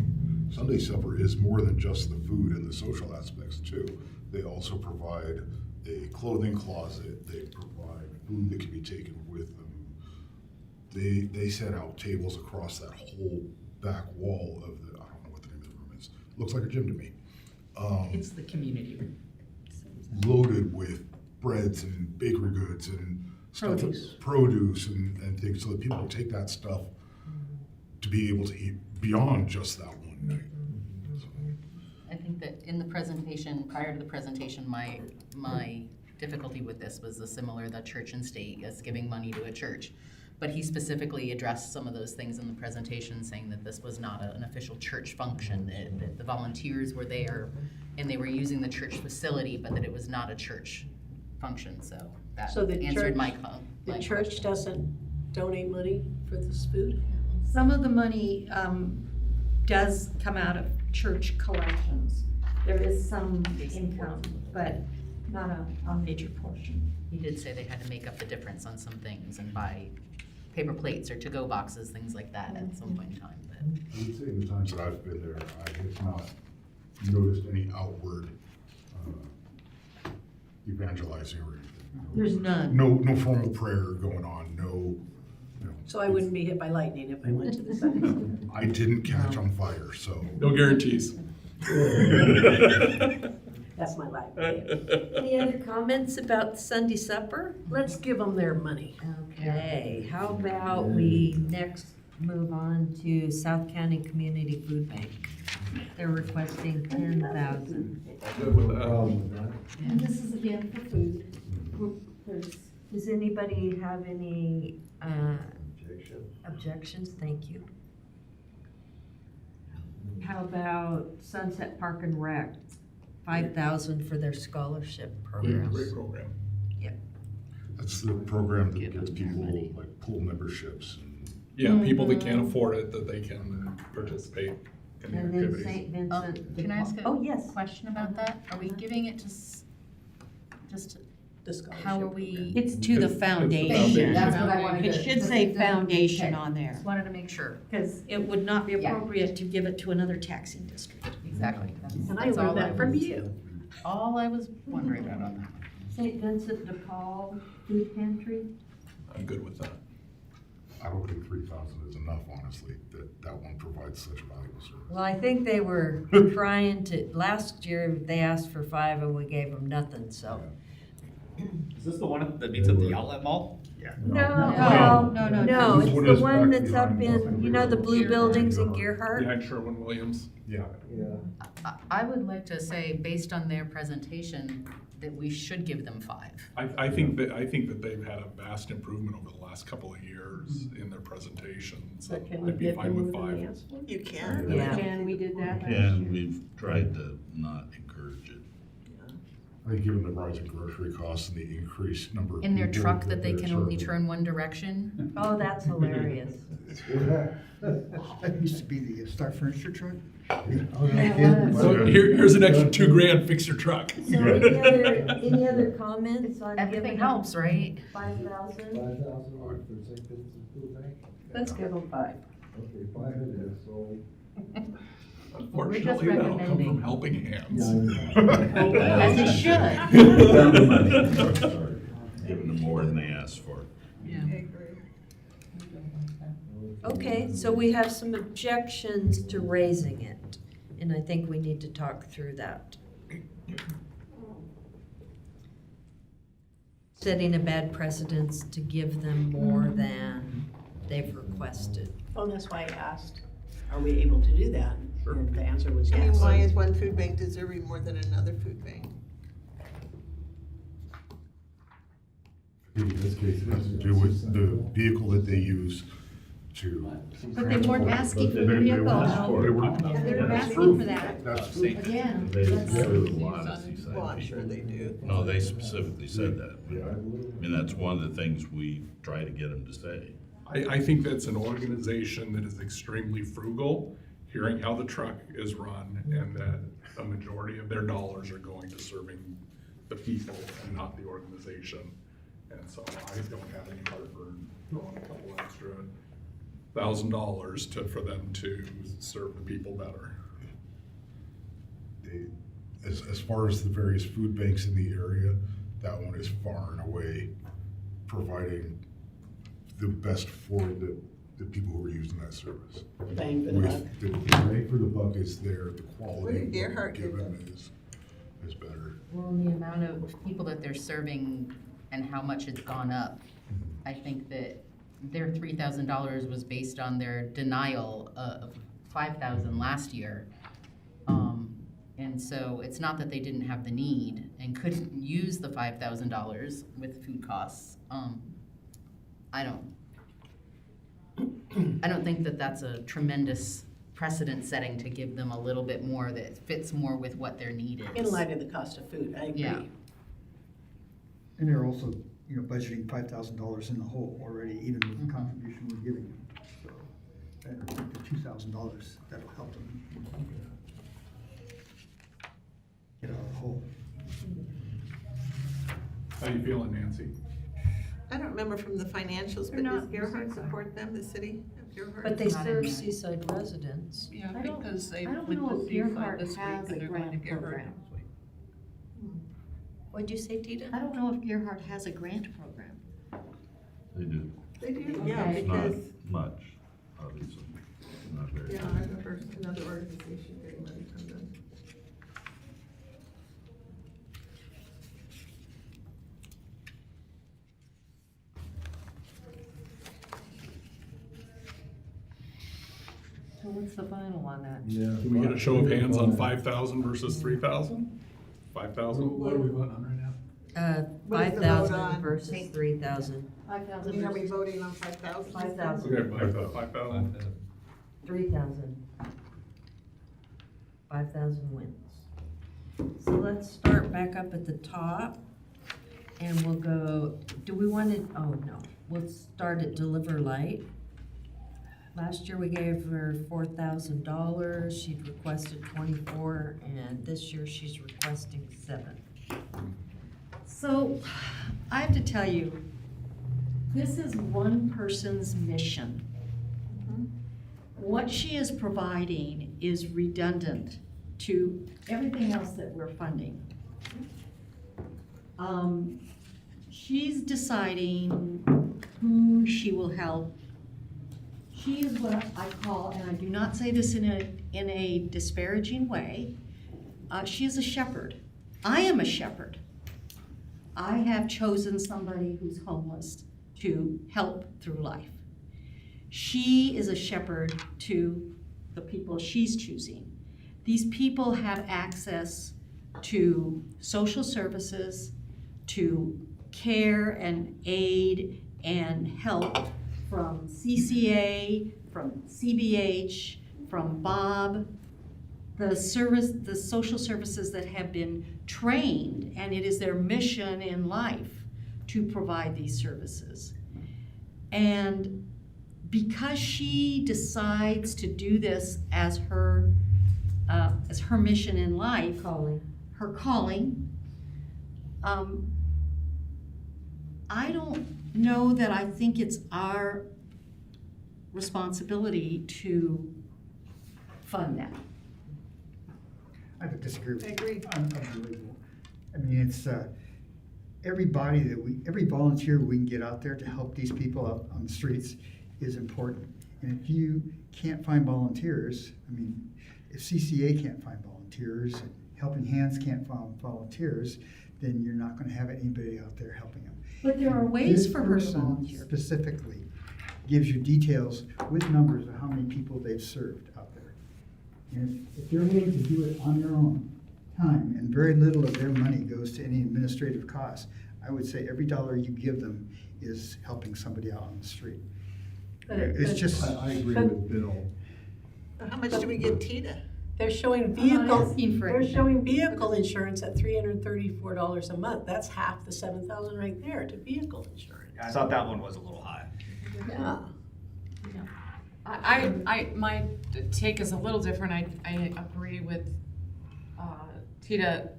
Sunday supper is more than just the food and the social aspects too. They also provide a clothing closet. They provide food that can be taken with them. They set out tables across that whole back wall of the, I don't know what the name of the room is. Looks like a gym to me. It's the community room. Loaded with breads and bakery goods and produce and things, so that people can take that stuff to be able to eat beyond just that one night. I think that in the presentation, prior to the presentation, my difficulty with this was similar, the church and state as giving money to a church. But he specifically addressed some of those things in the presentation, saying that this was not an official church function, that the volunteers were there and they were using the church facility, but that it was not a church function, so that answered my question. The church doesn't donate money for this food? Some of the money does come out of church collections. There is some income, but not a major portion. He did say they had to make up the difference on some things and buy paper plates or to-go boxes, things like that at some point in time. But I would say in the times that I've been there, I have not noticed any outward evangelizing or anything. There's none. No formal prayer going on, no. So I wouldn't be hit by lightning if I went to the Sunday. I didn't catch on fire, so. No guarantees. That's my life. Any other comments about Sunday supper? Let's give them their money. Okay, how about we next move on to South County Community Food Bank? They're requesting 10,000. Good with that. And this is again for food. Does anybody have any objections? Thank you. How about Sunset Park and Rec? 5,000 for their scholarship program. Great program. Yep. That's the program that gives people like pool memberships. Yeah, people that can't afford it, that they can participate in the And then activities. St. Vincent. can I ask Oh, yes. question about that? Are we giving it to just how are we? It's to the It's the foundation. foundation. That's what I wanted It to- should say foundation on there, Just wanted to make sure. because it would not be appropriate to give it to another taxing district. Exactly. And I learned that from you. All I was wondering about on that. St. Vincent de Paul Food Pantry. I'm good with that. I don't think 3,000 is enough, honestly, that one provides such valuable service. Well, I think they were trying to, last year, they asked for 5 and we gave them nothing, so. Is this the one that meets at the outlet mall? No, No. it's the one that's up in, you know, the blue buildings in Gearhart? Yeah, Sherwin-Williams. Yeah. I would like to say, based on their presentation, that we should give them 5. I think that they've had a vast improvement over the last couple of years in their presentations. But can we I'd be give fine them with more than they 5. asked for? You can. Yeah. And we did that last year. And we've tried to not encourage it. I think given the rise in grocery costs and the increased number of In their people truck that they they're can only serving. turn one direction. Oh, that's hilarious. That used to be the Star Furniture truck. So here's an extra $2,000, fix your truck. So any other comments on Everything giving helps, right? 5,000? 5,000 for St. Vincent's Food Bank? Let's give them 5. Okay, 5 it is, so. Unfortunately, that'll come recommending. from helping hands. As it should. Giving them more than they asked for. Okay, so we have some objections to raising it, and I think we need to talk through that. Setting a bad precedence to give them more than they've requested. Well, that's why I asked, are we able to do that? And the answer was I mean, yes. why is one food bank deserving more than another food bank? In this case, it has to do with the vehicle that they use to. But they weren't asking for the They vehicle. weren't- they weren't- They're that's asking true. for that. That's true. Again, They that's- do a lot of Seaside Well, I'm people. sure they do. No, they specifically said that. Yeah. I mean, that's one of the things we try to get them to say. I think that's an organization that is extremely frugal, hearing how the truck is run, and that a majority of their dollars are going to serving the people and not the organization. And so I don't have any heartburn throwing a couple extra $1,000 for them to serve the people better. As far as the various food banks in the area, that one is far and away providing the best for the people who are using that service. Bang for the buck. The bang for the buck is there, the What quality did of Gerhart what give given them? is better. Well, the amount of people that they're serving and how much it's gone up, I think that their $3,000 was based on their denial of 5,000 last year. And so it's not that they didn't have the need and couldn't use the $5,000 with food costs. I don't think that that's a tremendous precedent setting to give them a little bit more that fits more with what their need is. In light of the cost of food, I agree. Yeah. And they're also, budgeting $5,000 in the hole already, even with the contribution we're giving them. So, and the $2,000, that'll help them get out of the hole. How you feeling, Nancy? I don't remember from the financials, but does Gerhart support them, the city of Gerhart? But they Not in serve there. Seaside residents. Yeah, I don't- because they I don't went know to if Seaside Gerhart this week has and a they're going to grant Gerhart program. next week. What'd you say, Tita? I don't know if Gerhart has a grant program. They do. They do, yeah, Okay. It's not because, much, obviously. Not very yeah, much. I remember another organization getting money from them. So what's the final on that? Yeah. Can we get a show of hands on 5,000 versus 3,000? 5,000? What are we voting on right now? What is the vote 5,000 on? versus 3,000. 5,000 Are we versus voting on 5,000? 5,000. Okay, 5,000. 3,000. 5,000 wins. So let's start back up at the top, and we'll go, do we want to, oh, no, we'll start at Deliver Light. Last year we gave her $4,000, she'd requested 24, and this year she's requesting 7. So, I have to tell you, this is one person's mission. What she is providing is redundant to everything else that we're funding. She's deciding who she will help She is what I call, and I do not say this in a disparaging way, she is a shepherd. I am a shepherd. I have chosen somebody who's homeless to help through life. She is a shepherd to the people she's choosing. These people have access to social services, to care and aid and help from CCA, from CBH, from Bob, the social services that have been trained, and it is their mission in life to provide these services. And because she decides to do this as her mission in life, her calling, I don't know that I think it's our responsibility to fund that. I would disagree with you. I agree. Unbelievable. I mean, it's, every volunteer we can get out there to help these people out on the streets is important. And if you can't find volunteers, I mean, if CCA can't find volunteers, and Helping Hands can't find volunteers, then you're not gonna have anybody out there helping them. But there are ways for her to volunteer. This person specifically gives you details with numbers of how many people they've served out there. And if they're willing to do it on their own time, and very little of their money goes to any administrative costs, I would say every dollar you give them is helping somebody out on the street. It's just. I agree with Bill. How much do we get Tita? They're showing I'm not vehicle, asking for they're anything. showing vehicle insurance at $334 a month. That's half the $7,000 right there to vehicle insurance. I thought that one was a little high. Yeah. My take is a little different. I agree with Tita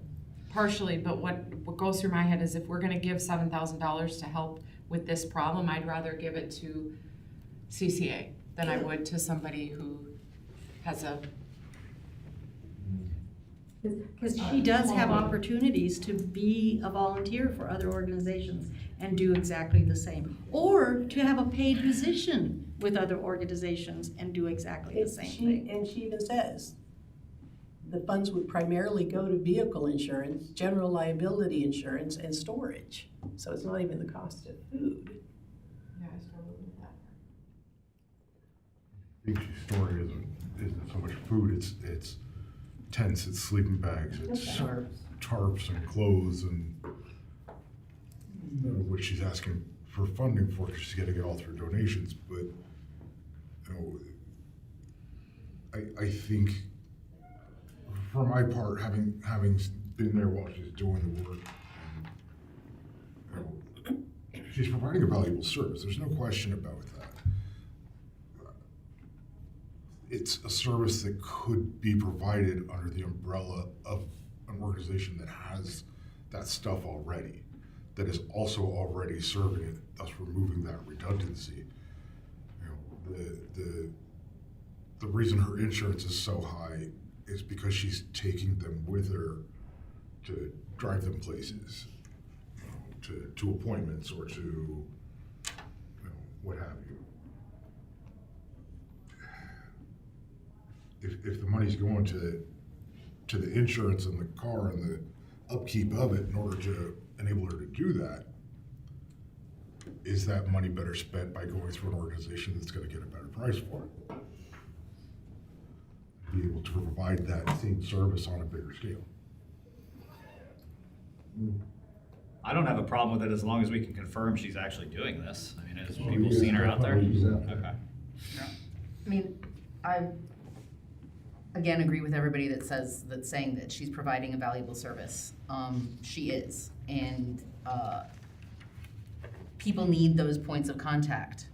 partially, but what goes through my head is if we're gonna give $7,000 to help with this problem, I'd rather give it to CCA than I would to somebody who has a. Because she does have opportunities to be a volunteer for other organizations and do exactly the same. Or to have a paid position with other organizations and do exactly the same thing. And she even says, the funds would primarily go to vehicle insurance, general liability insurance, and storage. So it's not even the cost of food. Yeah, I struggle with that. I think she's story isn't so much food, it's tents, it's sleeping bags, it's tarps and clothes and what she's asking for funding for, because she's got to get all through donations. But I think for my part, having been there while she's doing the work, she's providing a valuable service. There's no question about that. It's a service that could be provided under the umbrella of an organization that has that stuff already, that is also already serving it, thus removing that redundancy. The reason her insurance is so high is because she's taking them with her to drive them places, to appointments or to what have you. If the money's going to the insurance and the car and the upkeep of it in order to enable her to do that, is that money better spent by going through an organization that's going to get a better price for it? Be able to provide that same service on a bigger scale. I don't have a problem with it as long as we can confirm she's actually doing this. I mean, has people seen her out there? Okay. I mean, I again agree with everybody that's saying that she's providing a valuable service. She is, and people need those points of contact.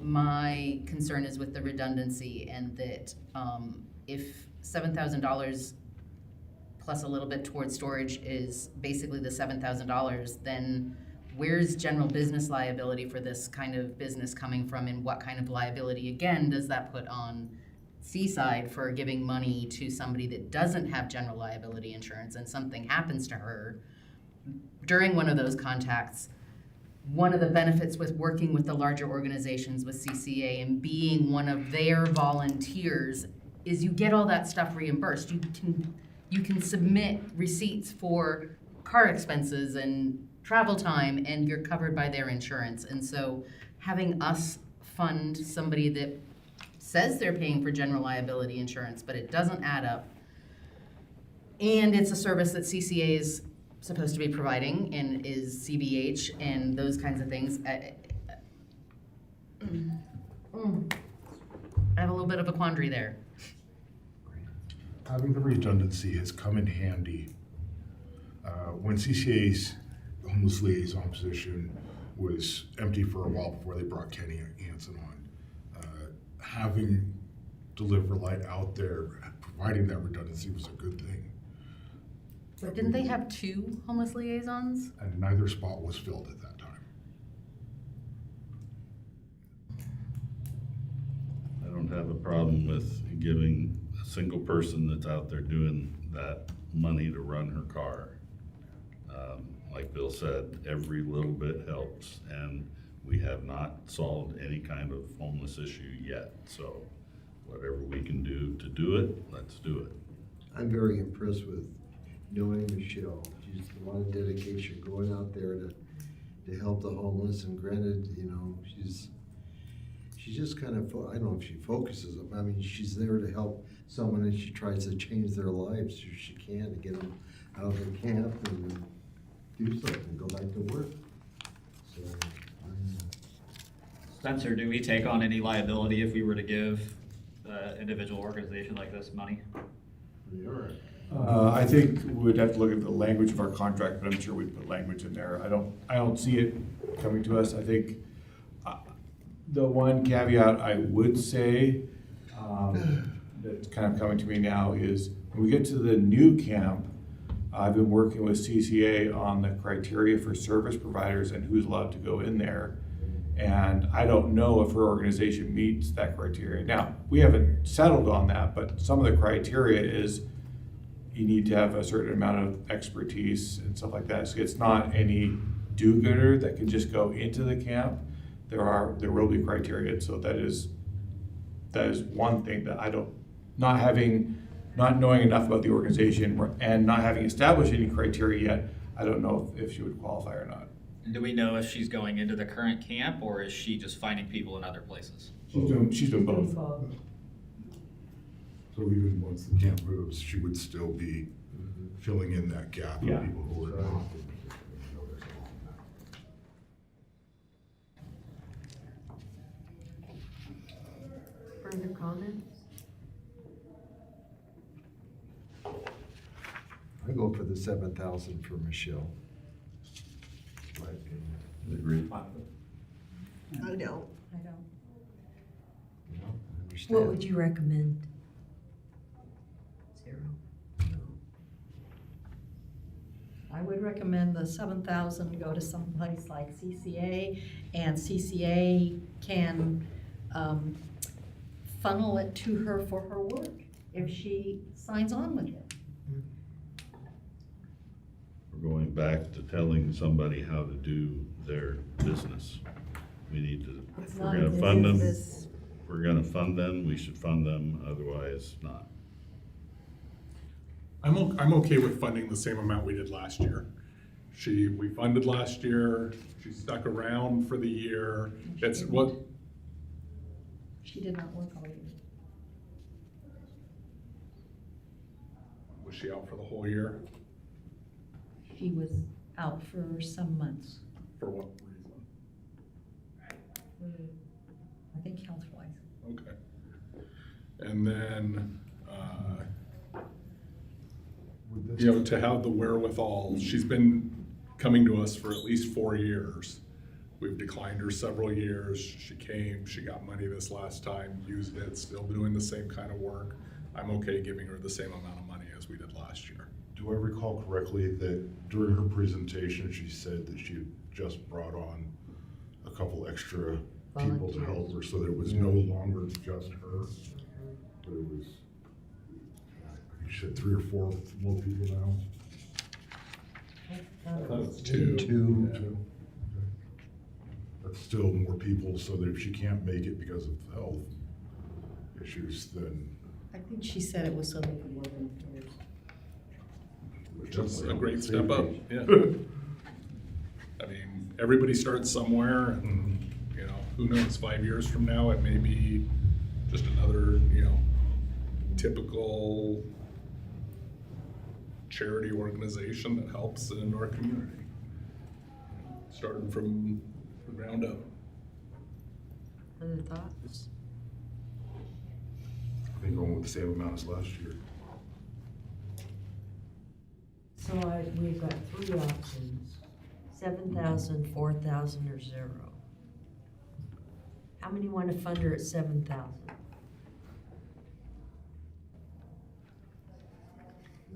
My concern is with the redundancy, and that if $7,000 plus a little bit towards storage is basically the $7,000, then where's general business liability for this kind of business coming from, and what kind of liability, again, does that put on Seaside for giving money to somebody that doesn't have general liability insurance and something happens to her during one of those contacts? one of the benefits with working with the larger organizations with CCA and being one of their volunteers is you get all that stuff reimbursed. You can submit receipts for car expenses and travel time, and you're covered by their insurance. And so having us fund somebody that says they're paying for general liability insurance, but it doesn't add up, and it's a service that CCA is supposed to be providing and is CBH and those kinds of things. I have a little bit of a quandary there. Having the redundancy has come in handy. When CCA's homeless liaison position was empty for a while before they brought Kenny Hansen on, having Deliver Light out there providing that redundancy was a good thing. But didn't they have 2 homeless liaisons? And neither spot was filled at that time. I don't have a problem with giving a single person that's out there doing that money to run her car. Like Bill said, every little bit helps, and we have not solved any kind of homeless issue yet. So whatever we can do to do it, let's do it. I'm very impressed with knowing Michelle. She's a lot of dedication going out there to help the homeless, and granted, you know, she's just kind of, I don't know if she focuses them. I mean, she's there to help someone, and she tries to change their lives if she can, to get them out of their camp and do something, go back to work. So, Spencer, do we take on any liability if we were to give an individual organization like this money? I think we'd have to look at the language of our contract, but I'm sure we'd put language in there. I don't see it coming to us. I think the one caveat I would say that's kind of coming to me now is when we get to the new camp, I've been working with CCA on the criteria for service providers and who's allowed to go in there. And I don't know if her organization meets that criteria. Now, we haven't settled on that, but some of the criteria is you need to have a certain amount of expertise and stuff like that. So it's not any do-gooder that can just go into the camp. There will be criteria. So that is one thing that I don't, not knowing enough about the organization and not having established any criteria yet, I don't know if she would qualify or not. Do we know if she's going into the current camp, or is she just finding people in other places? She's doing both. So even once the camp moves, she would still be filling in that gap of Yeah. people who are not. Further comments? I go for the 7,000 for Michelle. My opinion. Agree. I don't. You know, I understand. What would you recommend? 0. I would recommend the 7,000 go to someplace like CCA, and CCA can funnel it to her for her work if she signs on with it. We're going back to telling somebody how to do their business. We need to, if we're gonna fund them, if we're gonna fund them, we should fund them, otherwise not. I'm okay with funding the same amount we did last year. We funded last year, she stuck around for the year. It's what, She did not work all year. was she out for the whole year? She was out for some months, For what reason? I think health-wise. Okay. And then, you know, to have the wherewithal, she's been coming to us for at least 4 years. We've declined her several years. She came, she got money this last time, used it, still doing the same kind of work. I'm okay giving her the same amount of money as we did last year. Do I recall correctly that during her presentation, she said that she had just brought on a couple extra people to help her, so there was no longer just her, but it was, I think she said 3 or 4 more people now? I thought it was 2. Two. but still more people, so that if she can't make it because of health issues, then. I think she said it was so they could work in pairs. Which is a great step up, yeah. I mean, everybody starts somewhere, and, you know, who knows, 5 years from now, it may be just another, you know, typical charity organization that helps in our community. Starting from the ground up. Other thoughts? I think going with the same amount as last year. So we've got three options, 7,000, 4,000, or 0. How many want to fund her at 7,000?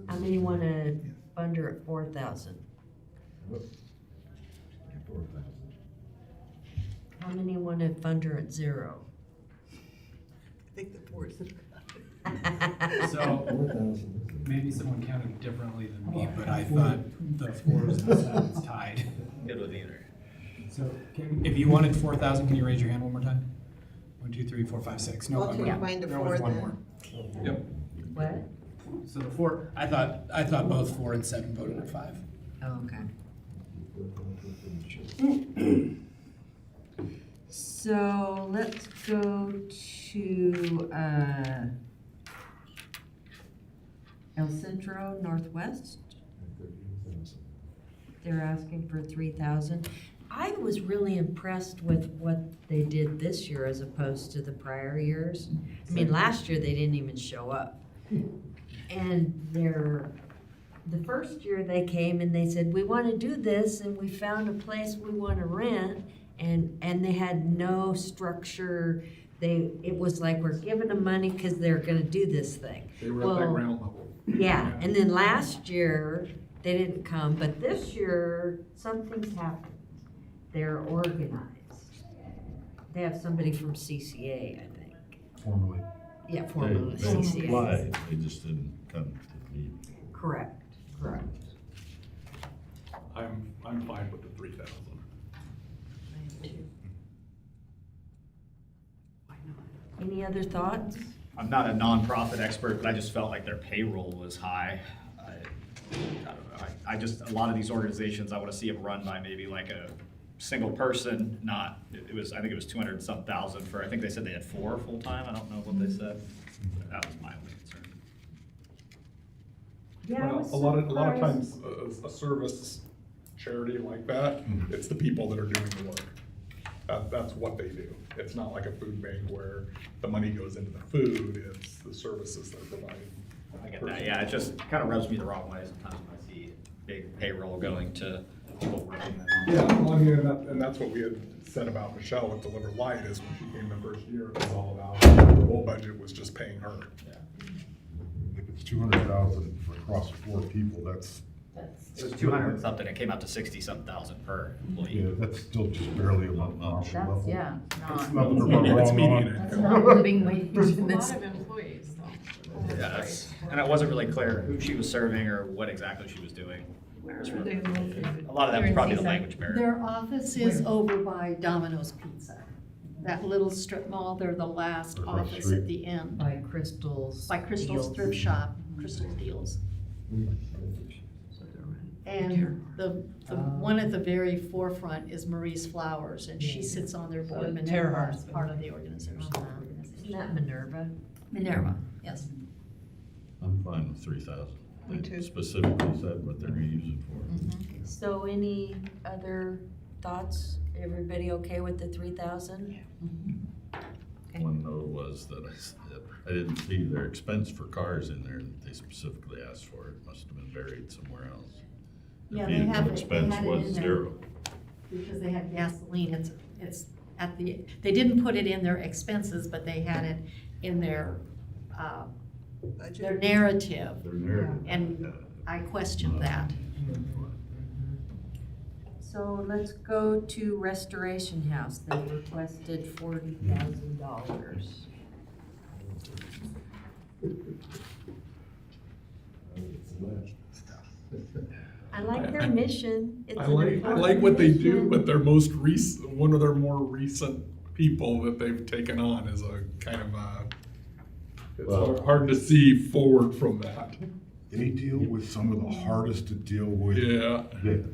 How many want to fund her at 4,000? How many want to fund her at 0? I think the board's. So, maybe someone counted differently than me, but I thought the 4s and 7s tied. Good with either. So, if you wanted 4,000, can you raise your hand one more time? 1, 2, 3, 4, 5, 6. No, Well, can you combine to there 4 was one then? more. Yep. What? So the 4, I thought both 4 and 7 voted at 5. Oh, okay. So let's go to El Centro Northwest. They're asking for 3,000. I was really impressed with what they did this year as opposed to the prior years. I mean, last year they didn't even show up. And the first year they came and they said, we want to do this, and we found a place we want to rent, and they had no structure. It was like, we're giving them money because they're going to do this thing. They were at that ground level. Yeah, and then last year they didn't come, but this year something's happened. They're organized. They have somebody from CCA, I think. Formally. Yeah, formally They CCA. applied, they just didn't come to the meeting. Correct. I'm fine with the 3,000. Any other thoughts? I'm not a nonprofit expert, but I just felt like their payroll was high. I don't know, I just, a lot of these organizations, I wanna see them run by maybe like a single person, not, I think it was 200 and some thousand for, I think they said they had 4 full-time, I don't know what they said. That was my only concern. Yeah, I Well, was a lot of surprised. times, a service charity like that, it's the people that are doing the work. That's what they do. It's not like a food bank where the money goes into the food, it's the services they're providing. I get that, yeah, it just kind of rubs me the wrong way sometimes when I see big payroll going to people working. Yeah, well, I mean, and that's what we had said about Michelle with Deliver Light, is when she came the first year, it was all about, the whole budget was just paying her. If it's 200,000 across 4 people, that's. It was 200 and something, it came out to 60-something thousand per employee. Yeah, that's still just barely above market level. Yeah, It's not, nothing to run It's wrong median on. that's not living wage There's a in this. lot of employees, though. Yeah, that's, and it wasn't really clear who she was serving or what exactly she was doing. Where are they located? A lot of that They're was in probably the Seaside. language barrier. Their office is over by Domino's Pizza. That little strip mall, they're the last Across the office street. at the end. By Crystal's. By Crystal's Deals. Thrift Shop, Crystal's Deals. And the one at the very forefront is Marie's Flowers, and she sits on their board. So Minerva Terra is part of the organization. Isn't that Minerva? Minerva, yes. I'm fine with 3,000. Me They too. specifically said what they're gonna use it for. So any other thoughts? Everybody okay with the 3,000? One note was that I didn't see their expense for cars in there that they specifically asked for. It must have been buried somewhere else. The Yeah, they vehicle have it, expense they had it was in there. 0. Because they had gasoline, it's at the, they didn't put it in their expenses, but they had it in their narrative. Their narrative. And I questioned that. So let's go to Restoration House. They requested $40,000. I like their mission. It's I an like important what they do, mission. but their most recent, one of their more recent people that they've taken on is a kind of it's Well- hard to see forward from that. They deal with some of the hardest to deal with Yeah. that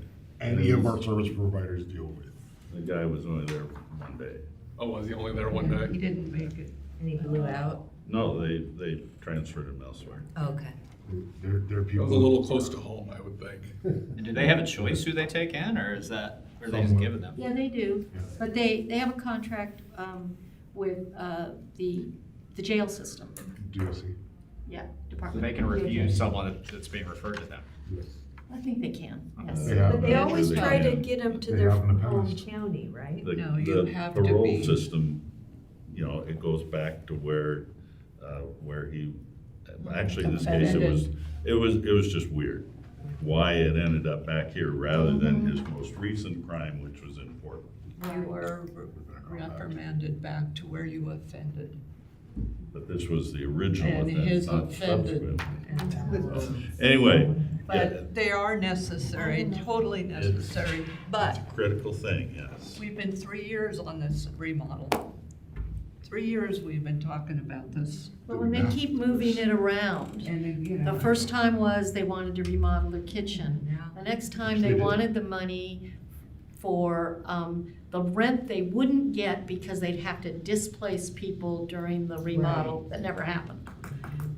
any of our service providers deal with. The guy was only there one day. Oh, was he only there one day? He didn't make it. And he blew out. No, they transferred him elsewhere. Okay. They're It people. was a little close to home, I would think. And do they have a choice who they take in, or is that, or are they just Somewhat. giving them? Yeah, they do, but they have a contract with the jail system. DOC. Yeah, So Department. they can refuse someone that's being referred to them? Yes. I think they can, yes. They have. But they always They try to have. get them to They their have in the home past. county, right? The, No, you the have to parole be- system, you know, it goes back to where he, actually in this case, it was just weird. Why it ended up back here rather than his most recent crime, which was in Portland. You were reprimanded back to where you offended. But this was the original And offense, his not offended. subsequent. Anyway, yeah, But they are necessary, totally necessary, but critical thing, yes. we've been 3 years on this remodel. 3 years we've been talking about this. But when they keep moving it around, And, you the know, first time was they wanted to remodel their kitchen. The next time they wanted the money for the rent they wouldn't get because they'd have to displace people during the remodel. That never happened.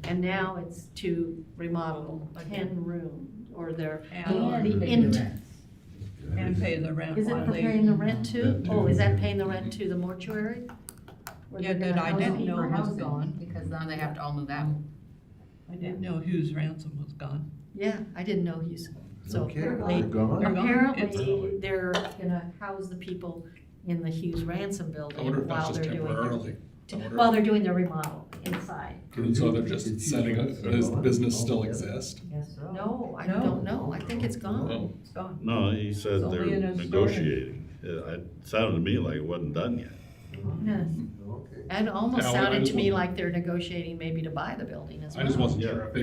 And now it's to remodel 10 rooms or their, And the pay int. and pay the rent. Is it while for they- paying the rent too? That too. Oh, is that paying the rent to the mortuary? Or Yeah, they're that I gonna didn't house know people? was gone. Because now they have to all move out. I didn't know Hughes Ransom was gone. Yeah, I didn't know he's, so Okay, apparently, they're gone. They're gone. apparently they're gonna house the people in the Hughes Ransom I wonder building if that's while just they're doing temporarily. while they're doing their remodel inside. And so they're just setting up, does the business still exist? Guess so. No, I don't know, I think it's gone. Oh, It's gone. No, he said It's they're only in a negotiating. It sounded to me like it wasn't done yet. Yes. Okay. And it almost Yeah, well, I sounded just to me wasn't- like they're negotiating maybe to buy the building as I well. just wasn't Yeah. sure if they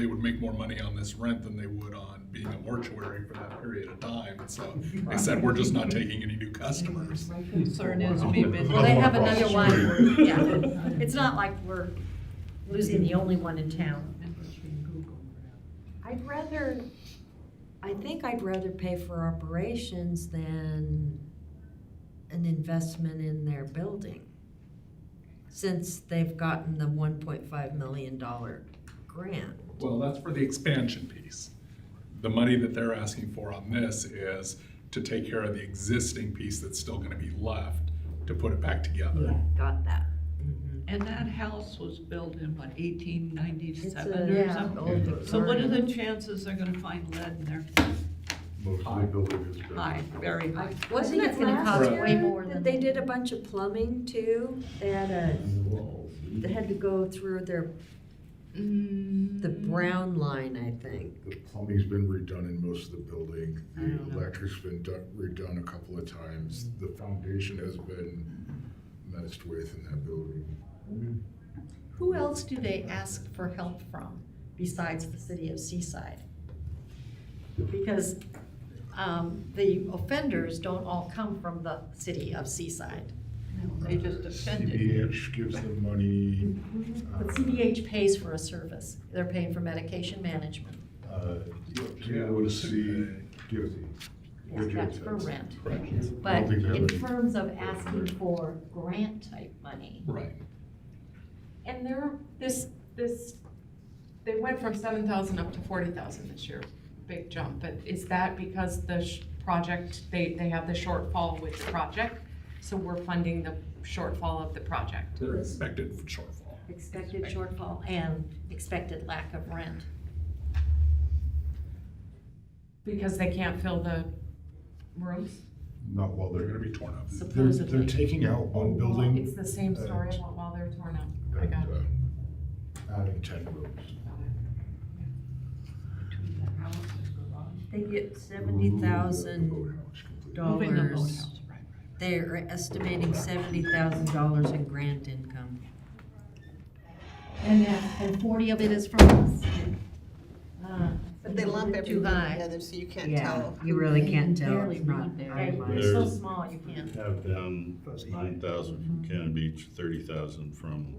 would make more money on this rent than they would on being a mortuary for that period of time. So they said, we're just not taking any new customers. My concern is we've been. Well, they have another one, yeah, it's not like we're losing the only one in town. I think I'd rather pay for operations than an investment in their building. Since they've gotten the $1.5 million grant. Well, that's for the expansion piece. The money that they're asking for on this is to take care of the existing piece that's still gonna be left, to put it back together. Got that. And that house was built in what, 1897 It's a- or yeah, something? old So what are the Victorian. chances they're gonna find lead in there? Most of the building is built. High, very high. Wasn't it's it gonna last cost year way more that than- they did a bunch of plumbing too? They had to go through the brown line, I think. The plumbing's been redone in most of the building. I don't The know. electric's been redone a couple of times. The foundation has been messed with in that building. Who else do they ask for help from besides the city of Seaside? Because the offenders don't all come from the city of Seaside. They just offended. CBH gives them money. But CBH pays for a service. They're paying for medication management. DOC gives That's for rent. Correct. But in terms of asking for grant type money, Right. And they went from 7,000 up to 40,000 this year, big jump, but is that because the project, they have the shortfall with the project? So we're funding the shortfall of the project? They're expected shortfall. expected shortfall and expected lack of rent. Because they can't fill the rooms? Not while They're they're, gonna be torn up. they're taking out one building. It's the same story about while they're torn up. I got it. Adding 10 rooms. They get $70,000. Moving the boathouse, right. They're estimating $70,000 in grant income. And 40 of it is from us. But they lump Too everything high. together, so you can't Yeah, tell. you really can't tell, Barely it's not read there. itemized. It's so There's- small, you can't. Have down Fuzzy. 9,000 from Cannon Beach, 30,000 from,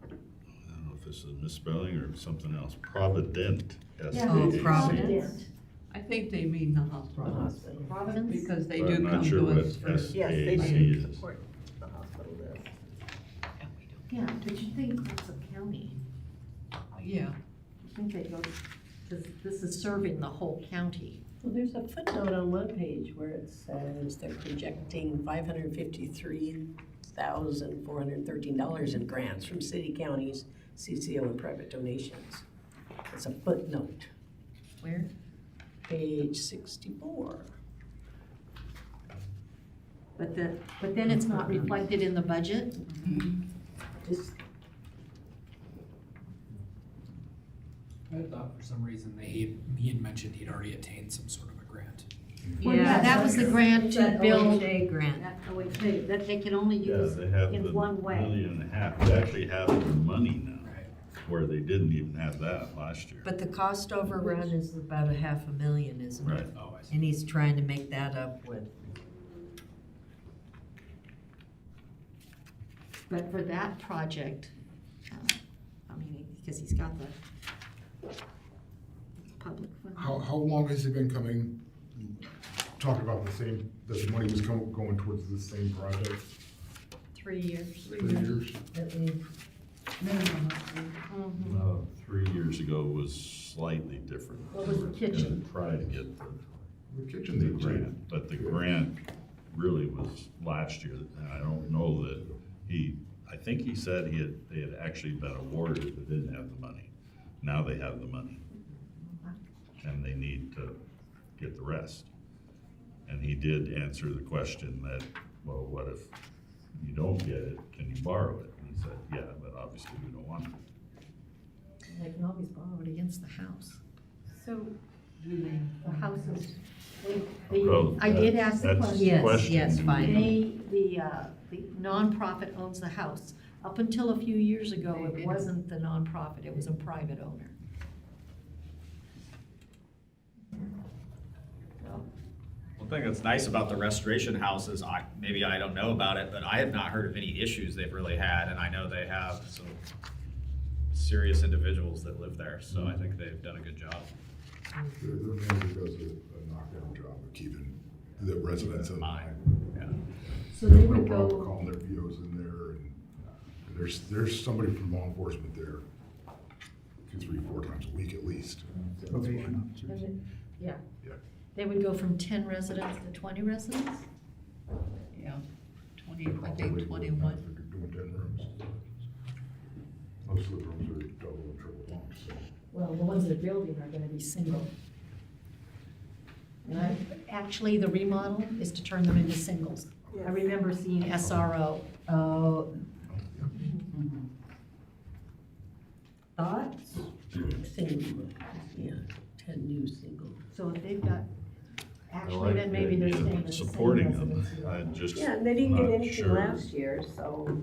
I don't know if this is a misspelling or something else, Provident, Oh, S-A-A-C. Providence. I think they mean the hospital, Providence? because they But do I'm not come sure to what us for. Yes, they S-A-A-C do is. support the hospital does. Yeah, but you think that's a county. Yeah. I think they go, because this is serving the whole county. Well, there's a footnote on one page where it says they're projecting $553,413 in grants from city, counties, CCO, and private donations. It's a footnote, Where? page 64. But then it's not reflected in the budget? Just I thought for some reason he had mentioned he'd already attained some sort of a grant. Well, yeah, that was the grant to That build. OHA grant. That OHA, that they can only Yeah, use they have the in one way. $1.5 million. They actually have the money now, Right. where they didn't even have that last year. But the cost overrun is about $500,000, isn't it? Right. Oh, I see. And he's trying to make that up with. But for that project, I mean, because he's got the public fund. How long has it been coming, talking about the same, that the money was going towards the same project? 3 years. 3 years? Minimum. 3 years ago was slightly different. What was the kitchen? They were gonna Try to get The kitchen the they did. grant, but the grant really was last year, and I don't know that I think he said they had actually been awarded, but didn't have the money. Now they have the money, and they need to get the rest. And he did answer the question that, well, what if you don't get it, can you borrow it? And he said, yeah, but obviously we don't want it. They can always borrow it against the house. So. The houses, Well, I did ask the that's question. Yes, question. yes, fine. The nonprofit owns the house. Up until a few years ago, it wasn't the nonprofit, it was a private owner. One thing that's nice about the restoration houses, maybe I don't know about it, but I have not heard of any issues they've really had, and I know they have some serious individuals that live there, so I think they've done a good job. Their manager does a knockout job of keeping the residents in line. Yeah. So they No would problem go, calling their VOs in there, and there's somebody from law enforcement there 2, 3, 4 times a week at least. Probation officers. yeah, Yeah. they would go from 10 residents to 20 residents? Yeah, 20, I Probably think more 21. than that if they're doing 10 rooms. Most of the rooms are double and triple bunks, so. Well, the ones they're building are gonna be single. And actually, the remodel is to turn them into singles. I remember seeing SRO. Oh. Thoughts? Single, yeah, 10 new single. So if they've got, I actually, like then the maybe they're idea of staying in the same supporting them. residency. I just Yeah, and they didn't get not anything sure. last year, so.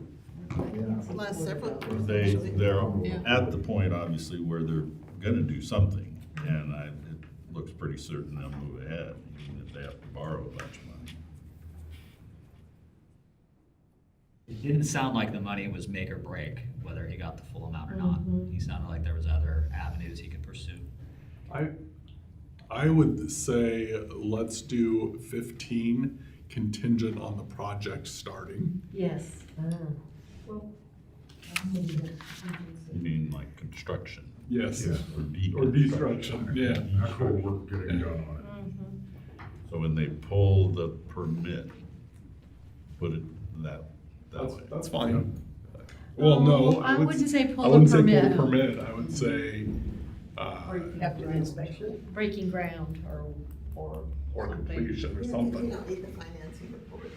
Last several. They're Yeah. at the point, obviously, where they're gonna do something, and it looks pretty certain they'll move ahead, even if they have to borrow a bunch of money. It didn't sound like the money was make or break, whether he got the full amount or not. He sounded like there was other avenues he could pursue. I would say let's do 15 contingent on the project starting. Yes. Well, You mean like construction? Yes. Yeah. Or destruction, yeah. Actual work getting done on it. So when they pull the permit, put it that way. That's fine. Well, no. I wouldn't say pull I the wouldn't say permit. pull the permit, I would say, After the inspection? Breaking ground or something. completion or You something. don't need the financing report.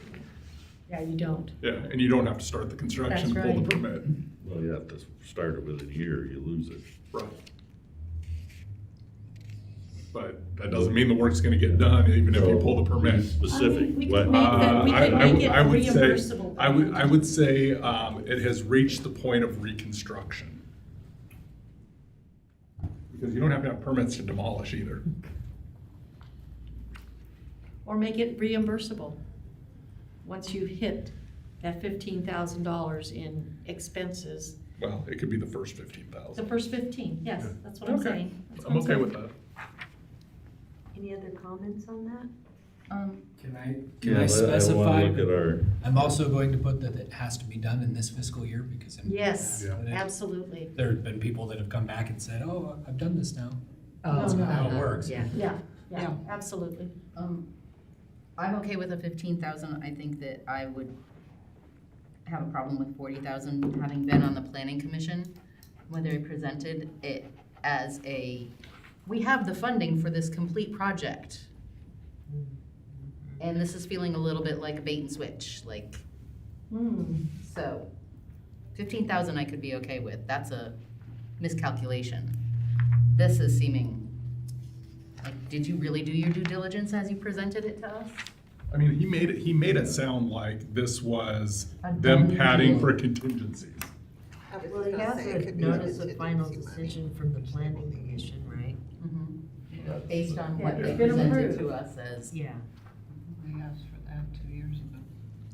Yeah, you don't. Yeah, and you don't have to start the construction, That's pull the right. permit. Well, you have to start it within a year, you lose it. Right. But that doesn't mean the work's gonna get done, even if you pull the permit. Specific, we what? could make that, we could make it I would say- reimbursable. I would say, it has reached the point of reconstruction. Because you don't have to have permits to demolish either. Or make it reimbursable. Once you hit that $15,000 in expenses, Well, it could be the first the 15,000. first 15, yes, that's what I'm Okay. saying. That's what I'm okay saying. with that. Any other comments on that? Can I Yeah, I specify? wanna look at our, I'm also going to put that it has to be done in this fiscal year because Yes, Yeah. absolutely. there have been people that have come back and said, oh, I've done this now. Oh, That's not how it works. Yeah. Yeah, yeah, Yeah. absolutely. I'm okay with the 15,000. I think that I would have a problem with 40,000, having been on the planning commission, when they presented it as we have the funding for this complete project. And this is feeling a little bit like a bait and switch, like, so 15,000 I could be okay with. That's a miscalculation. This is seeming like, did you really do your due diligence as you presented it to us? I mean, he made it sound like this was A them done padding deal. for contingencies. I was Well, he gonna has say it a could be notice of final contingency money. decision from the planning commission, right? Based on what Yeah, they it's been presented approved. to us as. Yeah. We asked for that 2 years ago.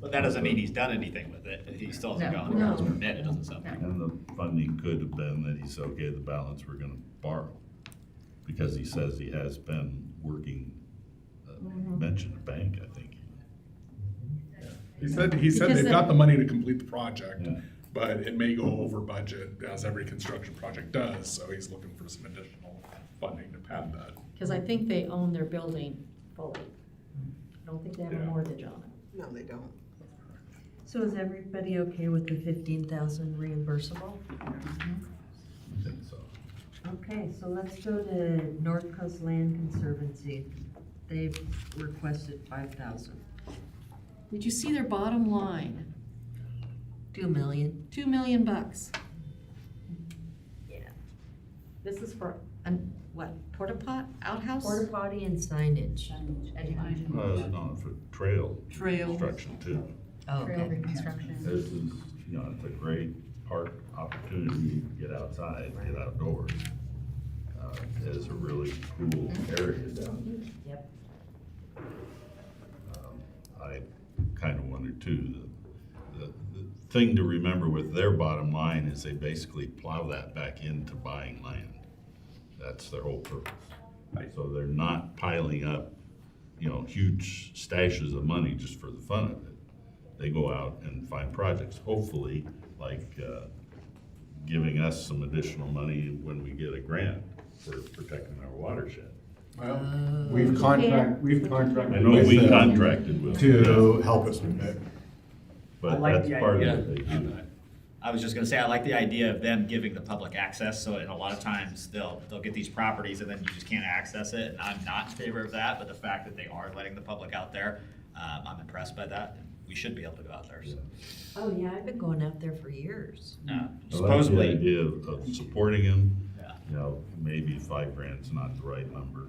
But that doesn't mean he's done anything with it. He still hasn't No. gone through his permit, it doesn't sound like. and the funding could have been that he said, okay, the balance we're gonna borrow. Because he says he has been working, mentioned the bank, I think. He said Because they've the- got the money to complete the project, Yeah. but it may go over budget, as every construction project does, so he's looking for some additional funding to pad that. Because I think they own their building fully. I don't think they have a Yeah. mortgage on it. No, they don't. So is everybody okay with the 15,000 reimbursable? I think so. Okay, so let's go to North Coast Land Conservancy. They've requested 5,000. Did you see their bottom line? 2 million. $2 million bucks. Yeah. This is for, what, porta pot, outhouse? Porta potty and signage. Education. No, for trail. Trail. Construction too. Oh, Trail okay. reconstruction. This is, it's a great park opportunity to get outside, get outdoors. It is a really cool area down there. Yep. I kind of wonder too, the thing to remember with their bottom line is they basically plow that back into buying land. That's their whole purpose. So they're not piling up, huge stashes of money just for the fun of it. They go out and find projects, hopefully, like, giving us some additional money when we get a grant for protecting our watershed. Well, we've contracted I know with we them contracted with to them, help us with it. I but like that's the part idea of it. They do. I was just gonna say, I like the idea of them giving the public access, so a lot of times they'll get these properties and then you just can't access it, and I'm not in favor of that, but the fact that they are letting the public out there, I'm impressed by that, and we should be able to go out there, so. Oh, yeah, I've been going out there for years. I like Supposedly, the idea of supporting him, yeah. maybe $5,000's not the right number.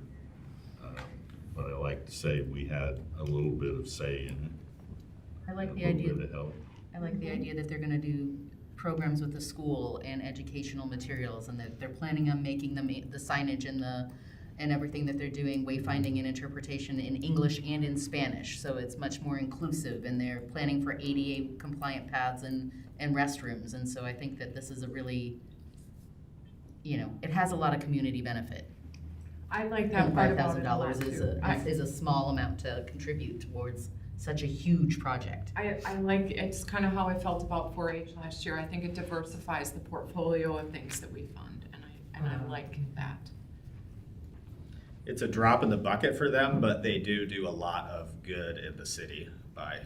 But I like to say we had a little bit of say in it. I like the A little idea. bit of help. I like the idea that they're gonna do programs with the school and educational materials, and that they're planning on making the signage and everything that they're doing, wayfinding and interpretation in English and in Spanish, so it's much more inclusive, and they're planning for ADA compliant paths and restrooms, and so I think that this is a really, it has a lot of community benefit. I like that part about it a lot $5,000 too. is a small amount to contribute towards such a huge project. I like, it's kind of how I felt about 4-H last year. I think it diversifies the portfolio of things that we fund, and I like that. It's a drop in the bucket for them, but they do a lot of good in the city by,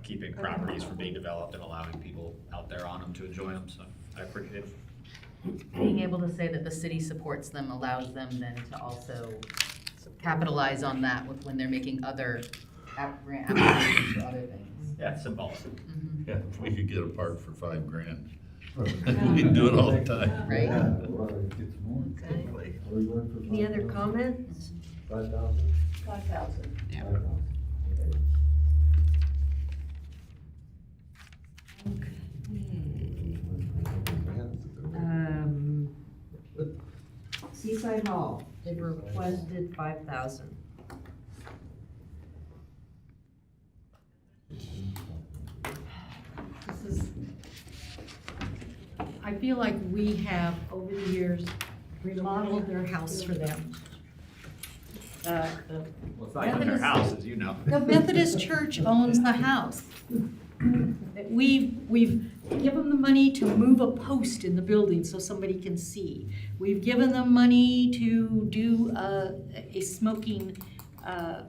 keeping properties from being developed and allowing people out there on them to enjoy them, so I appreciate it. Being able to say that the city supports them allows them then to also capitalize on that when they're making other grant applications for other things. Yeah, it's symbolic. Yeah, if we could get a park for $5,000, we'd do it all the time. Right? Okay. Any other comments? 5,000? 5,000. Yeah. Seaside Hall, they've requested 5,000. This is, I feel like we have, over the years, remodeled their house for them. Well, it's not even their house, as you know. The Methodist Church owns the house. We've given them money to move a post in the building so somebody can see. We've given them money to do a smoking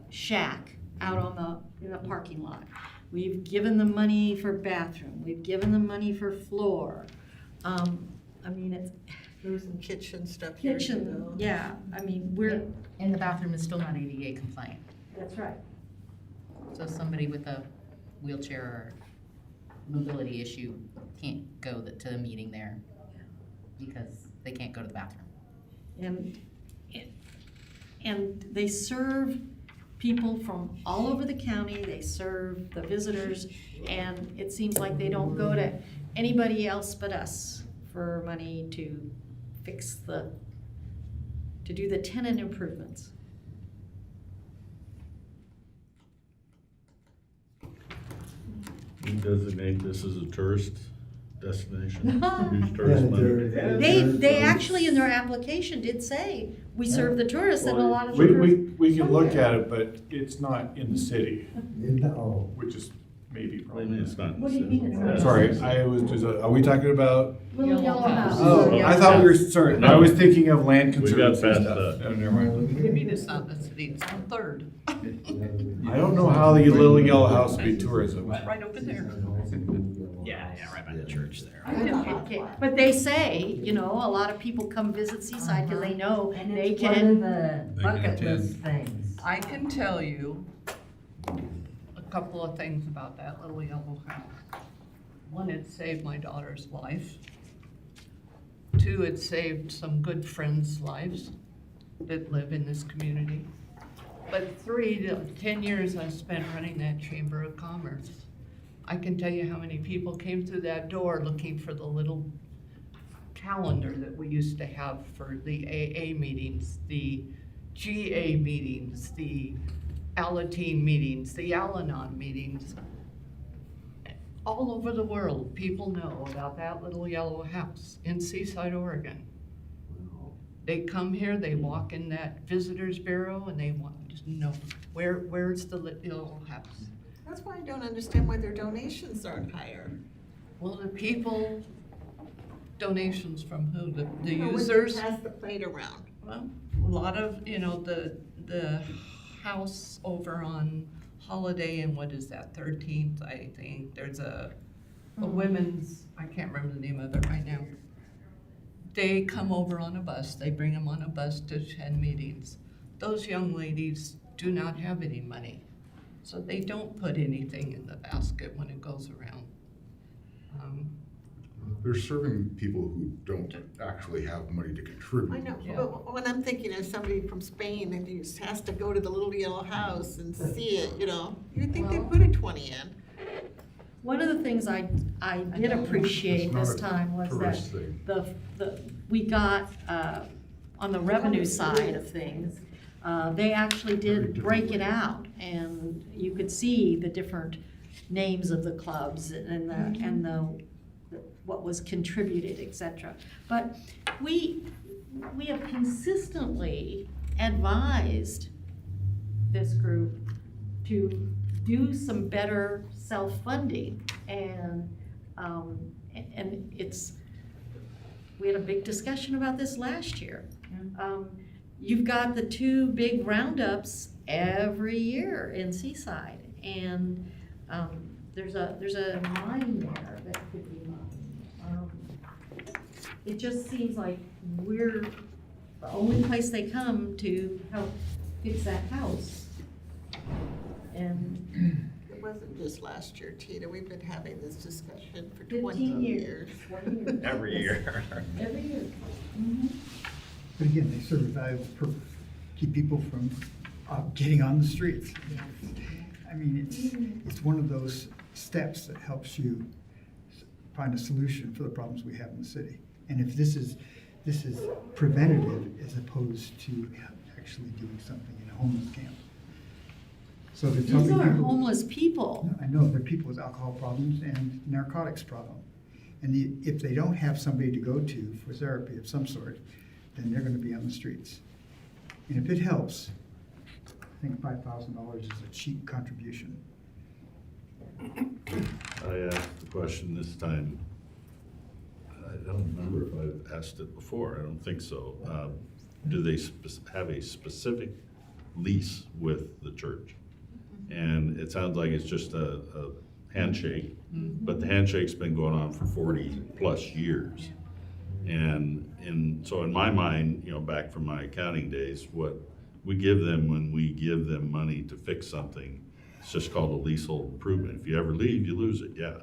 shack out on in the parking lot. We've given them money for bathroom. We've given them money for floor. I mean, it's. There's some kitchen stuff here. Kitchen, yeah, I mean, we're. And the bathroom is still not ADA compliant. That's right. So somebody with a wheelchair or mobility issue can't go to the meeting there because they can't go to the bathroom. And they serve people from all over the county, they serve the visitors, and it seems like they don't go to anybody else but us for money to fix to do the tenant improvements. You designate this as a tourist destination? Use tourist money? They actually in their application did say, we serve the tourists and a lot of the tourists. We can look at it, but it's not in the city, No. which is maybe What do you mean it's not in the What do you city? mean it's not? Sorry, I was just, are we talking about? Little Yellow House. Oh, I thought we were, sorry, I was thinking of land We got conservancy past stuff. that. Oh, never mind. What do you mean it's not in the city, it's on Third, I don't know how the Little Yellow House would be tourism. right over there. Yeah, right by the church there. Okay, but they say, you know, a lot of people come visit Seaside because they know And they it's one of can. the bucket list things. I can tell you a couple of things about that little yellow house. One, it saved my daughter's life. Two, it saved some good friends' lives that live in this community. But three, the 10 years I spent running that Chamber of Commerce, I can tell you how many people came through that door looking for the little calendar that we used to have for the AA meetings, the GA meetings, the Alateen meetings, the Al-Anon meetings. All over the world, people know about that little yellow house in Seaside, Oregon. They come here, they walk in that visitors bureau, and they want to know where's the little house. That's why I don't understand why their donations aren't higher. Well, the people, donations from who? The When they users? pass the plate around. Well, a lot of, the house over on Holiday and what is that, 13th, I think, there's a women's, I can't remember the name of it right now. They come over on a bus, they bring them on a bus to attend meetings. Those young ladies do not have any money, so they don't put anything in the basket when it goes around. They're serving people who don't actually have money to contribute. I know, but when I'm thinking of somebody from Spain and just has to go to the little yellow house and see it, you'd think they'd put a 20 in. One of the things I did appreciate It's not this a time was tourist that thing. we got, on the revenue side of things, they actually did break it out, and you could see the different names of the clubs and the what was contributed, etc. But we have consistently advised this group to do some better self-funding, and we had a big discussion about this last year. You've got the two big roundups every year in Seaside, and there's a mine there that could be mined. It just seems like we're the only place they come to help fix that house. And It wasn't just last year, Tina, we've been having this discussion for 15 20 years. 20 years. Every year. Every year. But again, they serve a valuable purpose, keep people from getting on the streets. I mean, it's one of those steps that helps you find a solution for the problems we have in the city. And if this is This is preventative as opposed to actually doing something in a homeless camp. So there's so These many are people. homeless people. I know, they're people with alcohol problems and narcotics problem. And if they don't have somebody to go to for therapy of some sort, then they're gonna be on the streets. And if it helps, I think $5,000 is a cheap contribution. I asked the question this time. I don't remember if I've asked it before. I don't think so. Do they have a specific lease with the church? And it sounds like it's just a handshake, but the handshake's been going on for 40+ years. And so in my mind, you know, back from my accounting days, what we give them when we give them money to fix something, it's just called a leasehold improvement. If you ever leave, you lose it, yeah.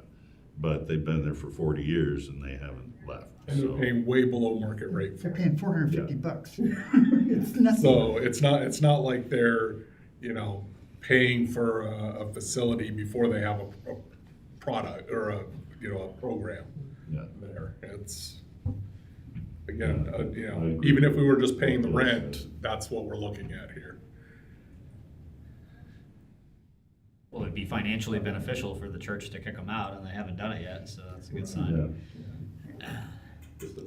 But they've been there for 40 years and they haven't left. And they're paying way below market rate. They're paying $450. It's nothing. So it's not like they're, you know, paying for a facility before they have a product or a program there. It's, again, you know, even if we were just paying the rent, that's what we're looking at here. Well, it'd be financially beneficial for the church to kick them out, and they haven't done it yet, so that's a good sign. The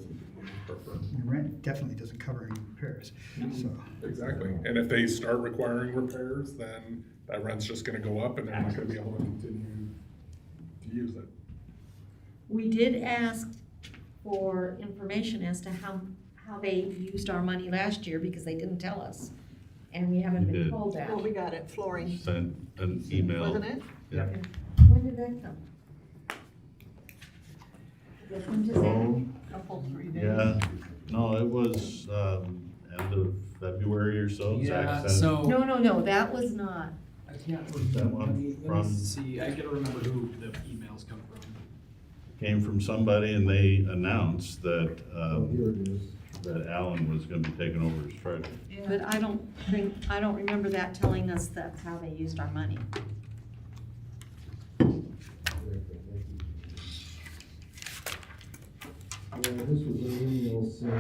rent definitely doesn't cover any repairs, so. Exactly. And if they start requiring repairs, then that rent's just gonna go up and they're not gonna be able to continue to use it. We did ask for information as to how they used our money last year because they didn't tell us. And we haven't You been did. told that. Well, we got it, flooring, Sent an email. wasn't it? Yeah. When did that come? Did that come to Zach? Couple, 3 days. Yeah, no, it was, end of February or so. Zach Yeah, sent- so. No, that was not. I can't That one let me from- see, I gotta remember who the emails come from. Came from somebody and they announced that, Here it is. that Alan was gonna be taking over as treasurer. But I don't remember that telling us that's how they used our money. Yeah, this was an email sent, I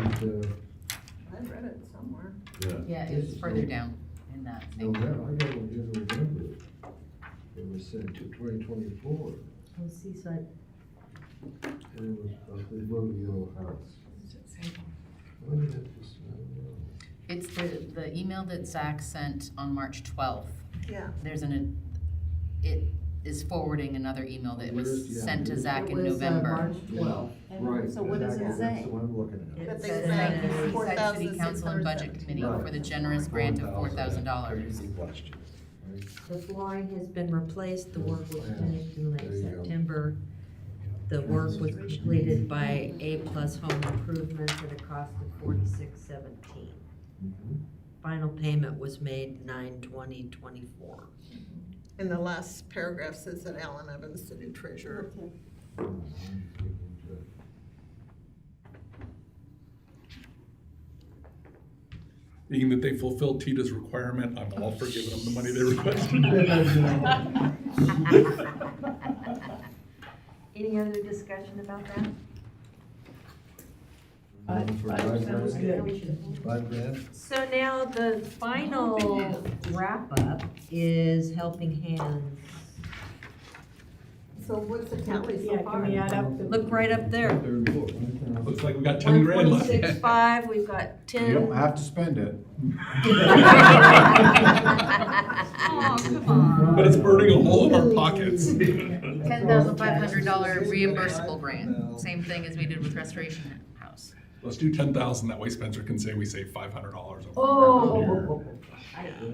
read it somewhere. Yeah. Yeah, it was further down in that same. November, I got one in November. It was sent to 2024, Oh, Seaside. and it was about the rodeo house. What did that just, I don't know. It's the email that Zach sent on March 12th. Yeah. It is forwarding another email that was Yeah. sent to Zach in It was, November. March 12th. Right. So what does it exactly, say? That's the one I'm looking at. It But they says said Thank you, that Seaside City Council and Budget 4,617. Committee for the generous grant of $4,000. Good question, right? The flooring has been replaced, the work was finished in late There you go. September. The work was completed by A+ Home Improvements at a cost of $46.17. Mhm. Final payment was made 9/20/24. And the last paragraph says that Alan Evans, the new treasurer. Being that they fulfilled Tita's requirement, I'm all for giving them the money they requested. Any other discussion about that? For $5,000? So now the final wrap-up is Helping Hands. So what's the tally so Yeah, far? can we add up the? Look right up there. Looks like we got 10 grand left. 126.5, we've got 10. You don't have to spend it. Oh, come on. But it's burning a hole in our pockets. $10,500 reimbursable grant, same thing as we did with Restoration House. Let's do 10,000, that way Spencer can say we saved $500 over Oh. the year. And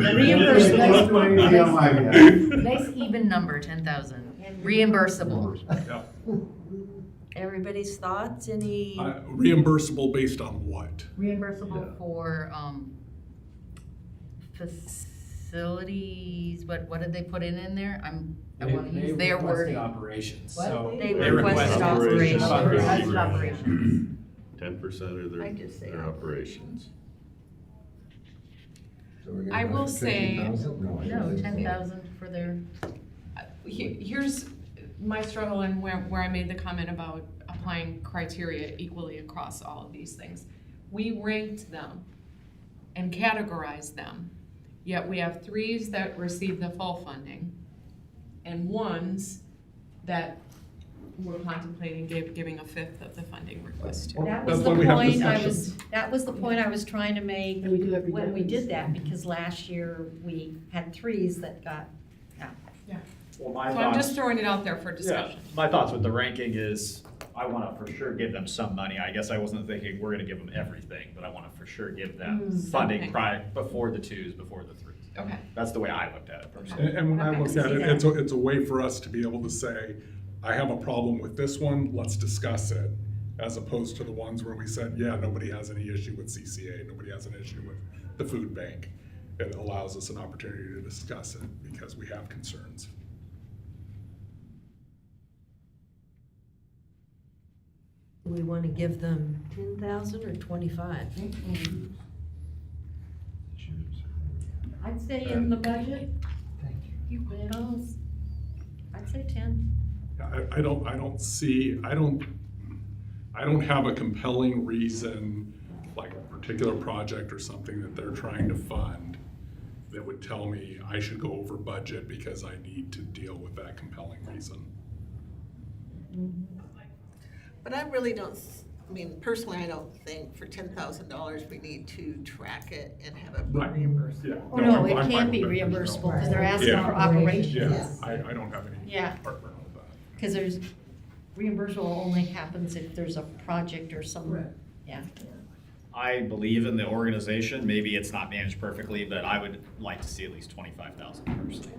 Don't reimbursable, do anything on my behalf. nice even number, 10,000. Reimbursable. Yeah. Everybody's thoughts, any? Reimbursable based on what? Reimbursable for, facilities, what did they put in there? I wanna use their wording. Operations, What? so. They requested operations. Requested operations. 10% of I just say their operations. So we're gonna I will buy say- 50,000? No, I don't No, think so. 10,000 for their, Here's my struggle and where I made the comment about applying criteria equally across all of these things. We ranked them and categorized them, yet we have 3s that receive the full funding and 1s that we're contemplating giving a 5th of the funding request to. That was That's the why we have point discussions. that was the point I was trying to make And we do every when we difference. did that, because last year we had 3s that got, Well, my So I'm just thoughts, throwing it out there for yeah, discussion. my thoughts with the ranking is, I wanna for sure give them some money. I guess I wasn't thinking we're gonna give them everything, but I wanna for sure give them funding Something. before the 2s, before the 3s. Okay. That's the way I looked at it personally. And when I Okay. look at it, it's a way for us to be able to say, I have a problem with this one, let's discuss it. As opposed to the ones where we said, yeah, nobody has any issue with CCA, nobody has an issue with the food bank. It allows us an opportunity to discuss it because we have concerns. Do we want to give them 10,000 or 25? I'd say in the budget, you know, I'd say 10. I don't have a compelling reason, like a particular project or something that they're trying to fund that would tell me I should go over budget because I need to deal with that compelling reason. But I really don't, I mean, personally, I don't think for $10,000, we need to track it and have it Right. reimbursed. Yeah. Oh, no, I'm it fine can't with be that. reimbursable, because they're asking Yeah. for operations. Yeah, I don't have any Yeah. heartburn with that. Because there's, reimbursable only happens if there's a project or some, yeah. I believe in the organization, maybe it's not managed perfectly, but I would like to see at least 25,000 personally.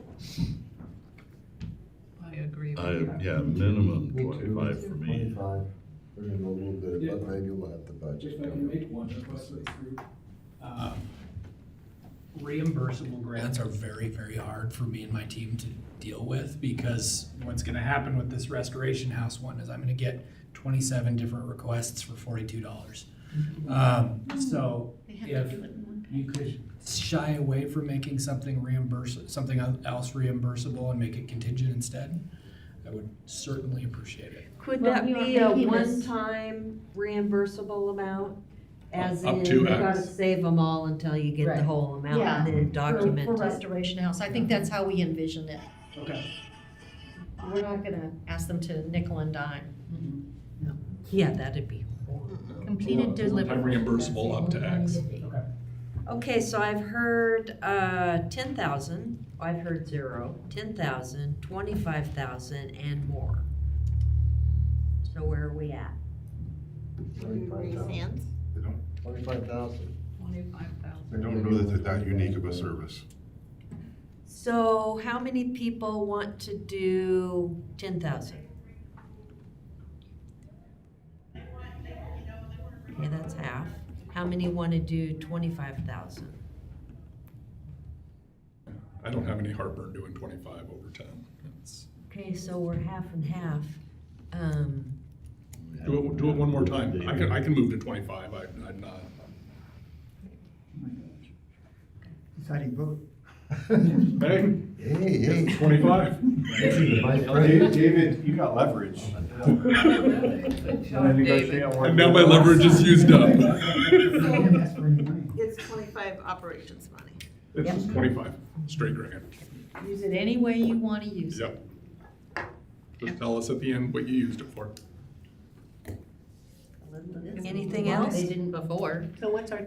I agree with you. Yeah, minimum Me too. 25 for me. 25. We're gonna go a little bit, but maybe we'll have the budget. If I can make one request to this group. Reimbursable grants are very, very hard for me and my team to deal with, because what's gonna happen with this restoration house one is I'm gonna get 27 different requests for $42. So They have if to do it in one you could shy away from making something else reimbursable and make it contingent instead, I would certainly appreciate it. Could Well, that we are be a making this- one-time reimbursable amount? As Up in, to you X. gotta save them all until you get the Right. whole amount Yeah, and then document For it. restoration house, I think that's how we envision it. Okay. We're not gonna ask them to nickel and dime. Yeah, that'd be horrible. Completed One-time delivery. reimbursable up to X. Okay. Okay, so I've heard 10,000, I've heard 0, 10,000, 25,000, and more. So where are we at? Raise hands. They don't, 25,000. 25,000. they don't know that they're that unique of a service. So how many people want to do 10,000? Okay, that's half. How many want to do 25,000? I don't have any heartburn doing 25 over 10. It's- Okay, so we're half and half. Do it one more time. I can move to 25. I'm not. Deciding vote. Hey, Hey, it's 25. David, you got leverage. And now my leverage is used up. It's 25 operations money. It's just 25, straight grant. Use it any way you wanna use it. Yep. Just tell us at the end what you used it for. Anything else? They didn't before. So what's our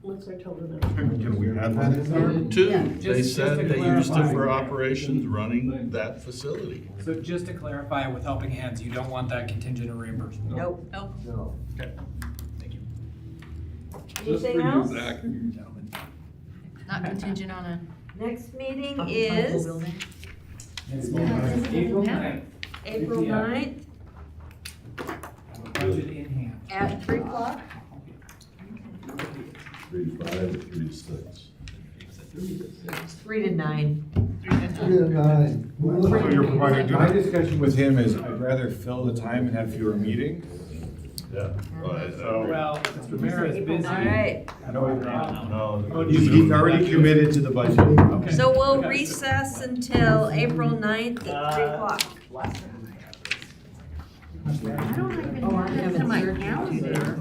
total number? Can we add that in there? Two, Yeah. they Just said to they used it clarify. for operations running that facility. So just to clarify, with Helping Hands, you don't want that contingent or reimbursable? Nope. No. Okay, thank you. Just for Anything you, else? Zach. Gentlemen. Not contingent on a. Next meeting a is building. April 9th. April 9th Budget in hand. at 3 o'clock. 3 to 5, 3 to 6. 3 to 9. 3 to 9. So you're providing, my discussion with him is I'd rather fill the time and have fewer meetings. Yeah. Well, Mr. Mayor is busy. All right, No. He's already committed to the budget. Okay. so we'll recess until April 9th at 3 o'clock. I don't even have this in my calendar.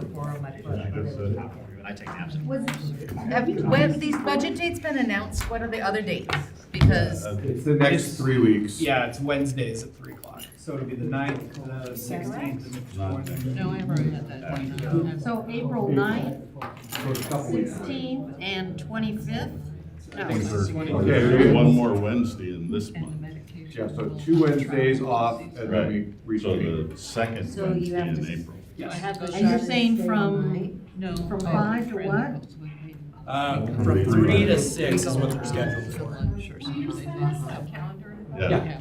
I take naps. Have these budget dates been announced? What are the other dates? Because It's the next 3 weeks. Yeah, it's Wednesdays at 3 o'clock. So it'll be the 9th, the 16th, and the 20th. No, I haven't had that. So April 9th, 16th, and 25th? No. Okay, One more Wednesday in this month. yeah, so 2 Wednesdays off, and then we So reconvene. the second So you Wednesday have in to- April. And you're saying from, No. from 5 to what? From 3 to 6 is what they're scheduled for. Sure, so you're saying this calendar? Yeah.